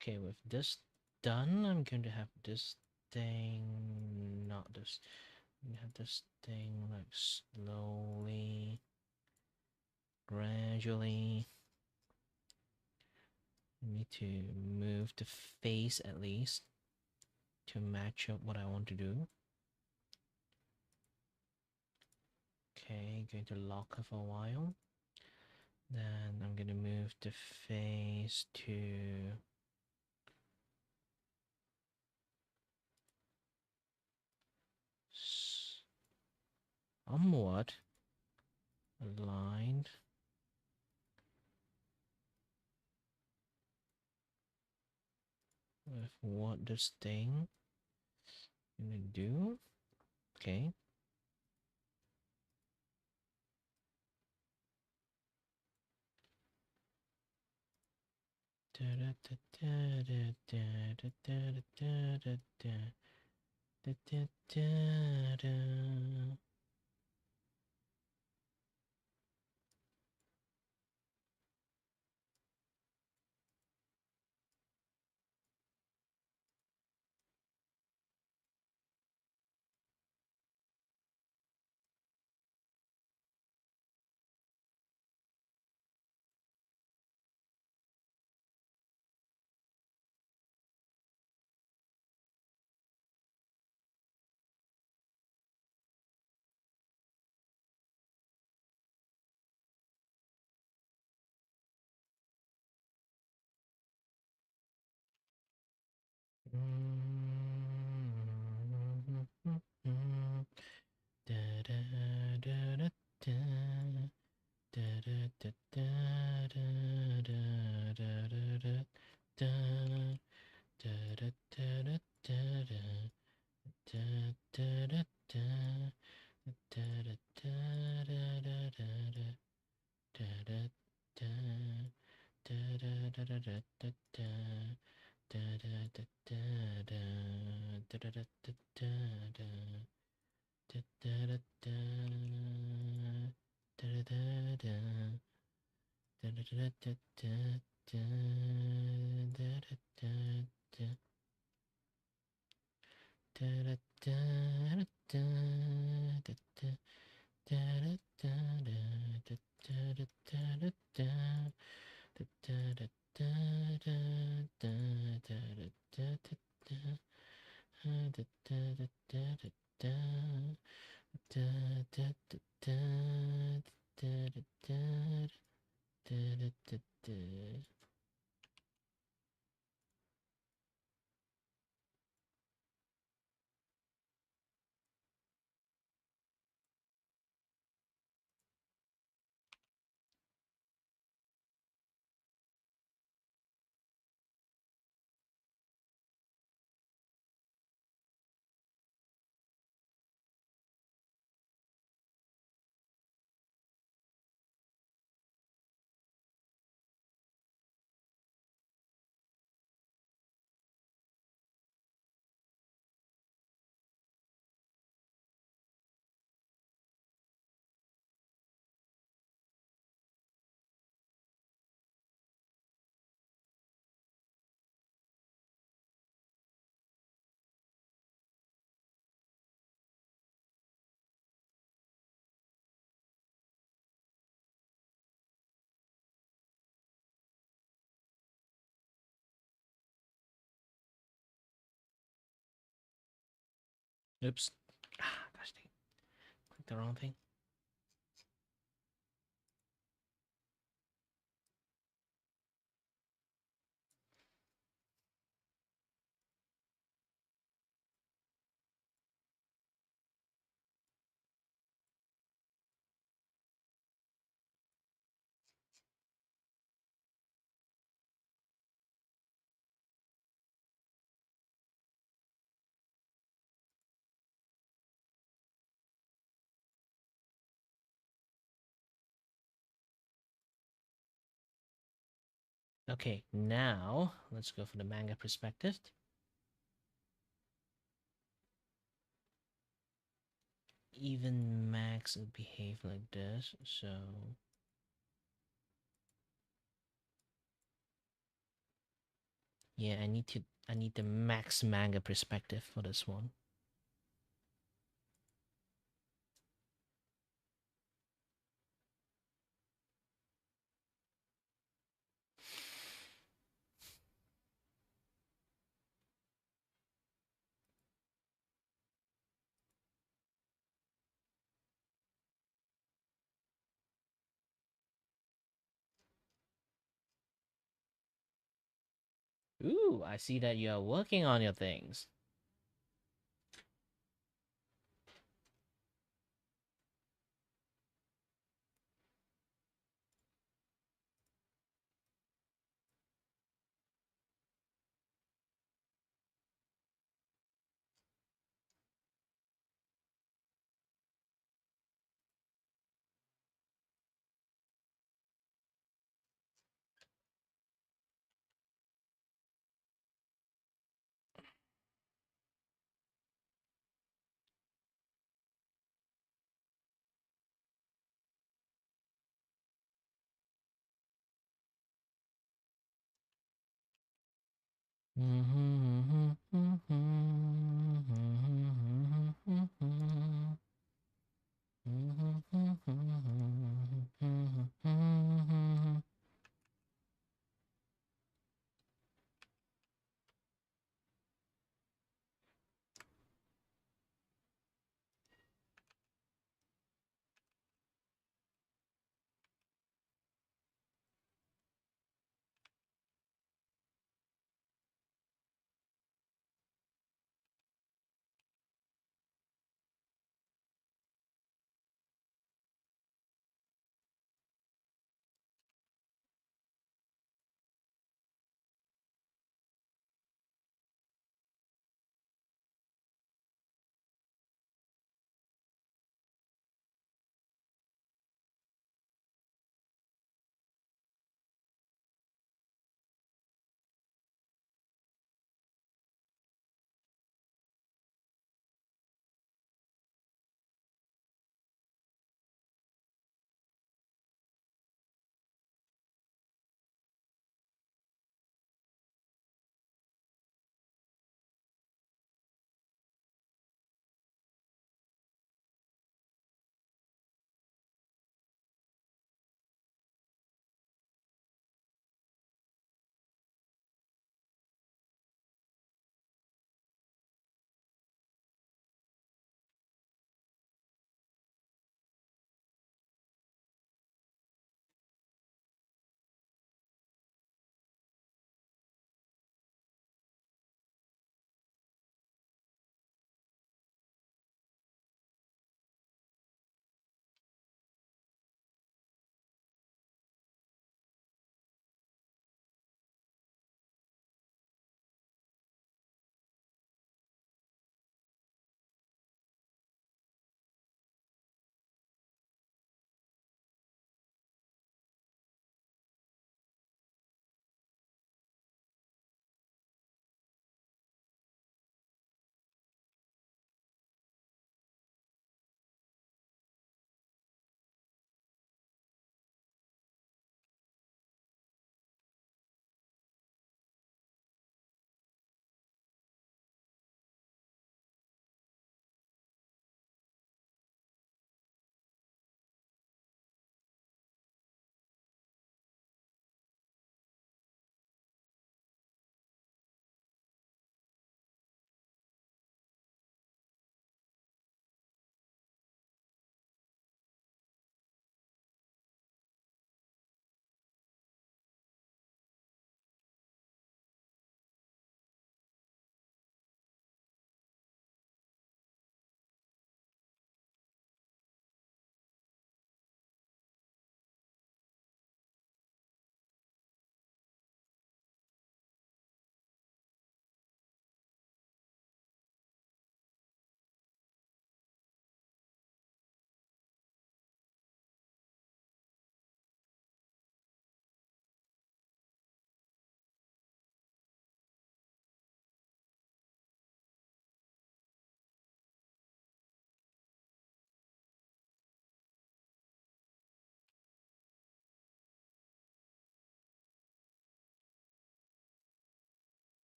okay, with this done, I'm going to have this thing, not this. I'm gonna have this thing like slowly, gradually. I need to move the face at least to match up what I want to do. Okay, going to lock her for a while. Then I'm gonna move the face to somewhat aligned with what this thing gonna do. Okay. Da da da da da da da da da da da. Da, da, da, da. Da, da, da, da, da. Da, da, da, da. Oops. Ah, gosh dang. Clicked the wrong thing. Okay, now let's go for the manga perspective. Even Max would behave like this, so yeah, I need the Max manga perspective for this one. Ooh, I see that you are working on your things.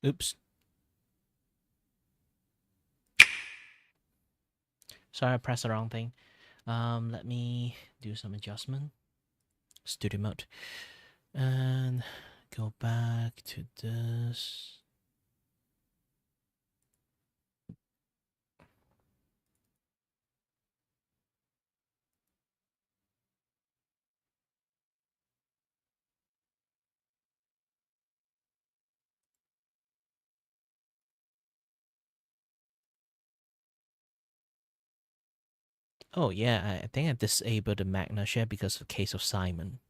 Oops. Sorry, I pressed the wrong thing. Let me do some adjustment. Studio mode. And go back to this. Oh yeah, I think I disabled the Magna share because of the case of Simon.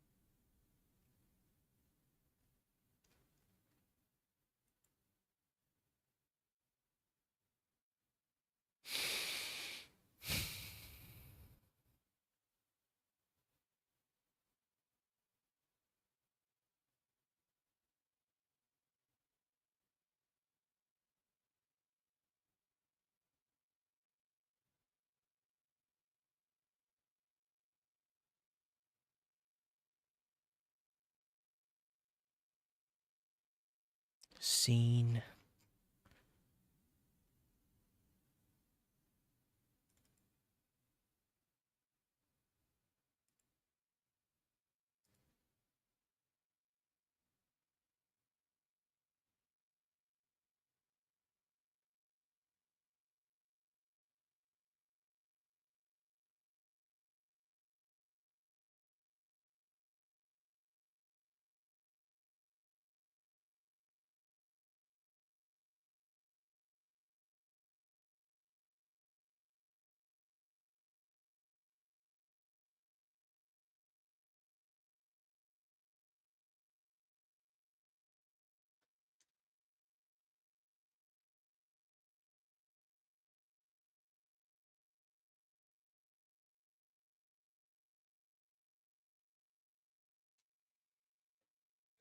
Scene.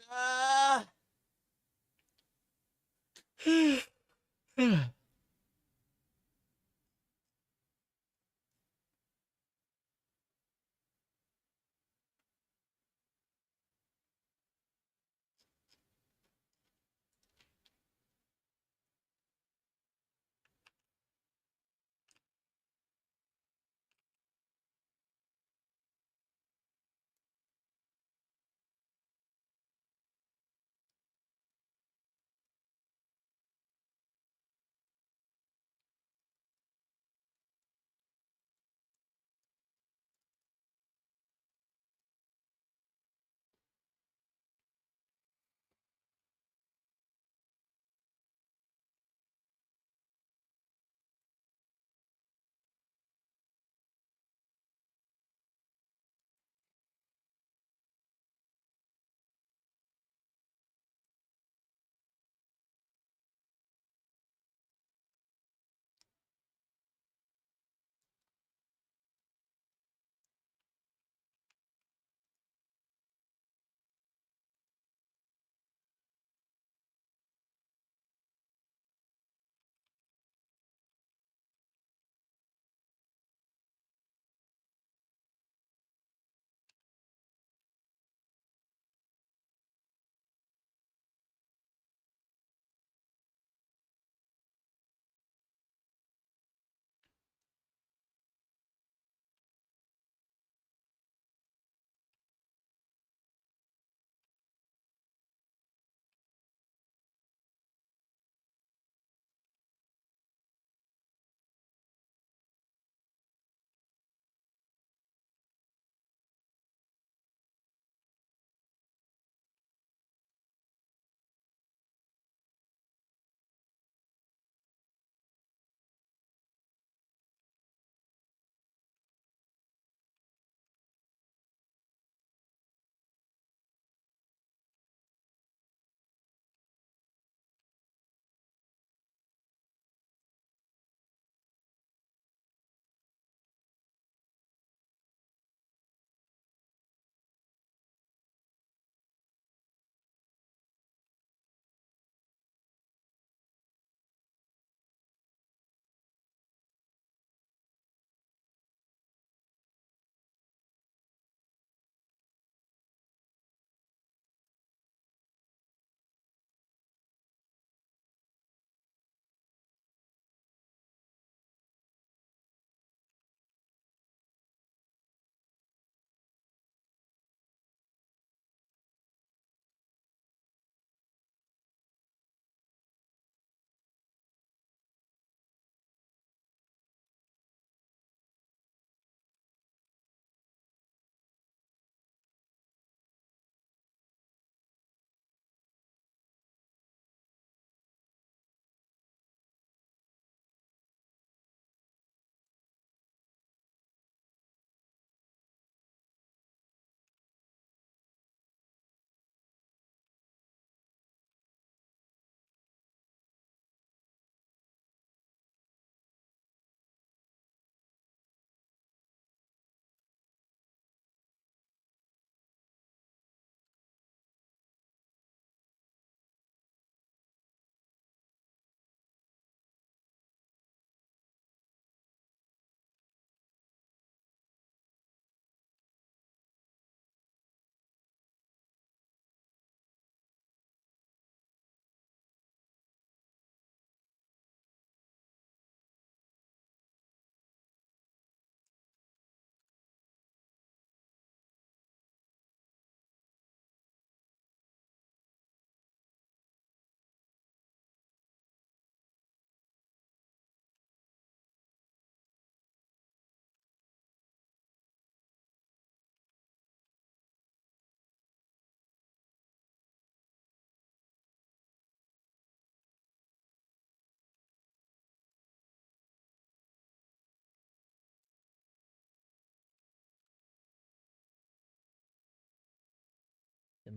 Ah!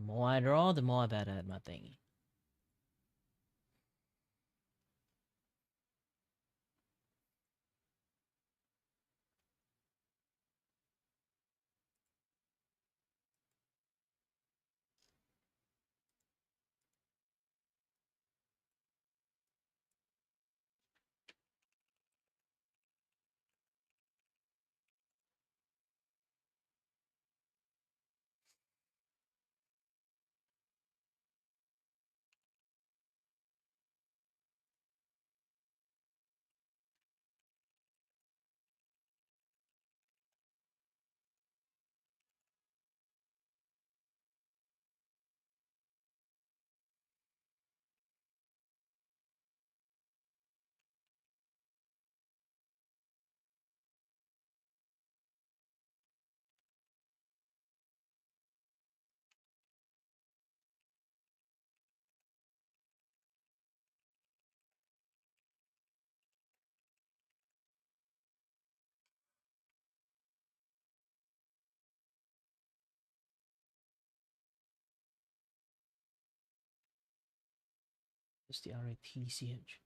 more I draw, the more I bet at my thingy. It's the RATCH.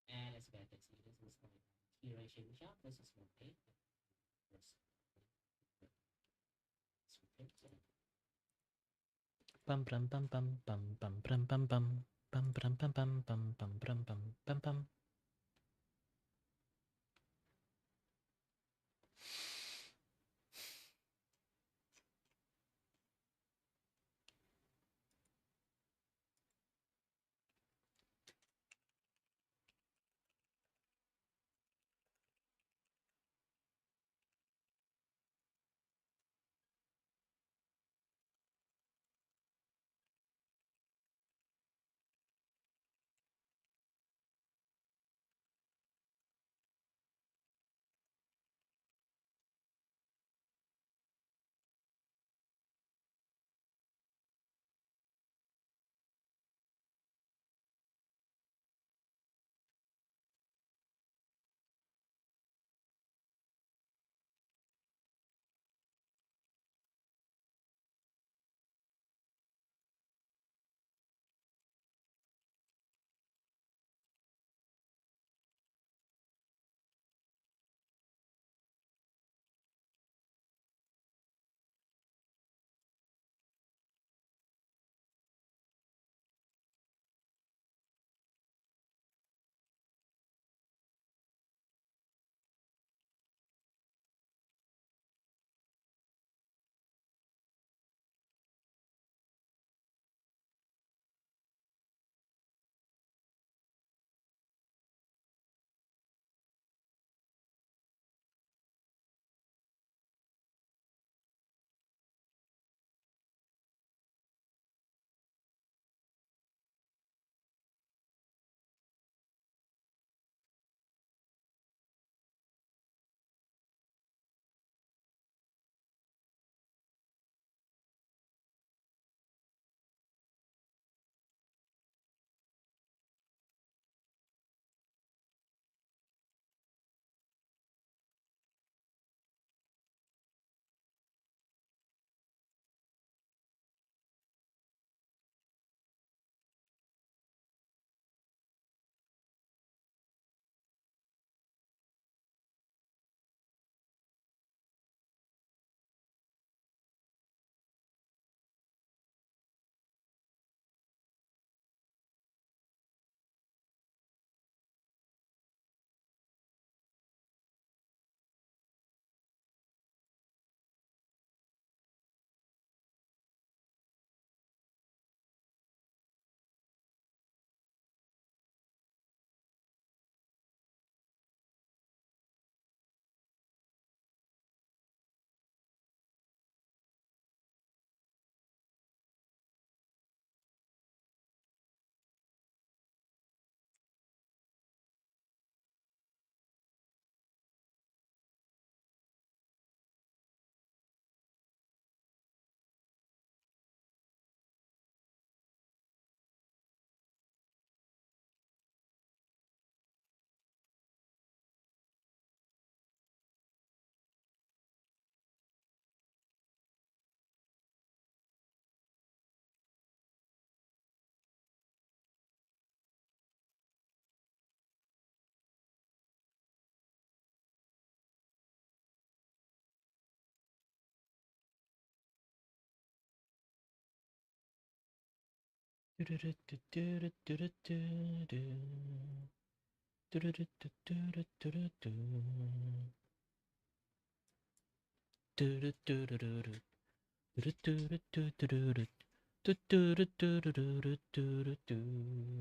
And as bad as it is, it's like duration shot versus one pay. Bum bum bum bum bum bum bum bum bum bum bum bum bum bum bum bum bum bum bum.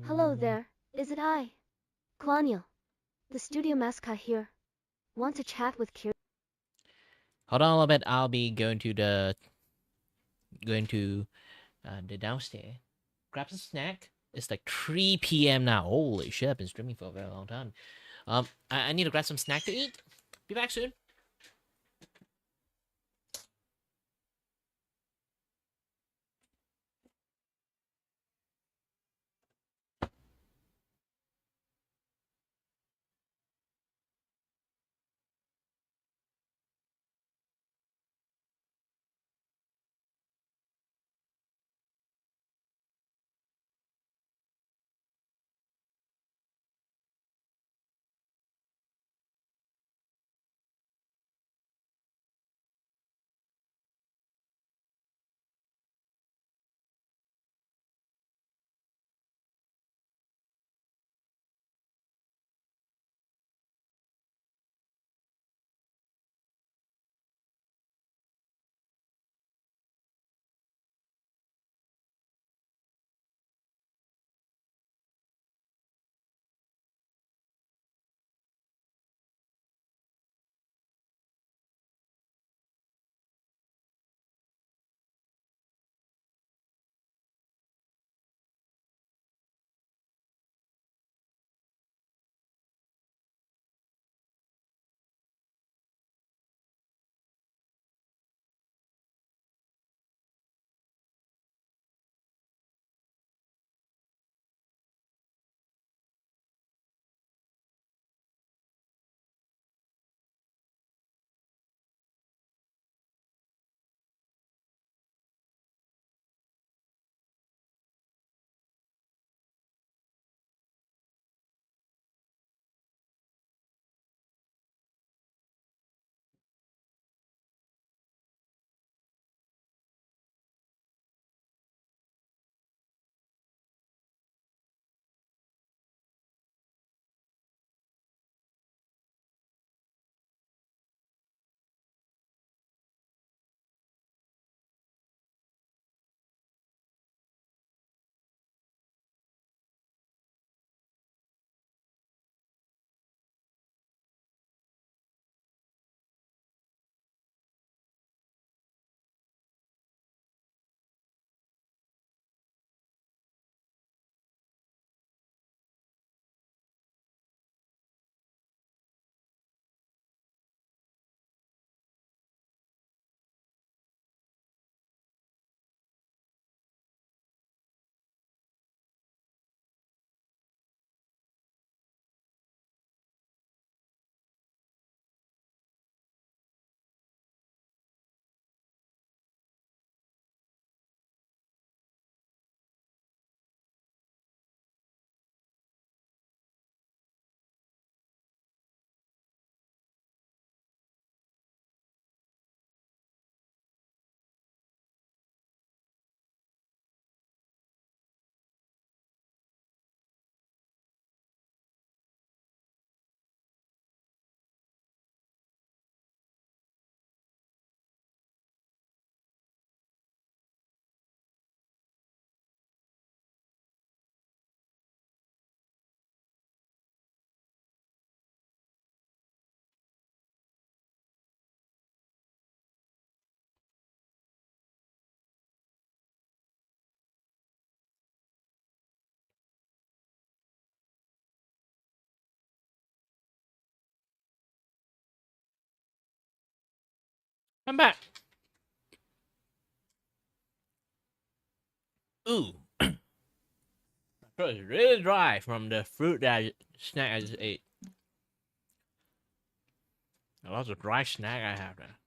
Hello there, is it I? Claudiel, the studio mascot here. Want to chat with Kiri? Hold on a little bit. I'll be going to the downstairs. Grab some snack. It's like 3 p.m. now. Holy shit! I've been streaming for a very long time. I need to grab some snack to eat. Be back soon. I'm back. Ooh, my throat is really dry from the fruit snack I just ate. A lot of dry snack I have there.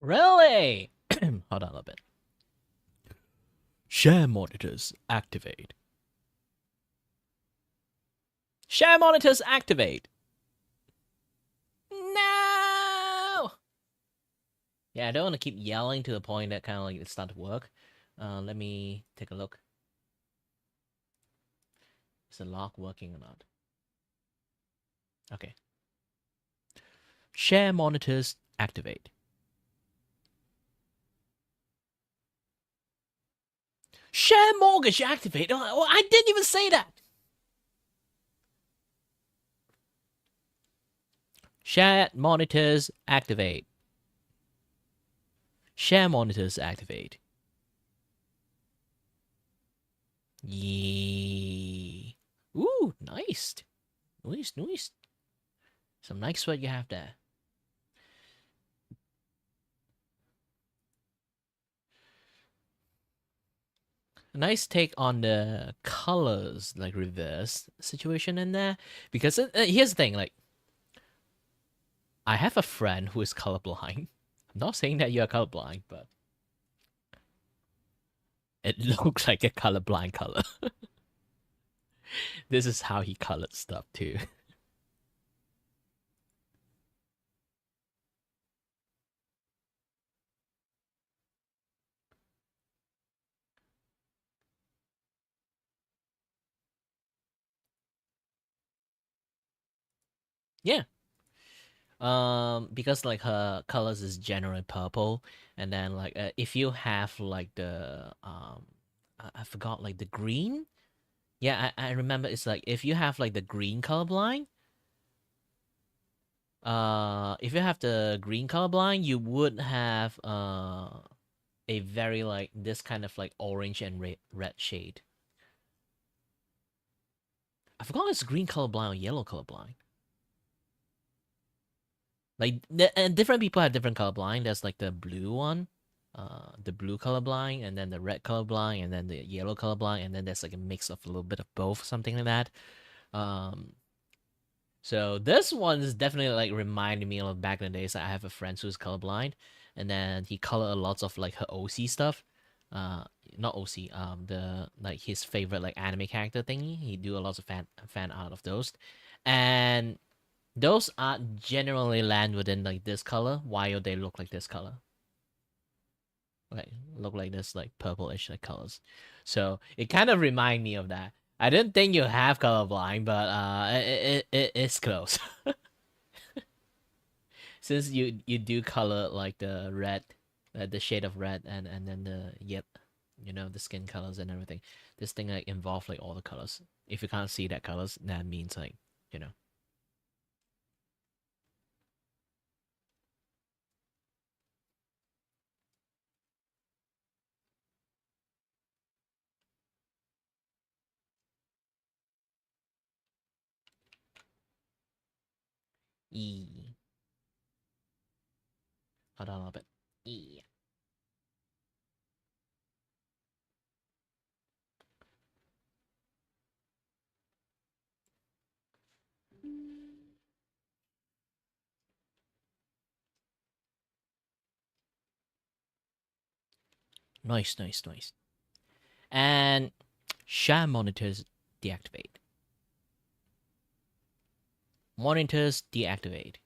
Really? Hold on a little bit. Share monitors activate. Share monitors activate. No! Yeah, I don't want to keep yelling to the point that kind of like it start to work. Let me take a look. Is the lock working or not? Okay. Share monitors activate. Share mortgage activate. Oh, I didn't even say that. Share monitors activate. Share monitors activate. Yee. Ooh, nice. Nice. Some nice sweat you have there. A nice take on the colors, like reverse situation in there. Because here's the thing, like, I have a friend who is colorblind. I'm not saying that you're colorblind, but it looks like a colorblind color. This is how he colored stuff too. Yeah. Because like her colors is generally purple, and then like if you have like the I forgot like the green. Yeah, I remember it's like if you have like the green colorblind, if you have the green colorblind, you would have a very like this kind of like orange and red shade. I forgot it's green colorblind or yellow colorblind. Like and different people have different colorblind. There's like the blue one, the blue colorblind, and then the red colorblind, and then the yellow colorblind, and then there's like a mix of a little bit of both, something like that. Um, so this one is definitely like reminding me of back in the days. I have a friend who's colorblind, and then he colored lots of like her OC stuff. Uh, Not OC. The like his favorite like anime character thingy. He do a lot of fan art of those, and those art generally land within like this color. Why do they look like this color? Like look like this like purplish like colors. So it kind of remind me of that. I didn't think you have colorblind, but it's close. Since you do color like the red, the shade of red, and then the yep, you know the skin colors and everything. This thing like involve like all the colors. If you can't see that colors, that means like you know. E. Hold on a little bit. E. Nice. And share monitors deactivate. Monitors deactivate.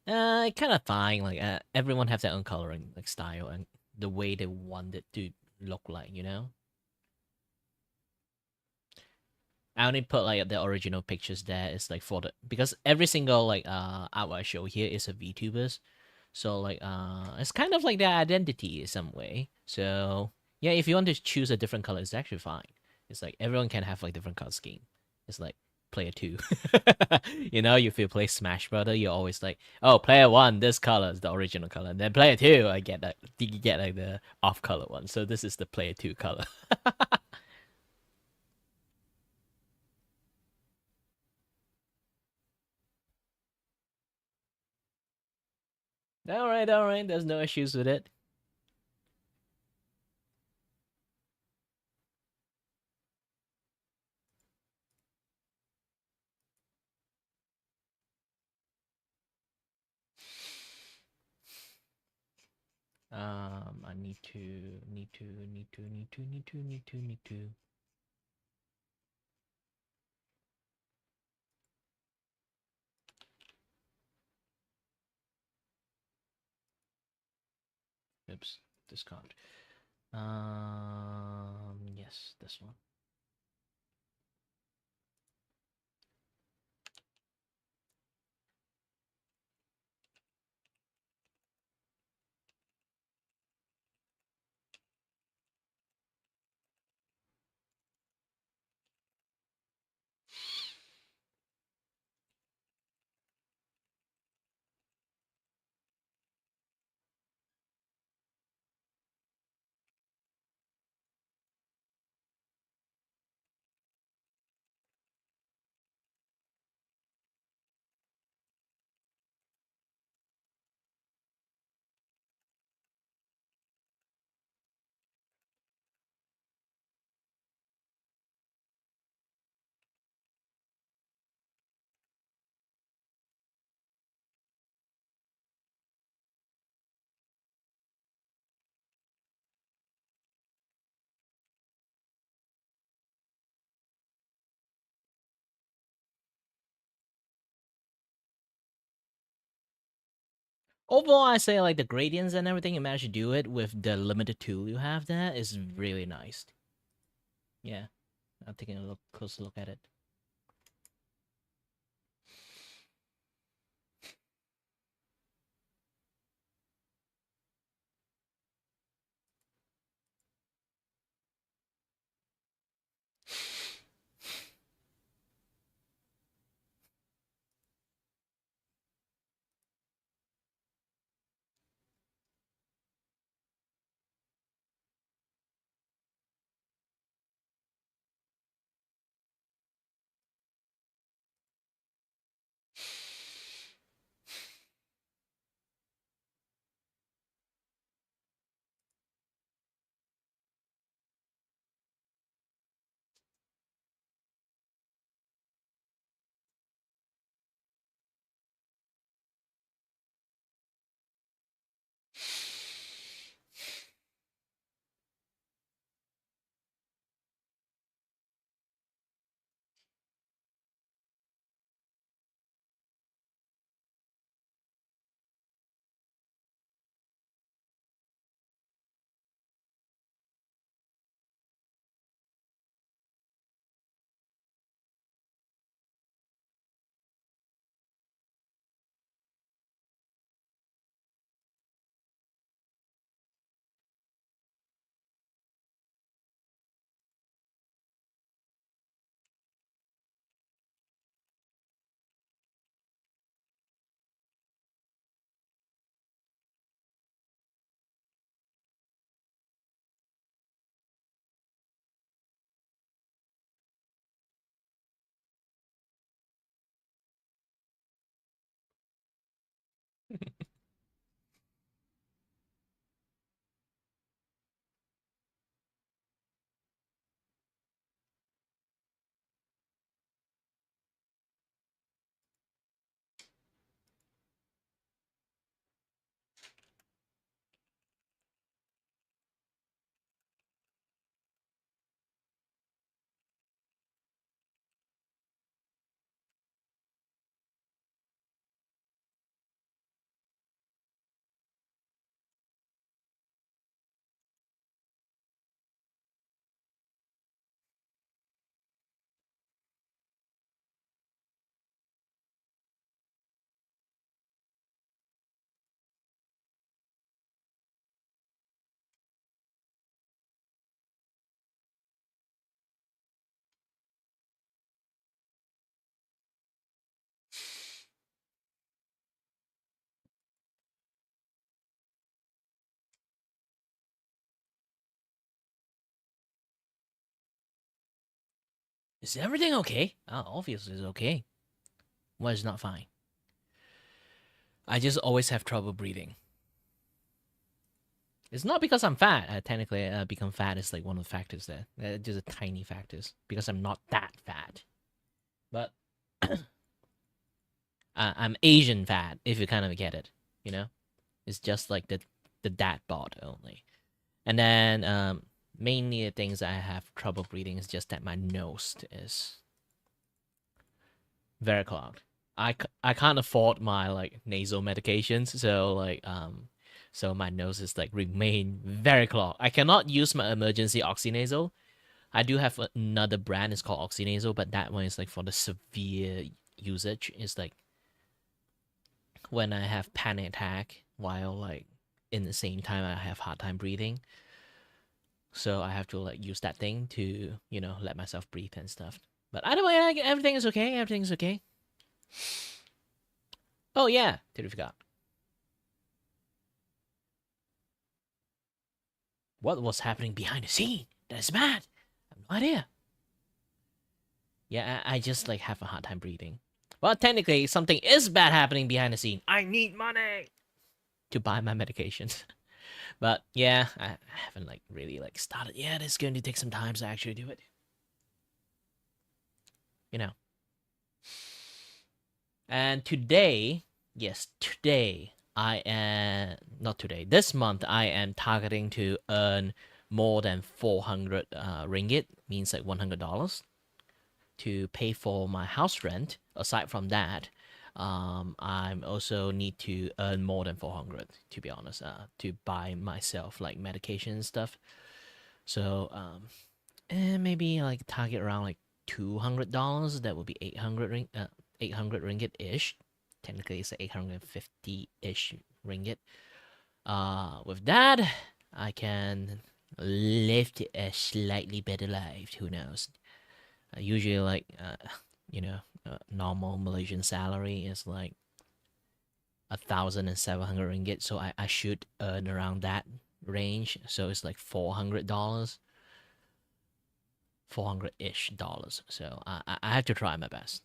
Kind of fine. Like everyone have their own coloring like style and the way they want it to look like. You know. I only put like the original pictures there. It's like for the because every single like art I show here is a VTubers, so like it's kind of like their identity in some way. So yeah, if you want to choose a different color, it's actually fine. It's like everyone can have like different color scheme. It's like player two. You know, if you play Smash Brother, you're always like, oh, player one, this color is the original color. And then player two, I get that you get like the off color one. So this is the player two color. All right. There's no issues with it. I need to. Oops, discard. Yes, this one. Overall, I say like the gradients and everything, you manage to do it with the limited tool you have there is really nice. Yeah, I'm taking a closer look at it. Is everything okay? Oh, obviously it's okay. What is not fine? I just always have trouble breathing. It's not because I'm fat. Technically, become fat is like one of the factors there. Just a tiny factors because I'm not that fat. But I'm Asian fat, if you kind of get it. You know, it's just like the the dat bot only. And then mainly the things I have trouble breathing is just that my nose is very clogged. I can't afford my like nasal medications, so my nose is like remain very clogged. I cannot use my emergency oxynasal. I do have another brand, it's called oxynasal, but that one is like for the severe usage. It's like when I have panic attack while like in the same time I have hard time breathing. So I have to like use that thing to, let myself breathe and stuff. But either way, everything is okay. Everything's okay. Oh yeah, totally forgot. What was happening behind the scene? That is mad. I have no idea. Yeah, I just like have a hard time breathing. Well, technically, something is bad happening behind the scene. I need money to buy my medications. But yeah, I haven't like really like started yet. It's going to take some time to actually do it. And today, yes, today I am not today. This month I am targeting to earn more than 400 ringgit, means like $100, to pay for my house rent. Aside from that, I also need to earn more than 400, to be honest, to buy myself like medication and stuff. So and maybe like target around like $200. That would be 800 ringgit ish. Technically, it's 850 ish ringgit. With that, I can live a slightly better life. Who knows? Usually, like normal Malaysian salary is like 1,700 ringgit. So I should earn around that range. So it's like $400. 400-ish dollars. So I have to try my best.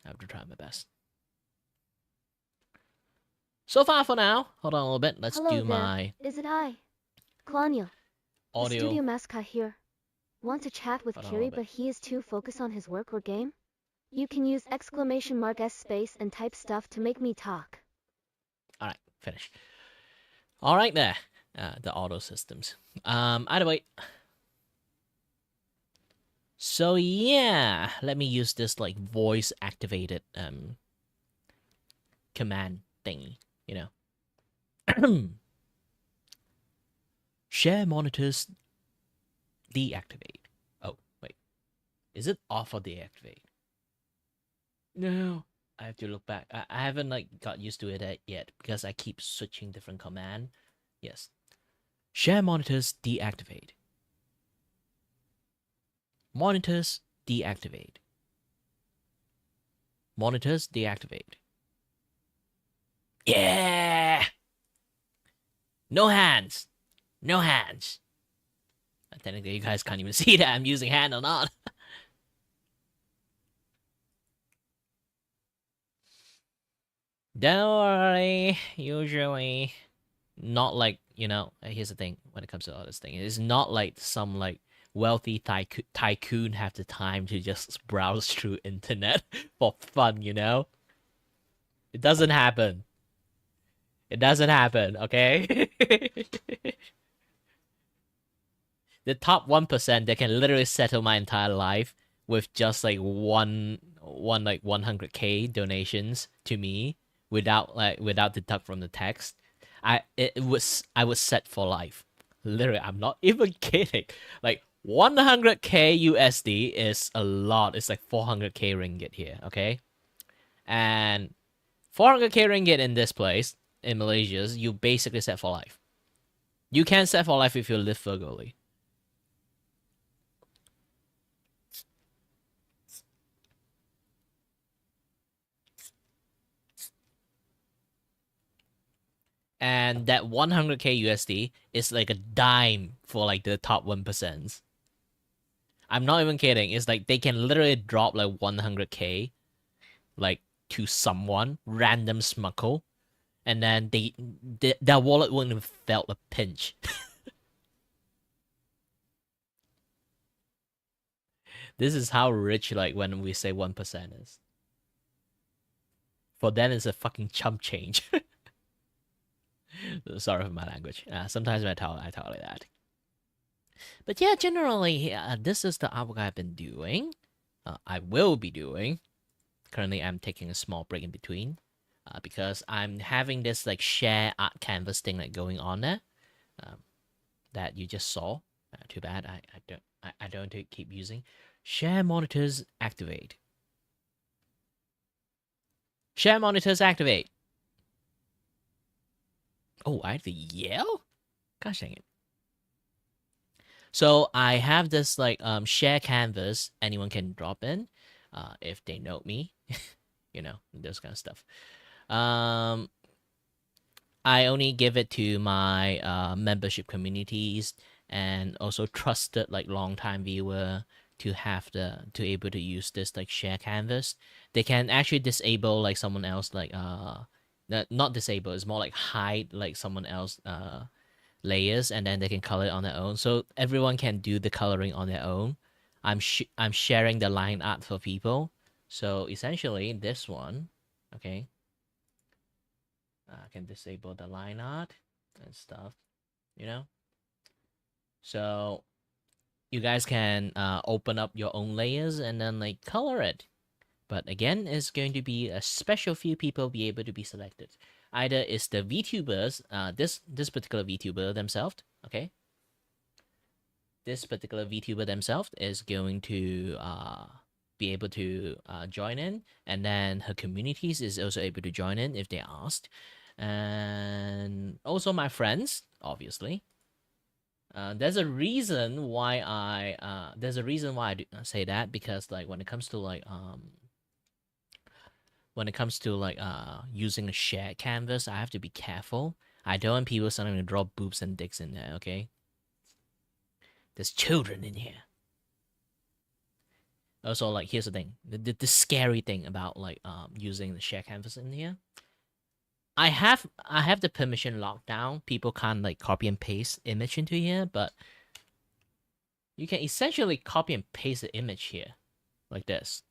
So far for now. Hold on a little bit. Let's Hello do there. my Is it I? Klanya, the audio. studio mascot here. Want to chat with Hold on a Kiri, little but bit. he is too focused on his work or game? You can use !S space and type stuff to make me talk. All right, finish. All right there. The auto systems. Either way. So yeah, let me use this like voice activated command thingy. Share monitors deactivate. Oh, wait. Is it off or deactivate? No. I have to look back. I haven't like got used to it yet because I keep switching different command. Yes. Share monitors deactivate. Monitors deactivate. Monitors deactivate. Yeah! No hands. No hands. Technically, you guys can't even see that I'm using hand or not. Don't worry. Usually, not like, here's the thing when it comes to all this thing. It's not like some like wealthy tycoon have the time to just browse through internet for fun, It doesn't happen. It doesn't happen, okay? The top 1%, they can literally settle my entire life with just like one like 100k donations to me without deduct from the text. I was set for life. Literally, I'm not even kidding. Like 100k USD is a lot. It's like 400k ringgit here, okay? And 400k ringgit in this place in Malaysia, you basically set for life. You can set for life if you live frugally. And that 100k USD is like a dime for like the top 1%. I'm not even kidding. It's like they can literally drop like 100k like to someone, random smuggle, and then their wallet wouldn't have felt a pinch. This is how rich like when we say 1% is. For them, it's a fucking chump change. Sorry for my language. Sometimes I talk like that. But yeah, generally, this is the artwork I've been doing. I will be doing. Currently, I'm taking a small break in between because I'm having this like share art canvas thing like going on there that you just saw. Too bad I don't keep using. Share monitors activate. Share monitors activate. Oh, I have to yell? Gosh dang it. So I have this like share canvas anyone can drop in if they know me. You know, those kind of stuff. I only give it to my membership communities and also trusted like long time viewer to have to able to use this like share canvas. They can actually disable like someone else like not disable, it's more like hide like someone else layers, and then they can color it on their own. So everyone can do the coloring on their own. I'm sharing the line art for people. So essentially this one, okay, I can disable the line art and stuff, you know. So you guys can open up your own layers and then like color it. But again, it's going to be a special few people be able to be selected. Either it's the VTubers, this particular VTuber themselves, okay. This particular VTuber themselves is going to be able to join in, and then her communities is also able to join in if they asked, and also my friends, obviously. There's a reason why I say that, because like when it comes to like using a shared canvas, I have to be careful. I don't want people starting to draw boobs and dicks in there, okay? There's children in here. Also, like, here's the thing. The scary thing about like using the share canvas in here. I have the permission locked down. People can't like copy and paste image into here, but you can essentially copy and paste the image here, like this.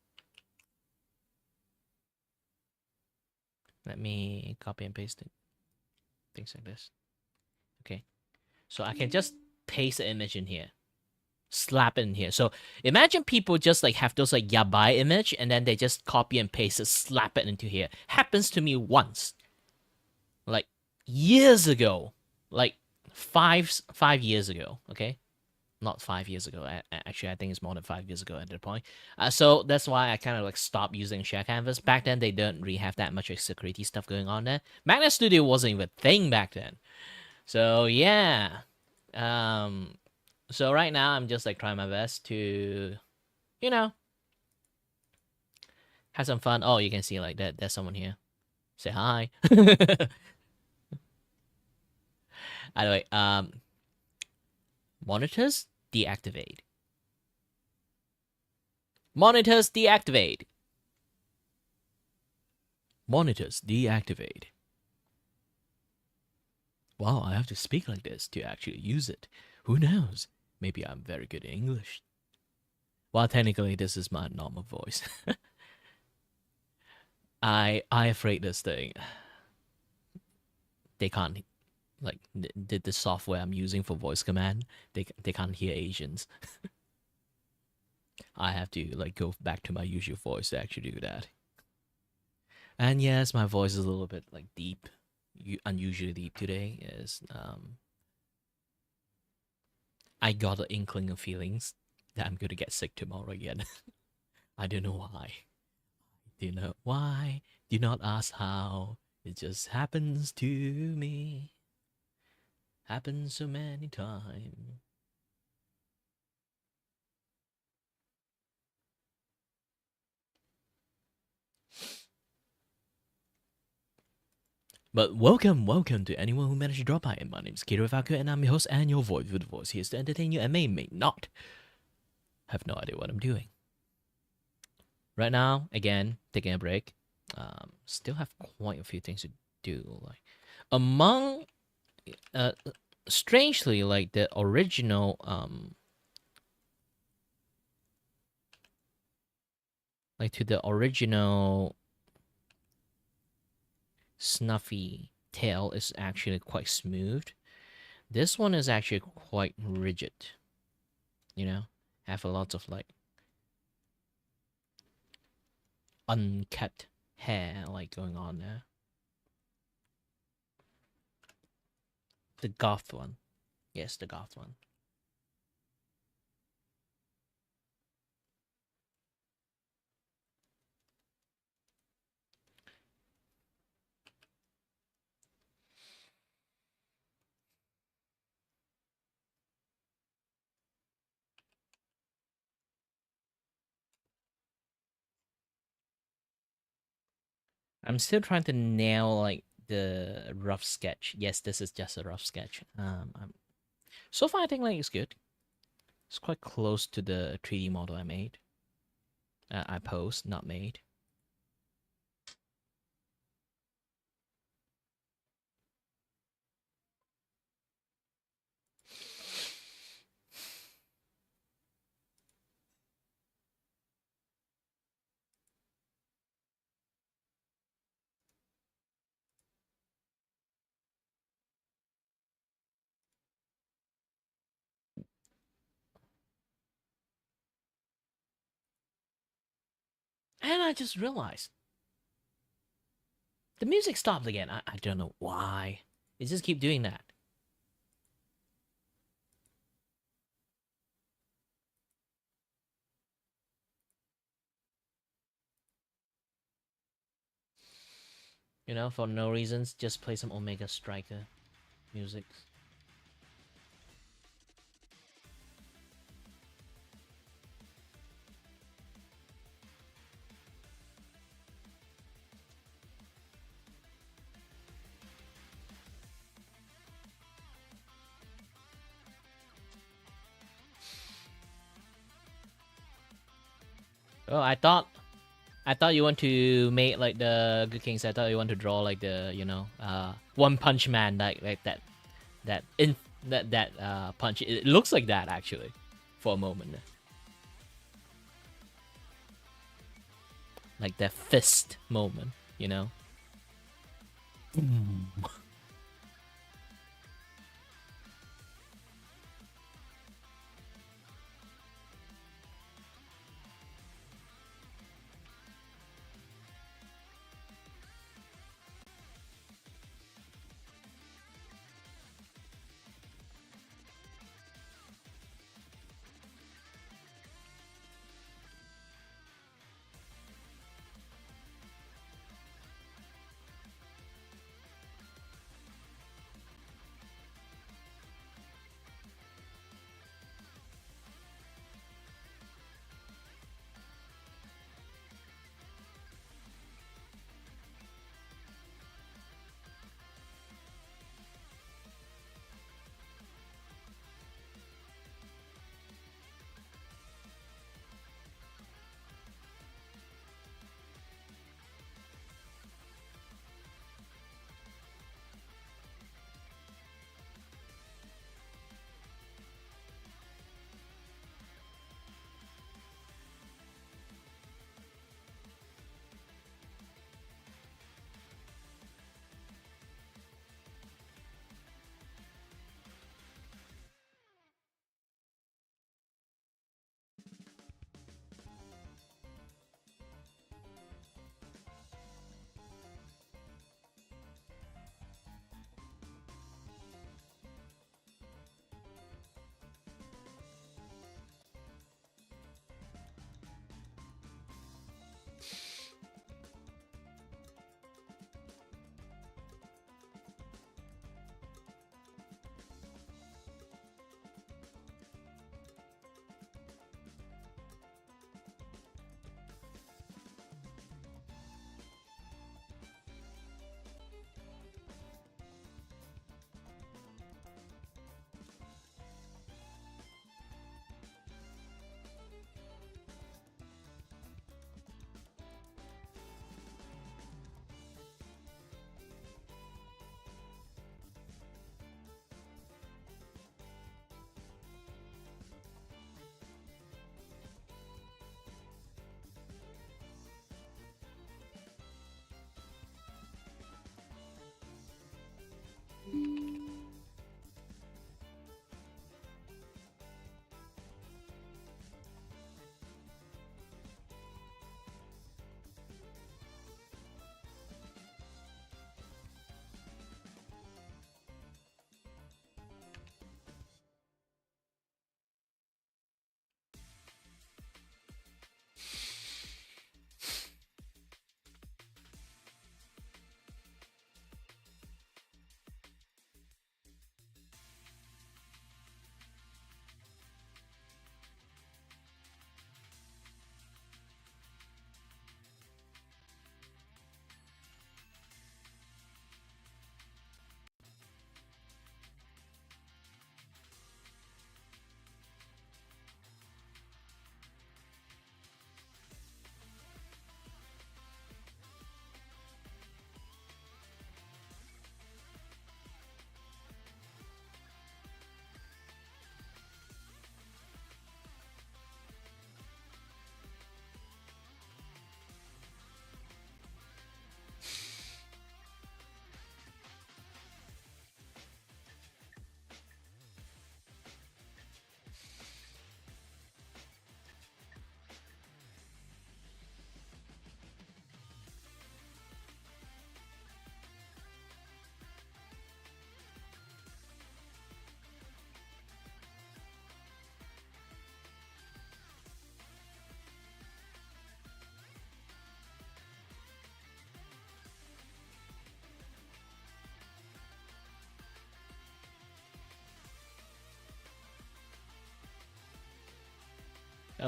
Let me copy and paste it. Things like this. Okay. So I can just paste the image in here. Slap it in here. So imagine people just like have those like yabai image and then they just copy and paste it, slap it into here. Happens to me once. Like years ago. Like five years ago, okay? Not 5 years ago. Actually, I think it's more than 5 years ago at that point. So that's why I kind of like stopped using share canvas. Back then, they don't really have that much like, security stuff going on there. Magnet Studio wasn't even a thing back then. So yeah. So right now, I'm just like trying my best to, you know, have some fun. Oh, you can see like that. There's someone here. Say hi. Anyway, monitors deactivate. Monitors deactivate. Monitors deactivate. Wow, I have to speak like this to actually use it. Who knows? Maybe I'm very good at English. Well, technically, this is my normal voice. I afraid this thing. They can't, like, the software I'm using for voice command, they can't hear Asians. I have to, like, go back to my usual voice to actually do that. And yes, my voice is a little bit, like, deep. Unusually deep today is, I got an inkling of feelings that I'm gonna get sick tomorrow again. I don't know why. Do you know why? Do not ask how. It just happens to me. Happens so many times. But welcome to anyone who managed to drop by. My name is Kiro Vaku, and I'm your host and your voice with the voice. Here's to entertain you and may not have no idea what I'm doing. Right now, again, taking a break. Still have quite a few things to do. Like among, strangely, like the original, like to the original Snuffy tail is actually quite smooth. This one is actually quite rigid. You know, have a lot of like unkept hair like going on there. The goth one. Yes, the goth one. I'm still trying to nail like the rough sketch. Yes, this is just a rough sketch. So far I think like it's good. It's quite close to the 3D model I made. I posed, not made. And I just realized the music stopped again. I don't know why. It just keep doing that. You know, for no reasons, just play some Omega Striker music. Oh, I thought you want to make like the Good Kings. I thought you want to draw like the One Punch Man like that in that punch. It looks like that actually, for a moment. Like that fist moment, you know.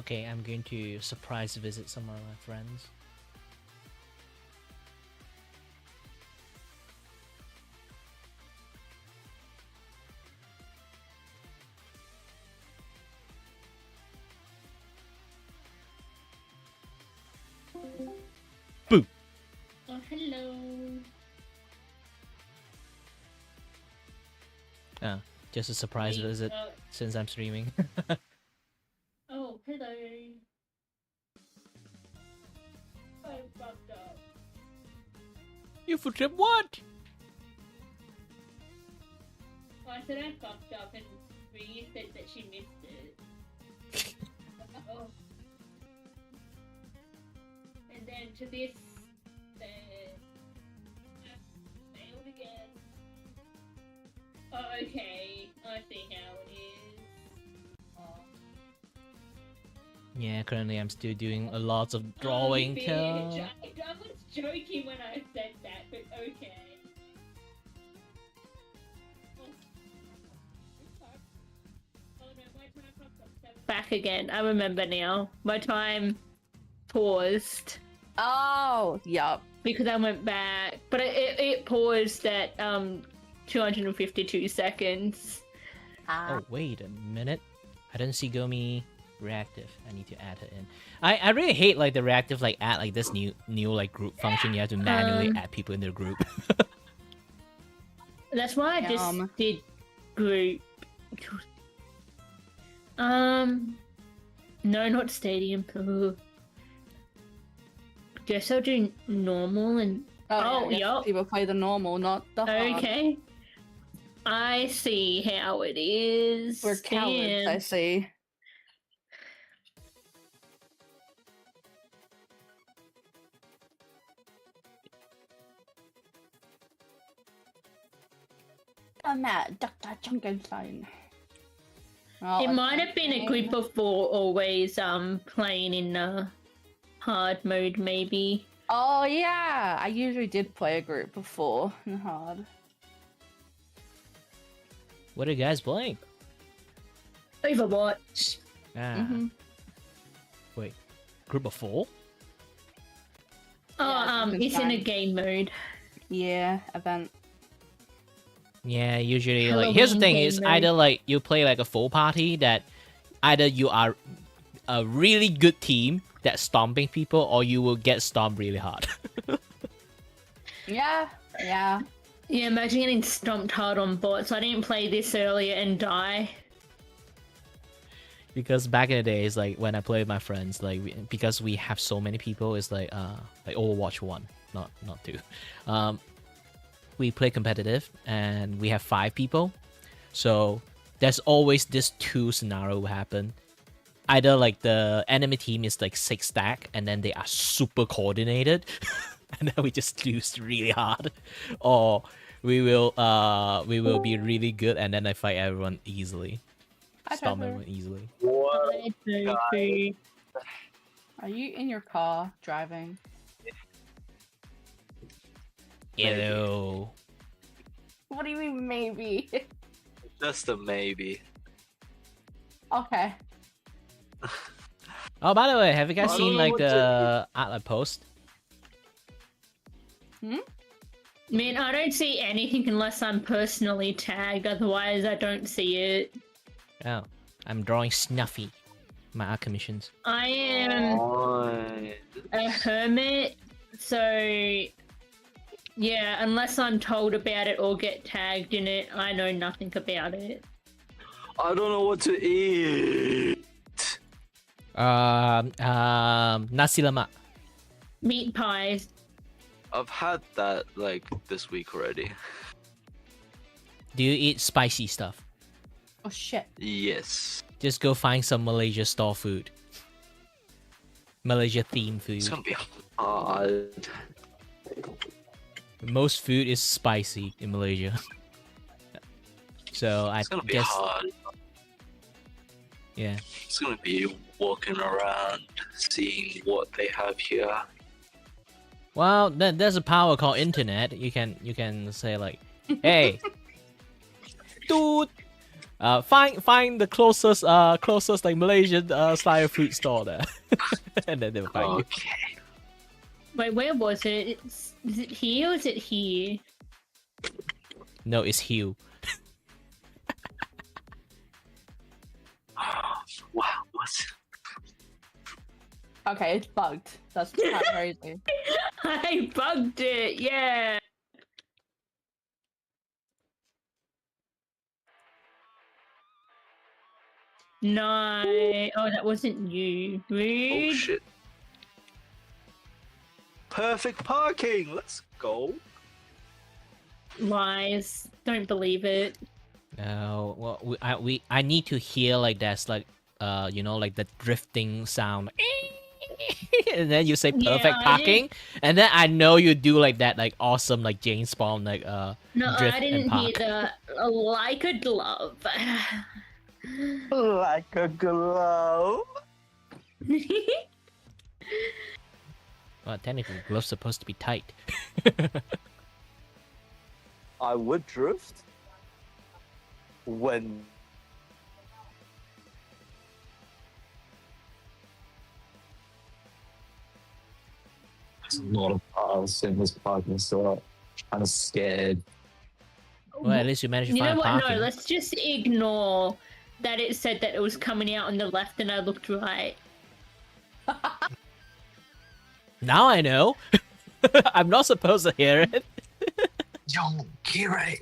Okay, I'm going to surprise visit some of my friends. Boo! Oh, hello. Oh, just a surprise Hey, visit since I'm streaming. oh, hello. I fucked up. You forgot what? Oh, I said I fucked up, and Rhea said that she missed it. Oh. And then to this, failed again. Oh, okay. I see how it is. Oh. Yeah, currently I'm still doing a lot of drawing. Bitch. I was joking when I said that, but okay. Oh no, my time popped up. Back again. I remember now. My time paused Oh, yup. because I went back, but it paused at 252 seconds. Oh, wait a minute. I didn't see Gomi reactive. I need to add her in. I really hate like the reactive like add like this new like group function. You have to manually add people in their group. That's why I just Yum. did group. No, not stadium. Ugh. Guess I'll do normal and Oh, yeah, yup. people play the normal, not the hard. okay. I see how it is. We're cowards, I Damn. see. I'm at Dr. Junkenstein. Oh, It might okay. have been a group of four always playing in hard mode maybe. Oh, yeah. I usually did play a group before in hard. What are you guys playing? Overwatch. Ah, Mm-hmm. wait, group of 4? Oh, Yeah, it's in a Junkenstein. game mode. Yeah, event. Yeah, usually like here's the Halloween thing game is mode. either like you play like a full party that either you are a really good team that's stomping people or you will get stomped really hard. Yeah, yeah. Yeah, imagine getting stomped hard on bots. I didn't play this earlier and die. Because back in the days, like when I play with my friends, like because we have so many people, it's like Overwatch 1, not 2. We play competitive and we have 5 people, so there's always this 2 scenario will happen. Either like the enemy team is like 6 stack and then they are super coordinated, and then we just lose really hard, or we will be really good and then I fight everyone easily. Hi, Stomp Trevor. everyone easily. Are you in your car driving? Hello. What do you mean, maybe? Just a maybe. Okay. Oh, by the way, have you guys I seen don't know like what to- the Atlas post? Man, I don't see anything unless I'm personally tagged, otherwise I don't see it. Oh, I'm drawing Snuffy, my art commissions. I am Nice. a hermit, so yeah, unless I'm told about it or get tagged in it, I know nothing about it. I don't know what to eat. Nasi lemak. Meat pies. I've had that like this week already. Do you eat spicy stuff? Oh, shit. Yes. Just go find some Malaysia store food. Malaysia themed food. It's gonna be hard. Most food is spicy in Malaysia. So I It's gonna be guess hard. yeah. It's gonna be walking around, seeing what they have here. Well, there's a power called internet. You can say like, hey, dude, Find the closest like Malaysian style food store there, and then they'll find you. Okay. Wait, where was it? Is it here or is it here? No, it's Hugh. Wow, what's Okay, it's bugged. That's quite crazy. I bugged it, yeah. No. Oh, that wasn't you. Rude. oh shit? Perfect parking. Let's go. Lies. Don't believe it. No, well, I need to hear like that's like like the drifting sound, and then you say Yeah, perfect I parking, and then I know you do like that like awesome like James Bond like No, drift I and didn't park. hear the like a glove. Like a glove. Well, technically, glove's supposed to be tight. I would drift when there's a lot of cars in this parking store. I'm kind of scared. Well, at least you managed to You know find what? parking. No, let's just ignore that it said that it was coming out on the left and I looked right. Now I know. I'm not supposed to hear it. Yo, Kira.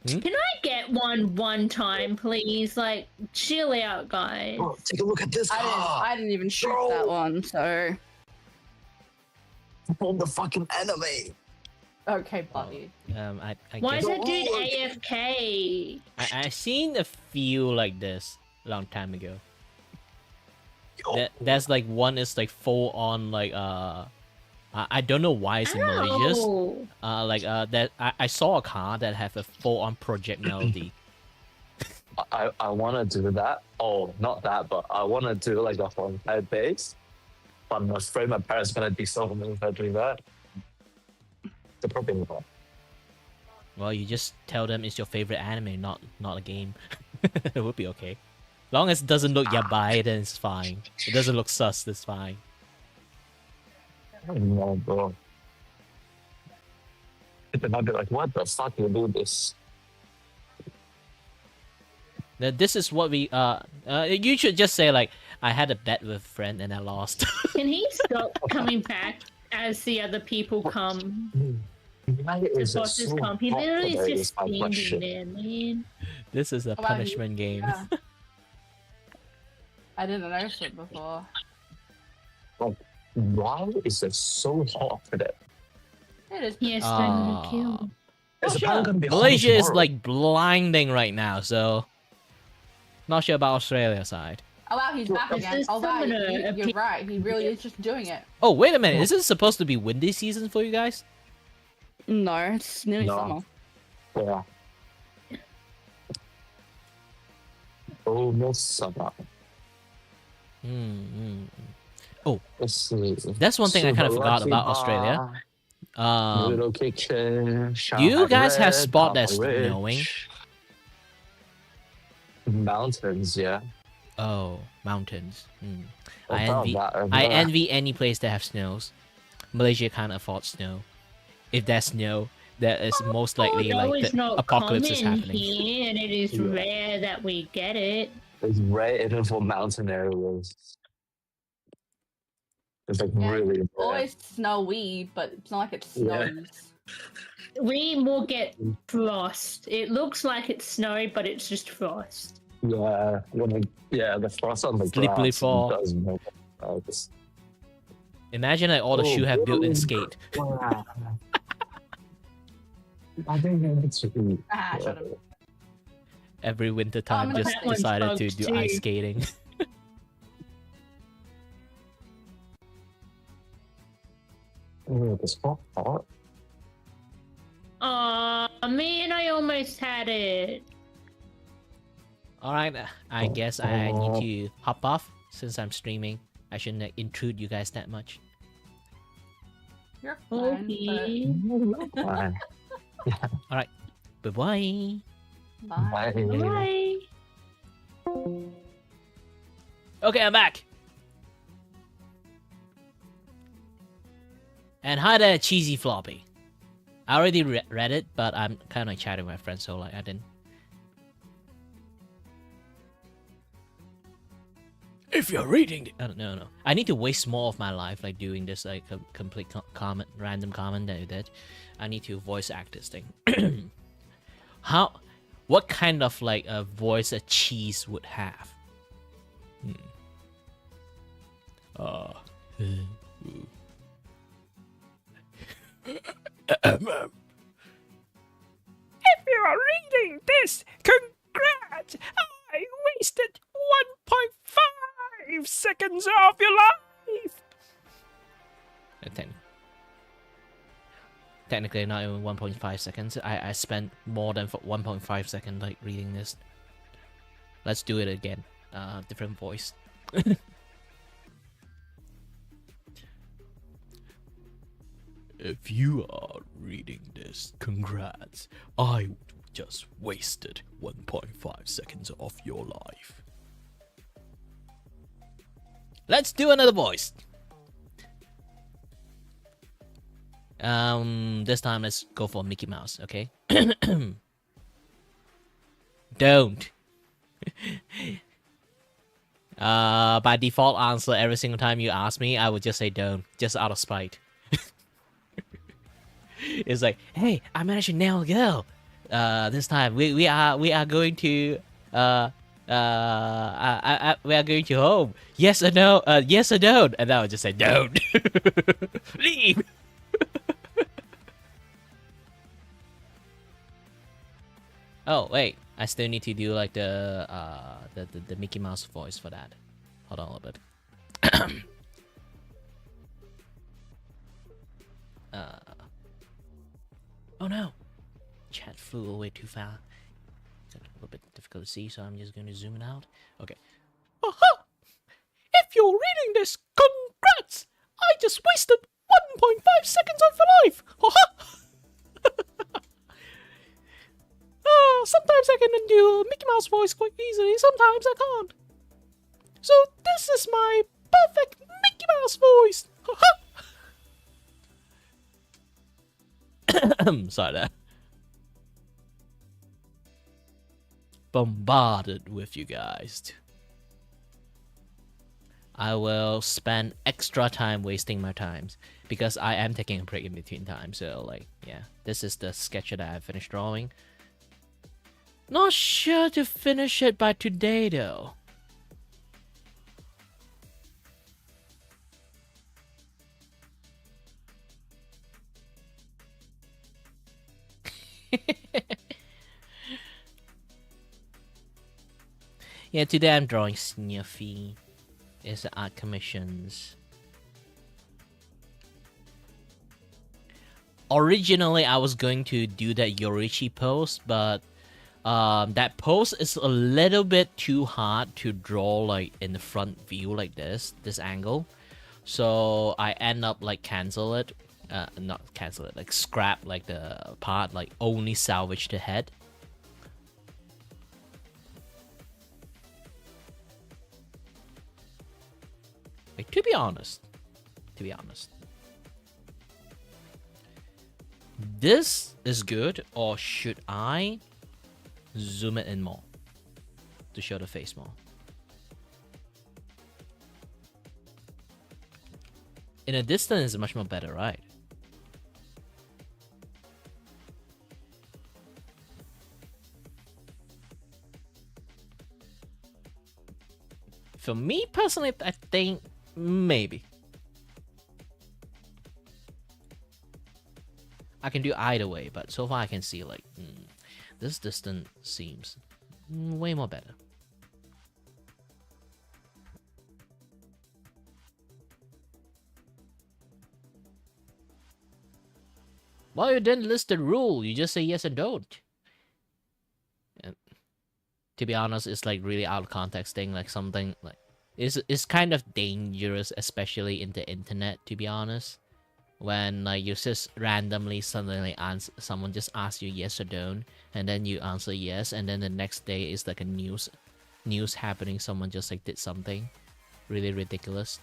Can I get one time, please? Like, chill out, guys. Oh, take a look at this car. I didn't even shoot Bro. that one, so From the fucking anime. okay, buddy. I Why guess is that dude Look. AFK? I seen a few like this a long time ago. Yo, That's like one is like full on like I don't know why it's in Malaysia. Ow. That I saw a car that have a full on Project Melody. I want to do that. Oh, not that, but I want to do like a haunted base. But I'm afraid my parents are gonna disown me if I do that. They're probably not. Well, you just tell them it's your favorite anime, not a game. It would be okay. Long as it doesn't look yabai, then it's fine. It doesn't look sus, that's fine. I don't know, bro. They might be like, what the fuck you do this? Now, this is what we you should just say like I had a bet with a friend and I lost. Can he stop coming back as the other people come? Why The is it bosses so come. He hot literally today? is just It's my standing question. there, man. This is a How about you? punishment game. Yeah. I didn't notice it before. Why is it so hot today? It is. Yes, Ah. I'm gonna kill. It's Sure. apparently gonna be hotter Malaysia is tomorrow. like blinding right now, so not sure about Australia side. Oh wow, he's back It's again. the Oh wow, summoner you're appeal- right. He really is just doing it. Oh wait a minute, is it supposed to be windy season for you guys? No, it's nearly No. summer. Yeah. Almost summer. Let's see. That's one thing I kind of forgot about Australia. Little kitchen. Do you guys have Red, spot that's Papa Rich. snowing? Mountains, yeah. Oh, mountains. I found that over I there. envy any place that have snows. Malaysia can't afford snow. If there's snow, that is most likely Although like it's the not apocalypse is common happening. here, and it is Yeah. rare that we get it. It's rare even for mountain areas. It's like Yeah, really rare. Always snowy, but it's not like it Yeah. snows. We more get frost. It looks like it's snow, but it's just frost. Yeah, the frost on the Slippery grass fall. does make it. Imagine like all the Oh, shoe have built in really? skate. Wow. I think it's really. Ah, shut up. Every winter time but just that one's decided to bugged do too. ice skating. Oh, it's hot. Aw, man, I almost had it. Alright, I guess I need to hop off since I'm streaming. I shouldn't intrude you guys that much. You're fine. Okay. Fine. Bye bye. Bye. Bye. Okay, I'm back. And hi there, cheesy floppy. I already read it, but I'm kind of chatting with my friends, so like I didn't. If you're reading, no. I need to waste more of my life like doing this like complete comment, random comment that you did. I need to voice act this thing. What kind of like a voice a cheese would have? If you are reading this, congrats! I wasted 1.5 seconds of your life! Technically, not even 1.5 seconds. I spent more than 1.5 seconds like reading this. Let's do it again. Different voice. If you are reading this, congrats. I just wasted 1.5 seconds of your life. Let's do another voice. This time let's go for Mickey Mouse, okay? Don't. By default answer, every single time you ask me, I would just say don't, just out of spite. It's like, hey, I managed to nail a girl. This time we are going to we are going to home. Yes or no? Yes or don't? And I would just say don't. Leave. Oh wait, I still need to do like the Mickey Mouse voice for that. Hold on a little bit. Oh no, chat flew away too far. It's a little bit difficult to see, so I'm just going to zoom it out. Okay. Aha! If you're reading this, congrats! I just wasted 1.5 seconds of your life. Haha! Sometimes I can do Mickey Mouse voice quite easily, sometimes I can't. So this is my perfect Mickey Mouse voice. Sorry there. Bombarded with you guys. I will spend extra time wasting my times because I am taking a break in between time. So like, yeah, this is the sketch that I finished drawing. Not sure to finish it by today though. Yeah, today I'm drawing Snuffy. It's art commissions. Originally, I was going to do that Yorichi pose, but that pose is a little bit too hard to draw like in the front view like this angle. So I end up like cancel it. Not cancel it, like scrap like the part, like only salvage the head. Like, to be honest, this is good, or should I zoom it in more to show the face more? In a distance, it's much more better, right? For me personally, I think maybe. I can do either way, but so far I can see like this distance seems way more better. Well, you didn't list the rule. You just say yes and don't. And to be honest, it's like really out of context thing. Like something like it's kind of dangerous, especially in the internet. To be honest, when like you just randomly suddenly answer, someone just asks you yes or don't, and then you answer yes, and then the next day is like a news happening. Someone just like did something really ridiculous,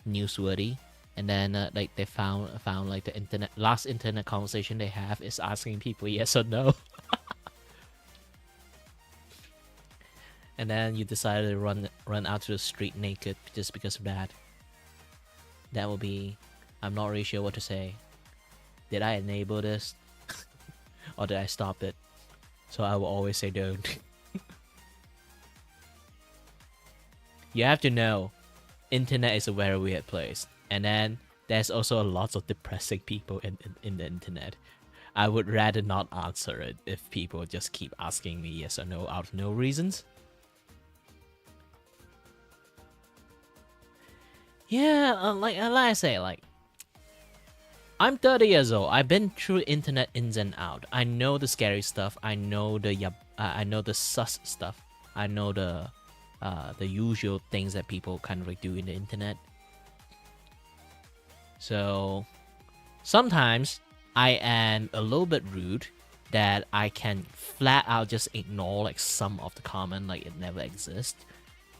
newsworthy, and then like they found like the last internet conversation they have is asking people yes or no. And then you decided to run out to the street naked just because of that. That will be, I'm not really sure what to say. Did I enable this? Or did I stop it? So I will always say don't. You have to know, internet is a very weird place. And then there's also lots of depressing people in the internet. I would rather not answer it if people just keep asking me yes or no out of no reasons. Yeah, like I say, like I'm 30 years old. I've been through internet ins and out. I know the scary stuff. I know the sus stuff. I know the usual things that people kind of like do in the internet. So sometimes I am a little bit rude that I can flat out just ignore like some of the comment like it never exists.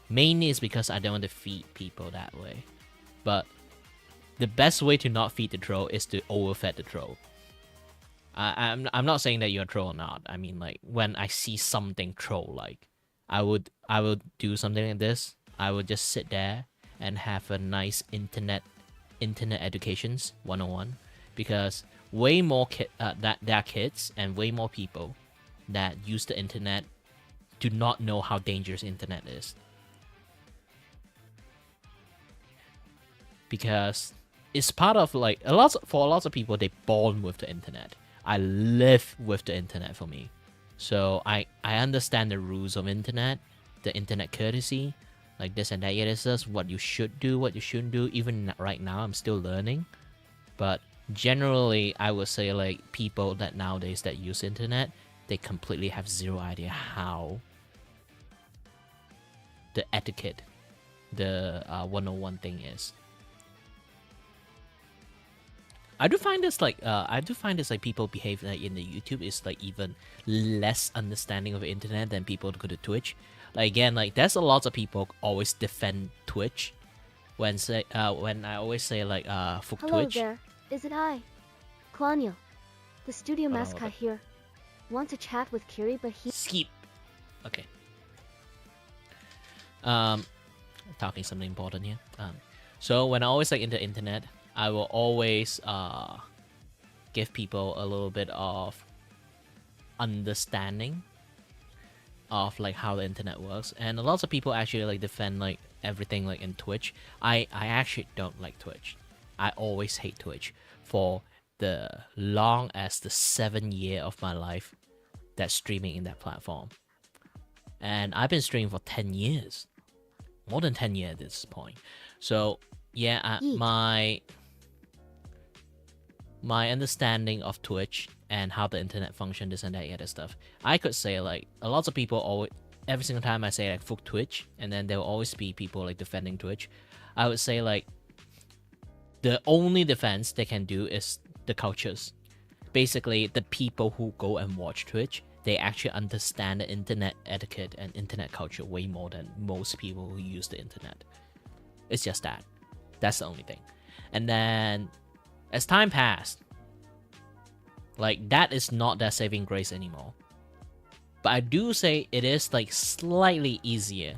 Mainly is because I don't want to feed people that way. But the best way to not feed the troll is to overfed the troll. I'm not saying that you're a troll or not. I mean, like when I see something troll like, I would do something like this. I would just sit there and have a nice internet educations 101, because way more that there are kids and way more people that use the internet do not know how dangerous internet is. Because it's part of like for a lot of people, they born with the internet. I live with the internet for me. So I understand the rules of internet, the internet courtesy, like this and that. Yeah, this is what you should do, what you shouldn't do. Even right now, I'm still learning. But generally, I would say like people that nowadays that use internet, they completely have zero idea how the etiquette, the 101 thing is. I do find this like people behave like in the YouTube is like even less understanding of the internet than people go to Twitch. Like again, like there's a lot of people always defend Twitch when I always say like fuck Hello Twitch. there. Is it I? Claudio. The studio Hold on, mascot here. Want to chat with Kiri, but he... Skip. Okay. Talking something important here. So when I always like in the internet, I will always give people a little bit of understanding of like how the internet works, and a lot of people actually like defend like everything like in Twitch. I actually don't like Twitch. I always hate Twitch for the long as the 7 year of my life that's streaming in that platform, and I've been streaming for 10 years, more than 10 years at this point. So yeah, my understanding of Twitch and how the internet functions, this and that, other stuff, I could say like a lot of people always, every single time I say like fuck Twitch, and then there will always be people like defending Twitch. I would say like the only defense they can do is the cultures. Basically, the people who go and watch Twitch, they actually understand the internet etiquette and internet culture way more than most people who use the internet. It's just that. That's the only thing. And then as time passed, like that is not that saving grace anymore. But I do say it is like slightly easier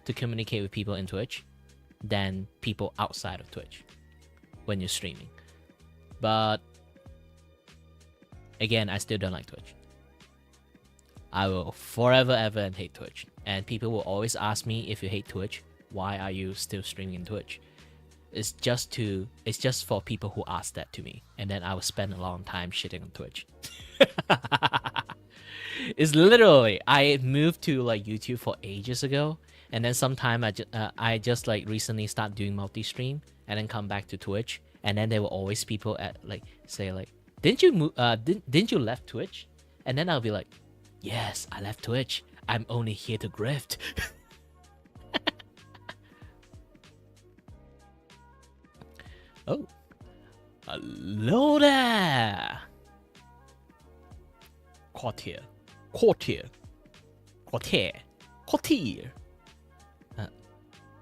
to communicate with people in Twitch than people outside of Twitch when you're streaming. But again, I still don't like Twitch. I will forever ever and hate Twitch. And people will always ask me, if you hate Twitch, why are you still streaming in Twitch? It's just for people who ask that to me, and then I will spend a long time shitting on Twitch. It's literally, I moved to like YouTube for ages ago, and then sometime I just like recently start doing multi-stream, and then come back to Twitch, and then there were always people at like say like, didn't you left Twitch? And then I'll be like, yes, I left Twitch. I'm only here to grift. Oh, Hello there. Courtier. Courtier. Courtier. Courtier.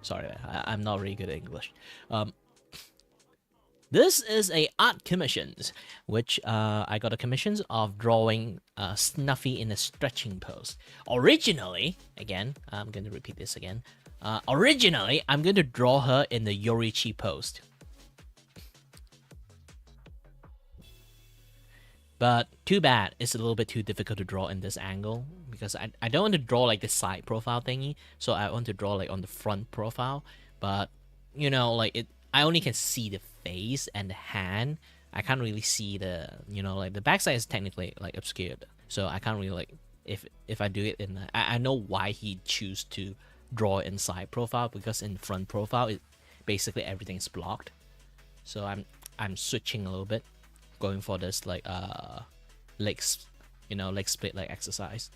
Sorry, I'm not really good at English. This is a art commissions, which I got a commissions of drawing Snuffy in a stretching pose. Originally, again, I'm going to repeat this again. Originally, I'm going to draw her in the Yorichi pose. But too bad, it's a little bit too difficult to draw in this angle because I don't want to draw like the side profile thingy, so I want to draw like on the front profile. But you know, like I only can see the face and the hand. I can't really see the, you know, like the backside is technically like obscured, so I can't really like if I do it in the, I know why he choose to draw in side profile, because in front profile it basically everything's blocked. So I'm switching a little bit, going for this like legs, you know, leg split like exercise.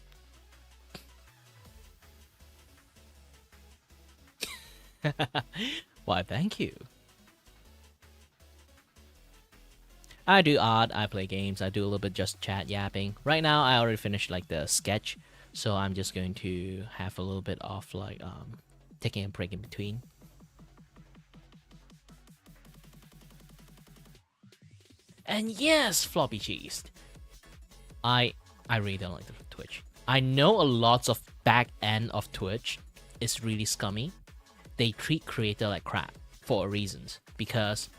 Why, thank you. I do art, I play games, I do a little bit just chat yapping. Right now I already finished like the sketch, so I'm just going to have a little bit of like taking a break in between. And yes, floppy cheese. I really don't like the Twitch. I know a lot of back end of Twitch is really scummy. They treat creator like crap for reasons, because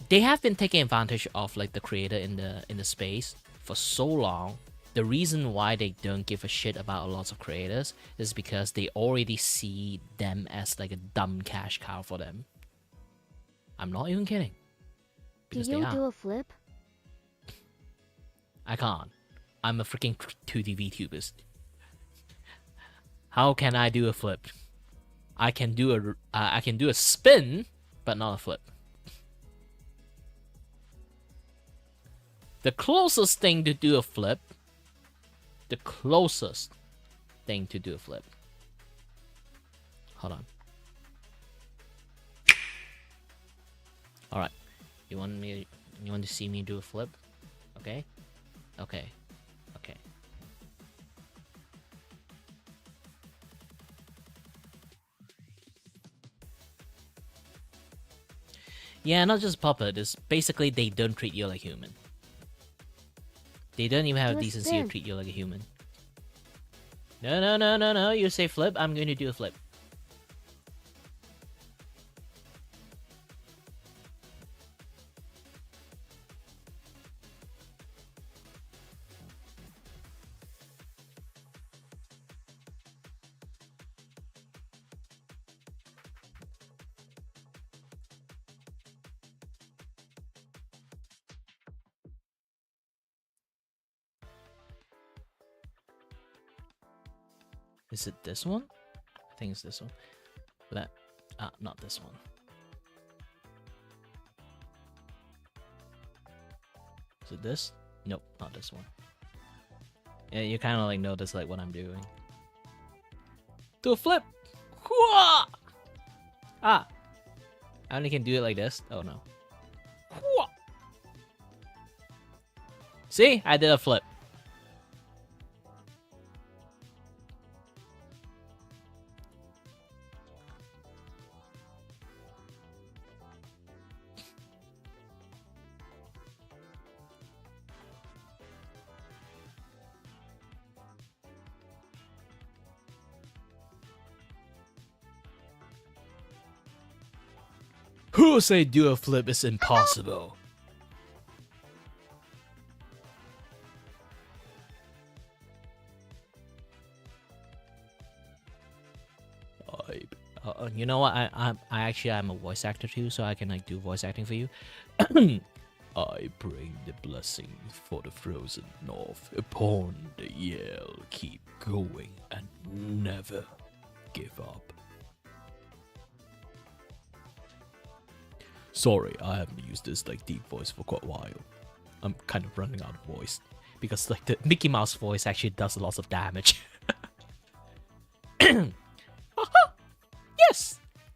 they have been taking advantage of like the creator in the space for so long. The reason why they don't give a shit about a lot of creators is because they already see them as like a dumb cash cow for them. I'm not even kidding. Do Because you they are. do a flip? I can't. I'm a freaking 2D VTuber. How can I do a flip? I can do a spin, but not a flip. The closest thing to do a flip. The closest thing to do a flip. Hold on. All right. You want to see me do a flip? Okay. Okay. Okay. Yeah, not just puppet. It's basically they don't treat you like human. They don't even have Do a decency to spin. treat you like a human. No. You say flip, I'm going to do a flip. Is it this one? I think it's this one. Not this one. Is it this? Nope, not this one. Yeah, you kind of like notice like what I'm doing. Do a flip! Hua! Ah! I only can do it like this. Oh no. Hua! See? I did a flip. Who say do a flip is impossible? You know what? I actually I'm a voice actor too, so I can like do voice acting for you. I bring the blessing for the frozen north upon the yell. Keep going and never give up. Sorry, I haven't used this like deep voice for quite a while. I'm kind of running out of voice because like the Mickey Mouse voice actually does a lot of damage. Yes,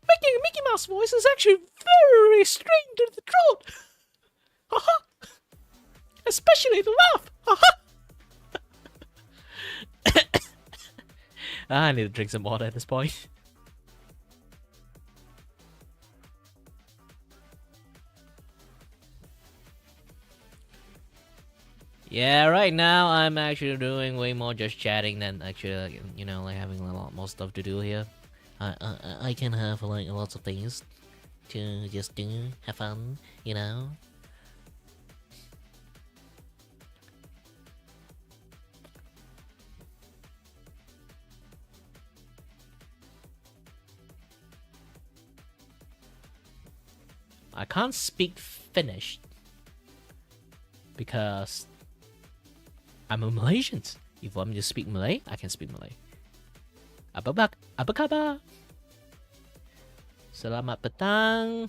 making a Mickey Mouse voice is actually especially the laugh. I need to drink some water at this point. Yeah, right now I'm actually doing way more just chatting than actually, like, you know, like having a lot more stuff to do here. I can have like lots of things to just do, have fun, you know. I can't speak Finnish because I'm a Malaysian. If you want me to speak Malay, I can speak Malay. Apa kabar? Selamat petang.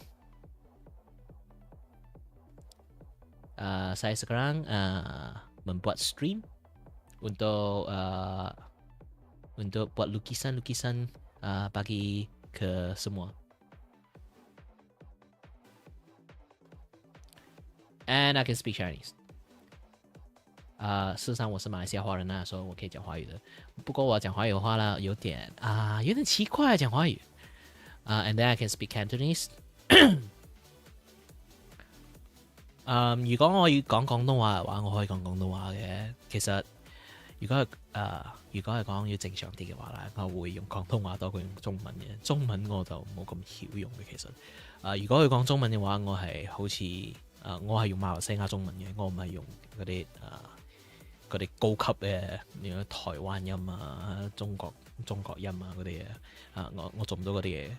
Saya sekarang membuat stream untuk buat lukisan-lukisan bagi ke semua. And I can speak Chinese. 事实上我是马来西亚华人啊，所以我可以讲华语的。不过我讲华语的话呢，有点奇怪讲华语。And then I can speak Cantonese. 如果我要講廣東話嘅話，我可以講廣東話嘅。其實如果係講要正常啲嘅話咧，我會用廣東話多過用中文嘅。中文我就冇咁曉用嘅。其實如果佢講中文嘅話，我係好似我係用馬來西亞中文嘅，我唔係用嗰啲高級嘅，台灣音啊、中國音啊嗰啲嘢。我做唔到嗰啲嘢。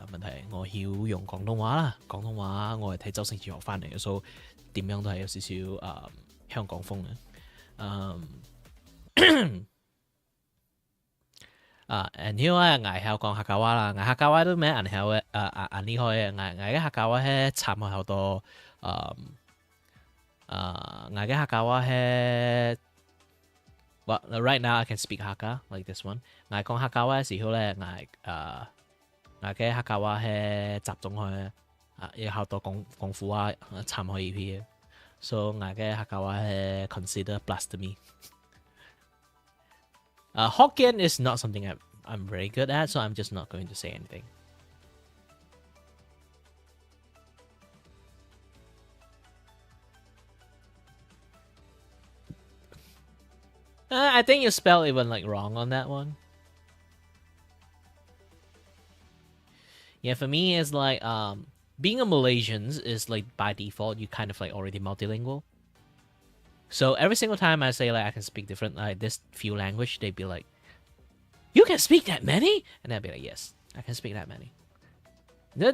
問題我曉用廣東話啦，廣東話我係睇周星馳學翻嚟嘅，所以點樣都係有少少香港風嘅。然後咧，捱校講客家話啦，捱客家話都咩人校嘅，厲害嘅，捱嘅客家話係參考好多捱嘅客家話係。Well, right now I can speak Hakka like this one. 捱講客家話嘅時候咧，捱嘅客家話係集中去有好多功夫啊，參考呢啲嘅。So 捱嘅客家話係 consider blasphemy. Hokkien is not something I'm very good at, so I'm just not going to say anything. I think you spelled even like wrong on that one. Yeah, for me it's like being a Malaysian is like by default you kind of like already multilingual. So every single time I say like I can speak different like this few language, they'd be like, "You can speak that many?" And I'd be like, "Yes, I can speak that many."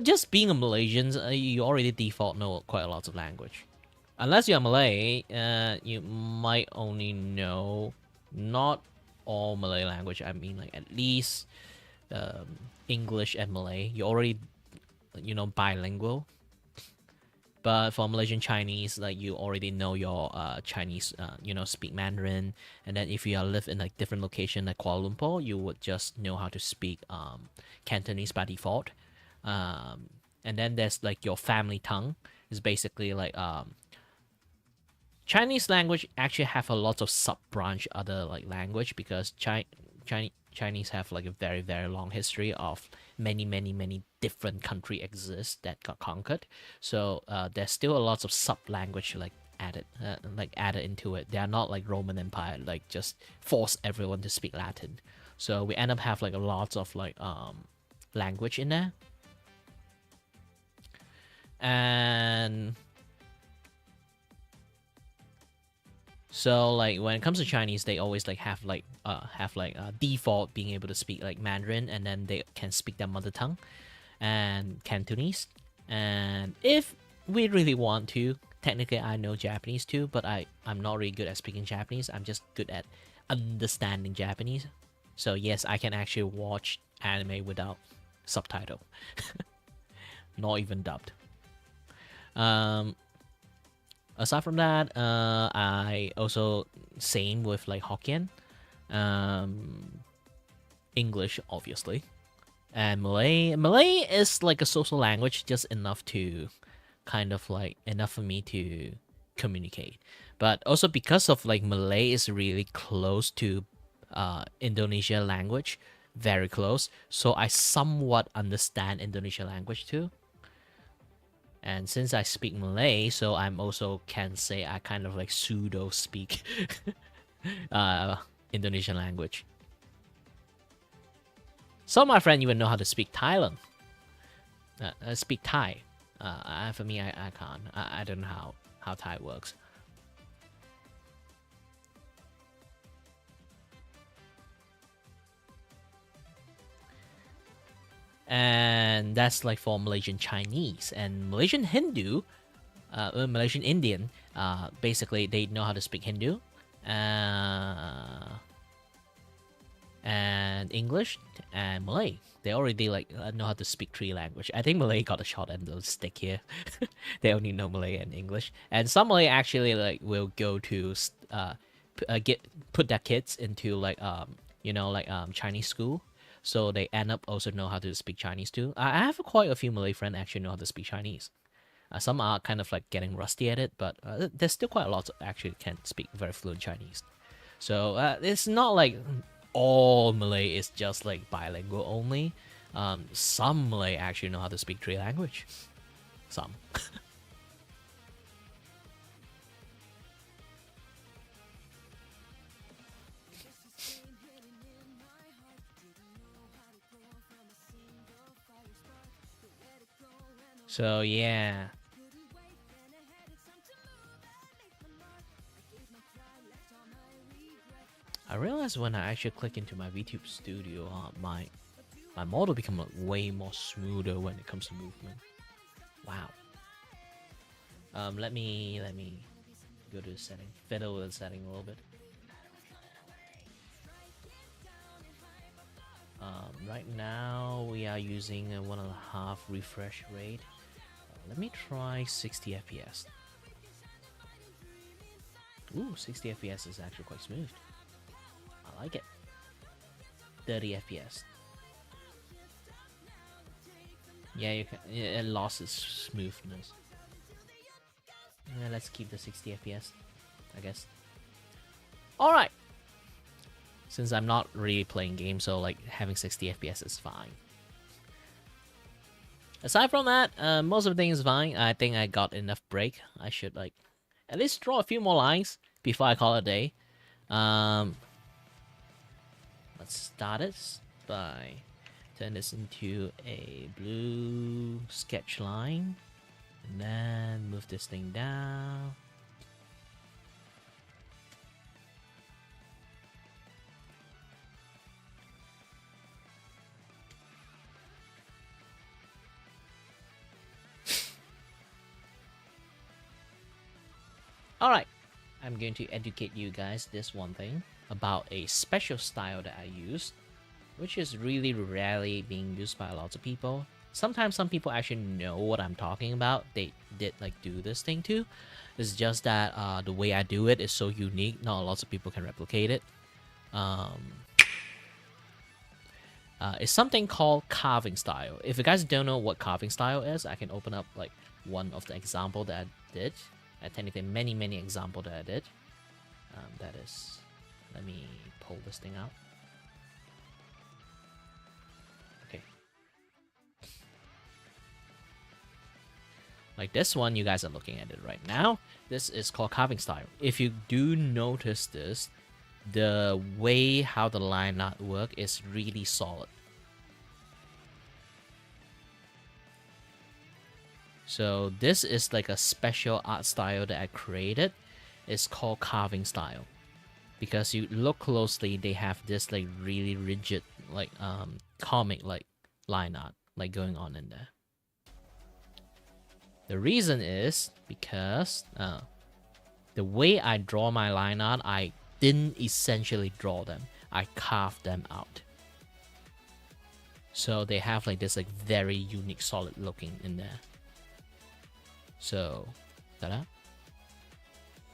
Just being a Malaysian, you already default know quite a lot of language. Unless you're Malay, you might only know not all Malay language. I mean, like at least English and Malay. You're already, bilingual. But for Malaysian Chinese, like you already know your Chinese, speak Mandarin. And then if you live in like different location like Kuala Lumpur, you would just know how to speak Cantonese by default. And then there's like your family tongue is basically like Chinese language actually have a lot of sub branch other like language because Chinese have like a very very long history of many different country exist that got conquered. So there's still a lot of sub language like added into it. They are not like Roman Empire like just force everyone to speak Latin. So we end up have like a lot of like language in there. And so like when it comes to Chinese, they always like have default being able to speak like Mandarin, and then they can speak their mother tongue and Cantonese. And if we really want to, technically I know Japanese too, but I'm not really good at speaking Japanese. I'm just good at understanding Japanese. So yes, I can actually watch anime without subtitle, not even dubbed. Aside from that, I also same with like Hokkien, English obviously, and Malay. Malay is like a social language, just enough to kind of like enough for me to communicate. But also because of like Malay is really close to Indonesia language, very close. So I somewhat understand Indonesian language too. And since I speak Malay, so I'm also can say I kind of like pseudo speak Indonesian language. Some of my friends even know how to speak Thailand. Speak Thai. For me, I can't. I don't know how Thai works. And that's like for Malaysian Chinese and Malaysian Hindu, Malaysian Indian. Basically, they know how to speak Hindu, and English and Malay. They already like know how to speak three language. I think Malay got a short end of the stick here. They only know Malay and English, and some Malay actually like will go to put their kids into like Chinese school. So they end up also know how to speak Chinese too. I have quite a few Malay friends actually know how to speak Chinese. Some are kind of like getting rusty at it, but there's still quite a lot that actually can speak very fluent Chinese. So it's not like all Malay is just like bilingual only. Some Malay actually know how to speak three language. Some. So yeah. I realized when I actually click into my VTube studio, my model become like way more smoother when it comes to movement. Wow. Let me go to the setting, fiddle with the setting a little bit. Right now we are using a 1.5 refresh rate. Let me try 60 FPS. Ooh, 60 FPS is actually quite smooth. I like it. 30 FPS. Yeah, you can. It lost its smoothness. Yeah, let's keep the 60 FPS, I guess. All right. Since I'm not really playing games, so like having 60 FPS is fine. Aside from that, most of the things is fine. I think I got enough break. I should like at least draw a few more lines before I call it a day. Let's start it by turn this into a blue sketch line, and then move this thing down. Alright, I'm going to educate you guys this one thing about a special style that I use, which is really rarely being used by lots of people. Sometimes some people actually know what I'm talking about. They did like do this thing too. It's just that the way I do it is so unique, not lots of people can replicate it. It's something called carving style. If you guys don't know what carving style is, I can open up like one of the example that I did. Technically many examples that I did. That is, let me pull this thing out. Okay. Like this one, you guys are looking at it right now. This is called carving style. If you do notice this, the way how the line art work is really solid. So this is like a special art style that I created. It's called carving style. Because you look closely, they have this like really rigid like comic like line art like going on in there. The reason is because the way I draw my line art, I didn't essentially draw them. I carved them out. So they have like this like very unique solid looking in there. So, ta-da,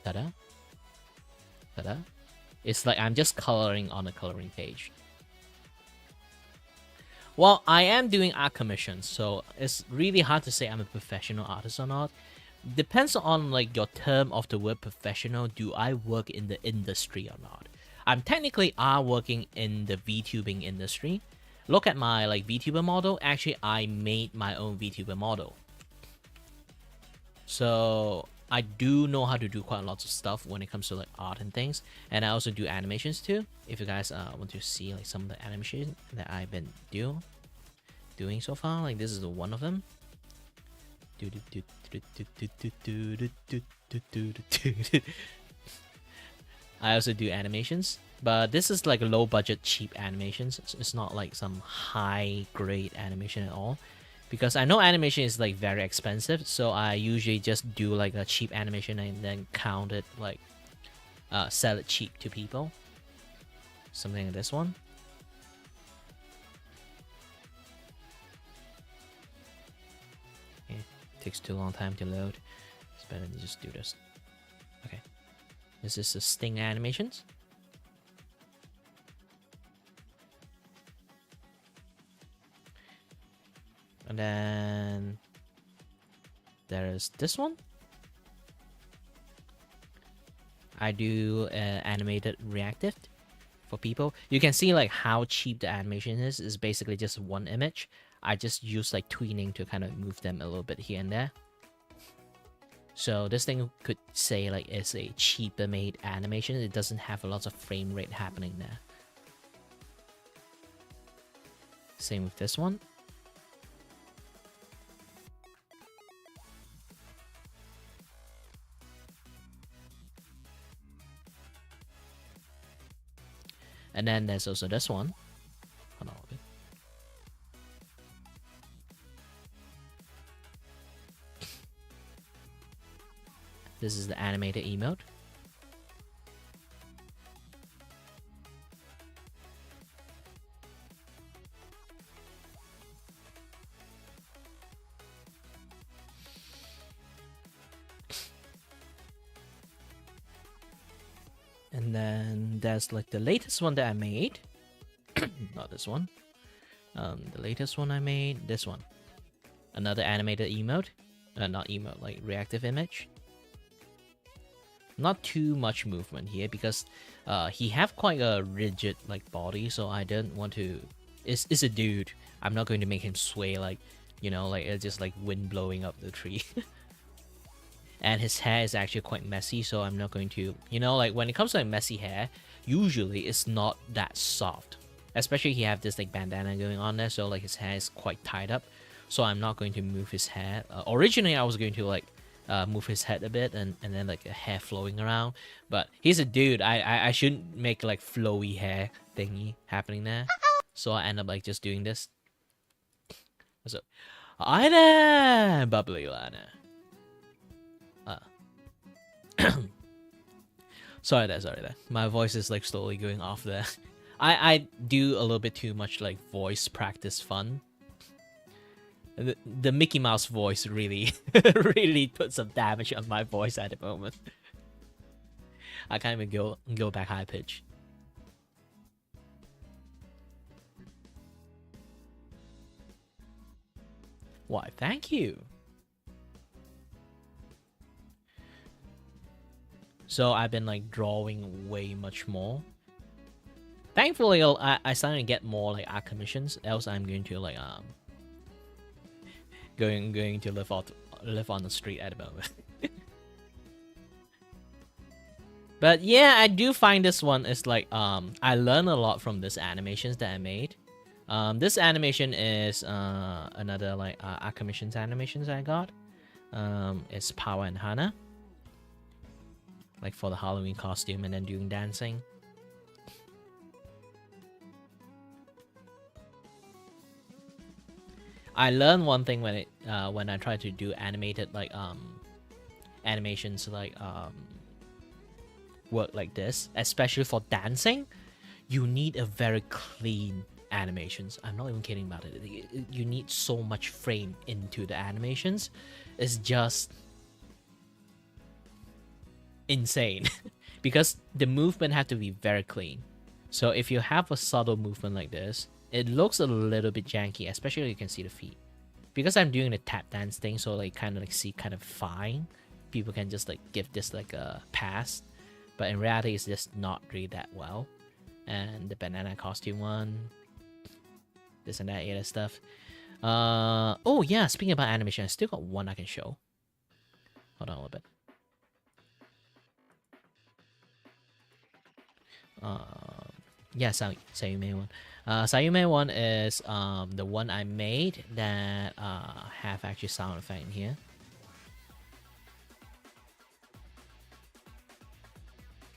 ta-da, ta-da. It's like I'm just coloring on a coloring page. Well, I am doing art commissions, so it's really hard to say I'm a professional artist or not. depends on like your term of the word professional. Do I work in the industry or not? I'm technically working in the VTubing industry. Look at my like VTuber model. Actually, I made my own VTuber model. So I do know how to do quite a lot of stuff when it comes to like art and things. And I also do animations too. If you guys want to see like some of the animations that I've been doing so far, like this is the one of them. I also do animations, but this is like a low budget cheap animations. It's not like some high grade animation at all, because I know animation is like very expensive, so I usually just do like a cheap animation and then count it like sell it cheap to people. Something like this one. Takes too long time to load. It's better to just do this. Okay. This is the sting animations. And then there's this one. I do animated reactive for people. You can see like how cheap the animation is. It's basically just one image. I just use like tweening to kind of move them a little bit here and there. So this thing could say like it's a cheaper made animation. It doesn't have a lot of frame rate happening there. Same with this one. And then there's also this one. Hold on a bit. This is the animated emote. And then there's like the latest one that I made. Not this one. The latest one I made, this one. Another animated emote. Not emote, like reactive image. Not too much movement here because he have quite a rigid like body, so I don't want to. It's a dude. I'm not going to make him sway like, you know, like it's just like wind blowing up the tree. And his hair is actually quite messy, so I'm not going to, you know, like when it comes to like messy hair, usually it's not that soft. Especially he have this like bandana going on there, so like his hair is quite tied up. So I'm not going to move his hair. Originally I was going to like move his head a bit and then like a hair flowing around, but he's a dude. I shouldn't make like flowy hair thingy happening there, so I end up like just doing this. So hi there, bubbly Lana. Sorry there. My voice is like slowly going off there. I do a little bit too much like voice practice fun. The Mickey Mouse voice really really put some damage on my voice at the moment. I can't even go back high pitch. Why, thank you. So I've been like drawing way much more. Thankfully, I started to get more like art commissions. Else, I'm going to like going to live on the street at the moment. But yeah, I do find this one is like I learned a lot from this animations that I made. This animation is another like art commissions animations I got. It's Power and Hana, like for the Halloween costume and then doing dancing. I learned one thing when I tried to do animated like animations like work like this, especially for dancing. You need a very clean animations. I'm not even kidding about it. You need so much frame into the animations. It's just insane because the movement have to be very clean. So if you have a subtle movement like this, it looks a little bit janky, especially you can see the feet. because I'm doing the tap dance thing, so like kind of like see kind of fine. People can just like give this like a pass, but in reality, it's just not really that well. And the banana costume one, this and that, other stuff. Oh yeah, speaking about animation, I still got one I can show. Hold on a little bit. Yeah, Sayume one. Sayume one is the one I made that have actually sound effect in here.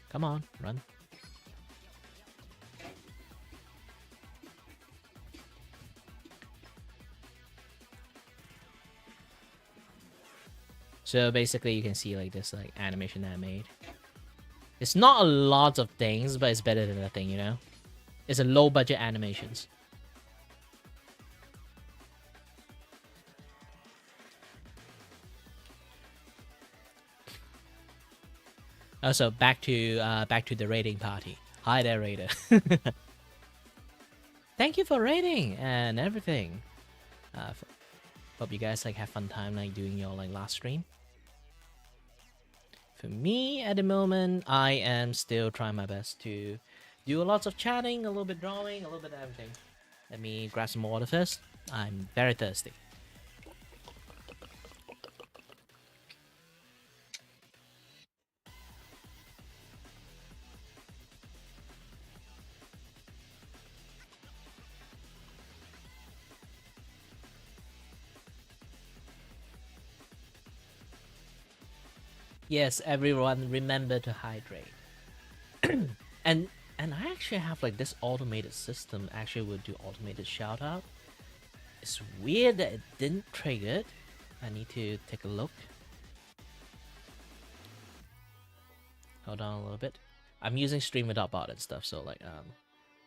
Come on, run. So basically you can see like this like animation that I made. It's not a lot of things, but it's better than nothing, you know? It's a low budget animations. Also, back to the raiding party. Hi there, raider. Thank you for raiding and everything. Hope you guys like have fun time like doing your like last stream. For me, at the moment, I am still trying my best to do a lot of chatting, a little bit drawing, a little bit of everything. Let me grab some water first. I'm very thirsty. Yes, everyone, remember to hydrate. and I actually have like this automated system. Actually, will do automated shout out. It's weird that it didn't trigger it. I need to take a look. Hold on a little bit. I'm using streamer.bot and stuff, so like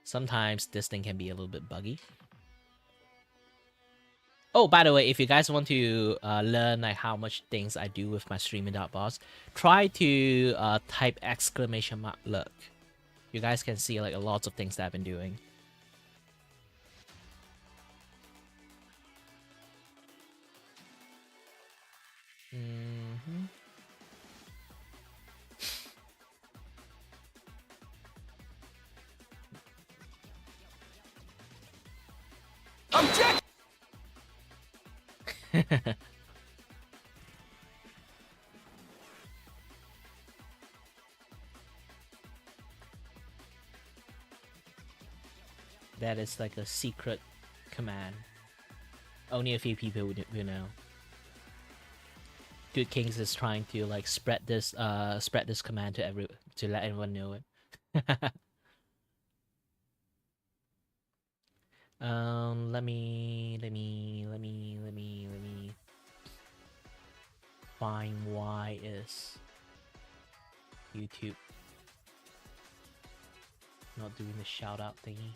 sometimes this thing can be a little bit buggy. Oh, by the way, if you guys want to learn like how much things I do with my streaming.bots, try to type exclamation mark look. You guys can see like a lot of things that I've been doing. Object! That is like a secret command. Only a few people would know. Good Kings is trying to like spread this command to let everyone know it. Let me find why is YouTube not doing the shout out thingy.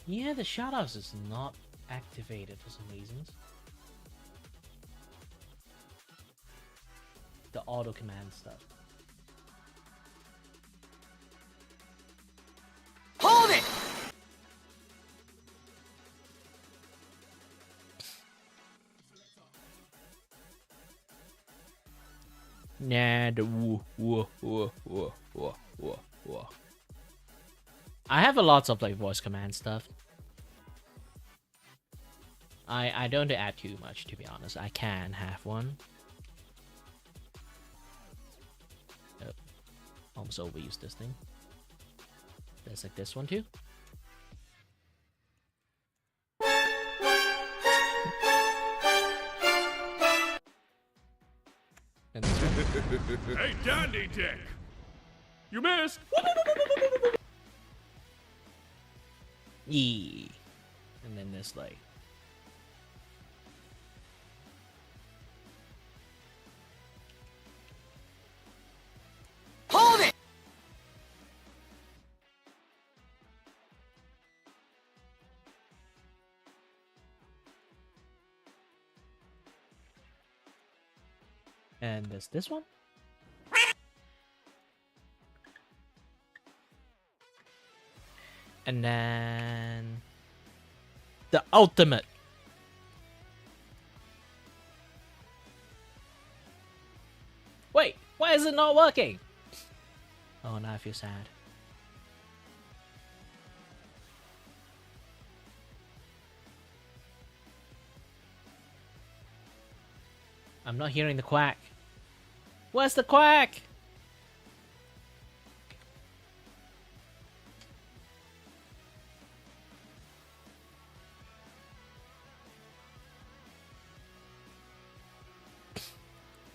Yeah, the shoutouts is not activated for some reasons. The auto command stuff. Hold it! Nah, the woo. I have a lot of like voice command stuff. I don't add too much, to be honest. I can have one. Oh, almost overused this thing. There's like this one too. And this one. Hey, Dandy Dick! You missed! Yee. And then there's like And there's this one. And then the ultimate. Wait, why is it not working? Oh, now I feel sad. I'm not hearing the quack. Where's the quack?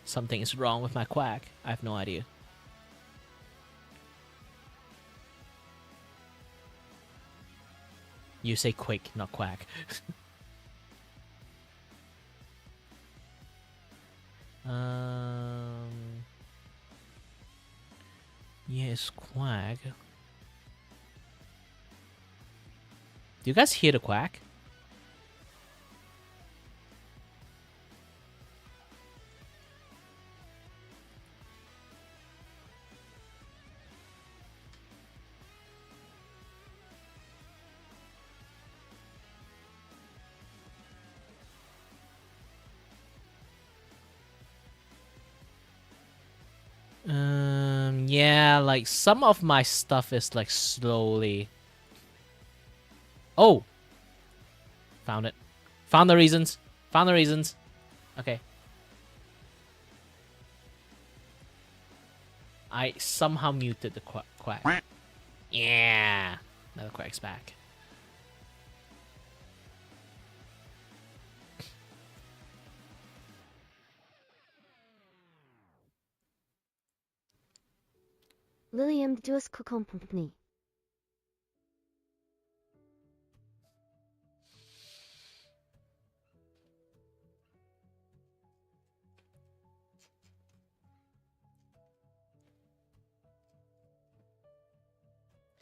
Something is wrong with my quack. I have no idea. You say quick, not quack. Yes, quack. Do you guys hear the quack? Yeah, like some of my stuff is like slowly. Oh, found it. Found the reasons. Found the reasons. Okay. I somehow muted the quack. Yeah, now the quack's back. Lilium duas company.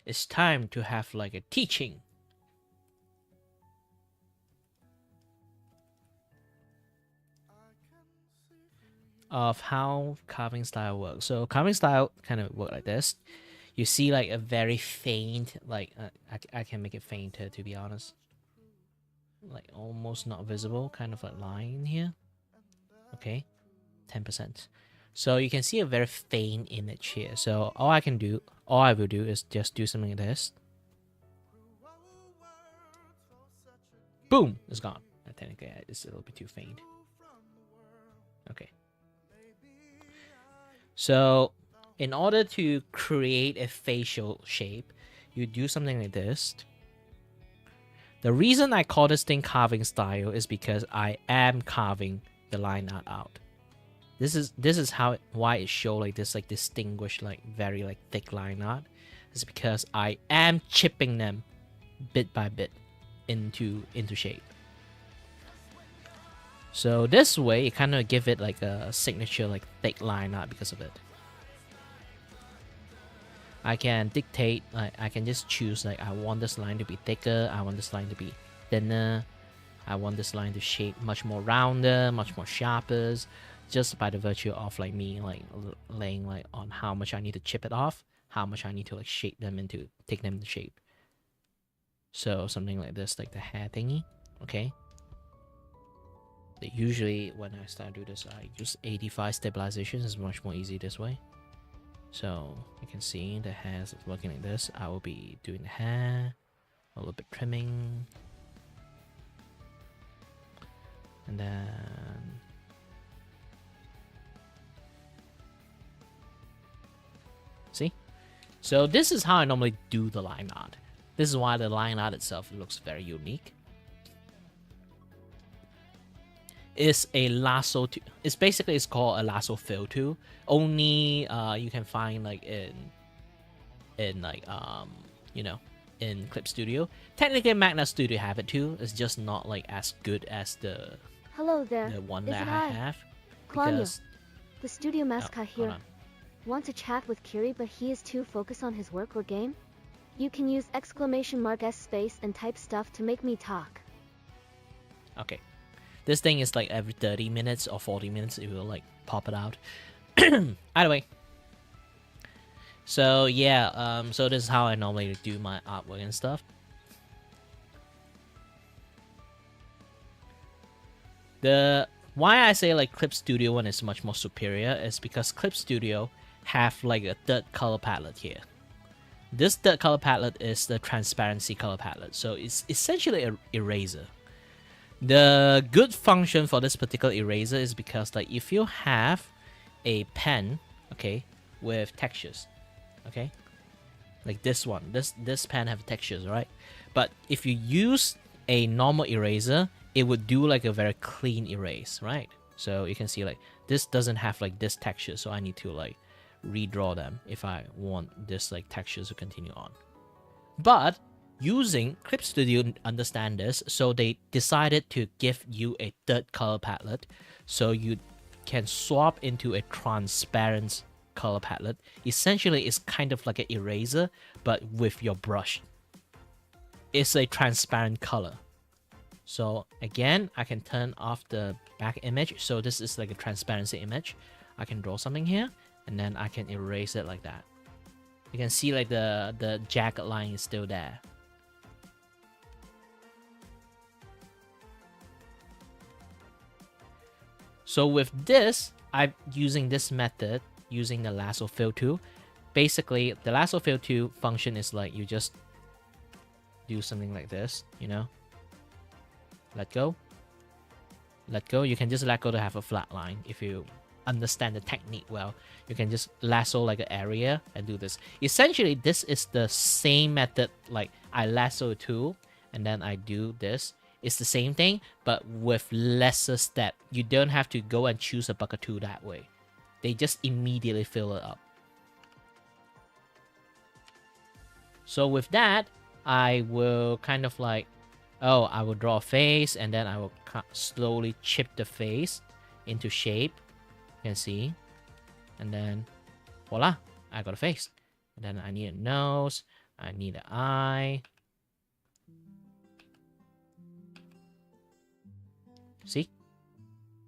It's time to have like a teaching of how carving style works. So carving style kind of work like this. You see like a very faint, like I can make it fainter to be honest. Like almost not visible kind of like line here. Okay, 10%. So you can see a very faint image here. So all I will do is just do something like this. Boom, it's gone. Technically, it's a little bit too faint. Okay. So in order to create a facial shape, you do something like this. The reason I call this thing carving style is because I am carving the line art out. This is why it show like this like distinguished like very like thick line art. It's because I am chipping them bit by bit into shape. So this way it kind of give it like a signature like thick line art because of it. I can dictate, like I can just choose like I want this line to be thicker, I want this line to be thinner, I want this line to shape much more rounder, much more sharper, just by the virtue of like me like laying like on how much I need to chip it off, how much I need to like shape them into, take them into shape. So something like this, like the hair thingy, okay? Usually when I start to do this, I use 85 stabilization. It's much more easy this way. So you can see the hair is working like this. I will be doing the hair, a little bit trimming, and then see. So this is how I normally do the line art. This is why the line art itself looks very unique. Is a lasso tool. It's basically called a lasso fill tool. Only you can find like in like you know, in Clip Studio. Technically Magna Studio have it too. It's just not like as good as the Hello there. one Is that it I I? have. Claudio, Because the studio mascot hold here. on. Want to chat with Kiri, but he is too focused on his work or game? You can use !S space and type stuff to make me talk. Okay. This thing is like every 30 minutes or 40 minutes it will like pop it out. Either way. So yeah, so this is how I normally do my artwork and stuff. The why I say like Clip Studio one is much more superior is because Clip Studio have like a third color palette here. This third color palette is the transparency color palette, so it's essentially an eraser. The good function for this particular eraser is because like if you have a pen, okay, with textures, okay, like this one, this pen have textures, right? But if you use a normal eraser, it would do like a very clean erase, right? So you can see like this doesn't have like this texture, so I need to like redraw them if I want this like textures to continue on. But using Clip Studio understand this, so they decided to give you a third color palette, so you can swap into a transparent color palette. Essentially, it's kind of like an eraser, but with your brush. It's a transparent color. So again, I can turn off the back image. So this is like a transparency image. I can draw something here, and then I can erase it like that. You can see like the jagged line is still there. So with this, I'm using this method, using the lasso fill tool. Basically, the lasso fill tool function is like you just do something like this, you know? Let go. Let go. You can just let go to have a flat line. If you understand the technique well, you can just lasso like an area and do this. Essentially, this is the same method like I lasso a tool and then I do this. It's the same thing, but with lesser step. You don't have to go and choose a bucket tool that way. They just immediately fill it up. So with that, I will kind of like, oh, I will draw a face and then I will slowly chip the face into shape. You can see. And then, voila, I got a face. And then I need a nose. I need an eye. See?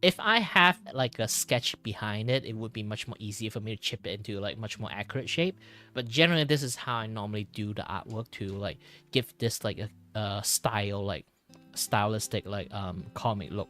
If I have like a sketch behind it, it would be much more easier for me to chip it into like much more accurate shape. But generally, this is how I normally do the artwork to like give this like a style, like stylistic, like comic look.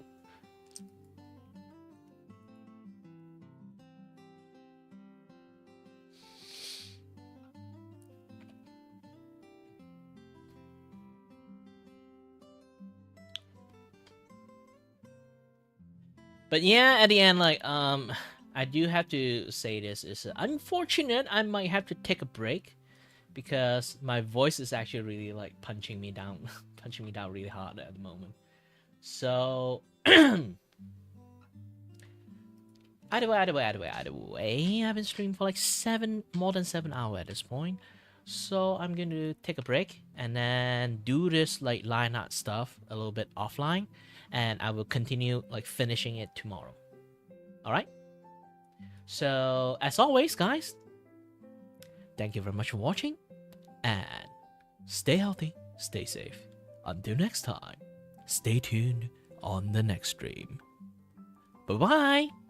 But yeah, at the end, like, I do have to say this is unfortunate. I might have to take a break because my voice is actually really like punching me down, punching me down really hard at the moment. So, either way, I've been streaming for like more than 7 hours at this point. So I'm going to take a break and then do this like line art stuff a little bit offline. And I will continue like finishing it tomorrow. Alright? So, as always, guys, thank you very much for watching. And stay healthy, stay safe. Until next time, stay tuned on the next stream. Bye-bye!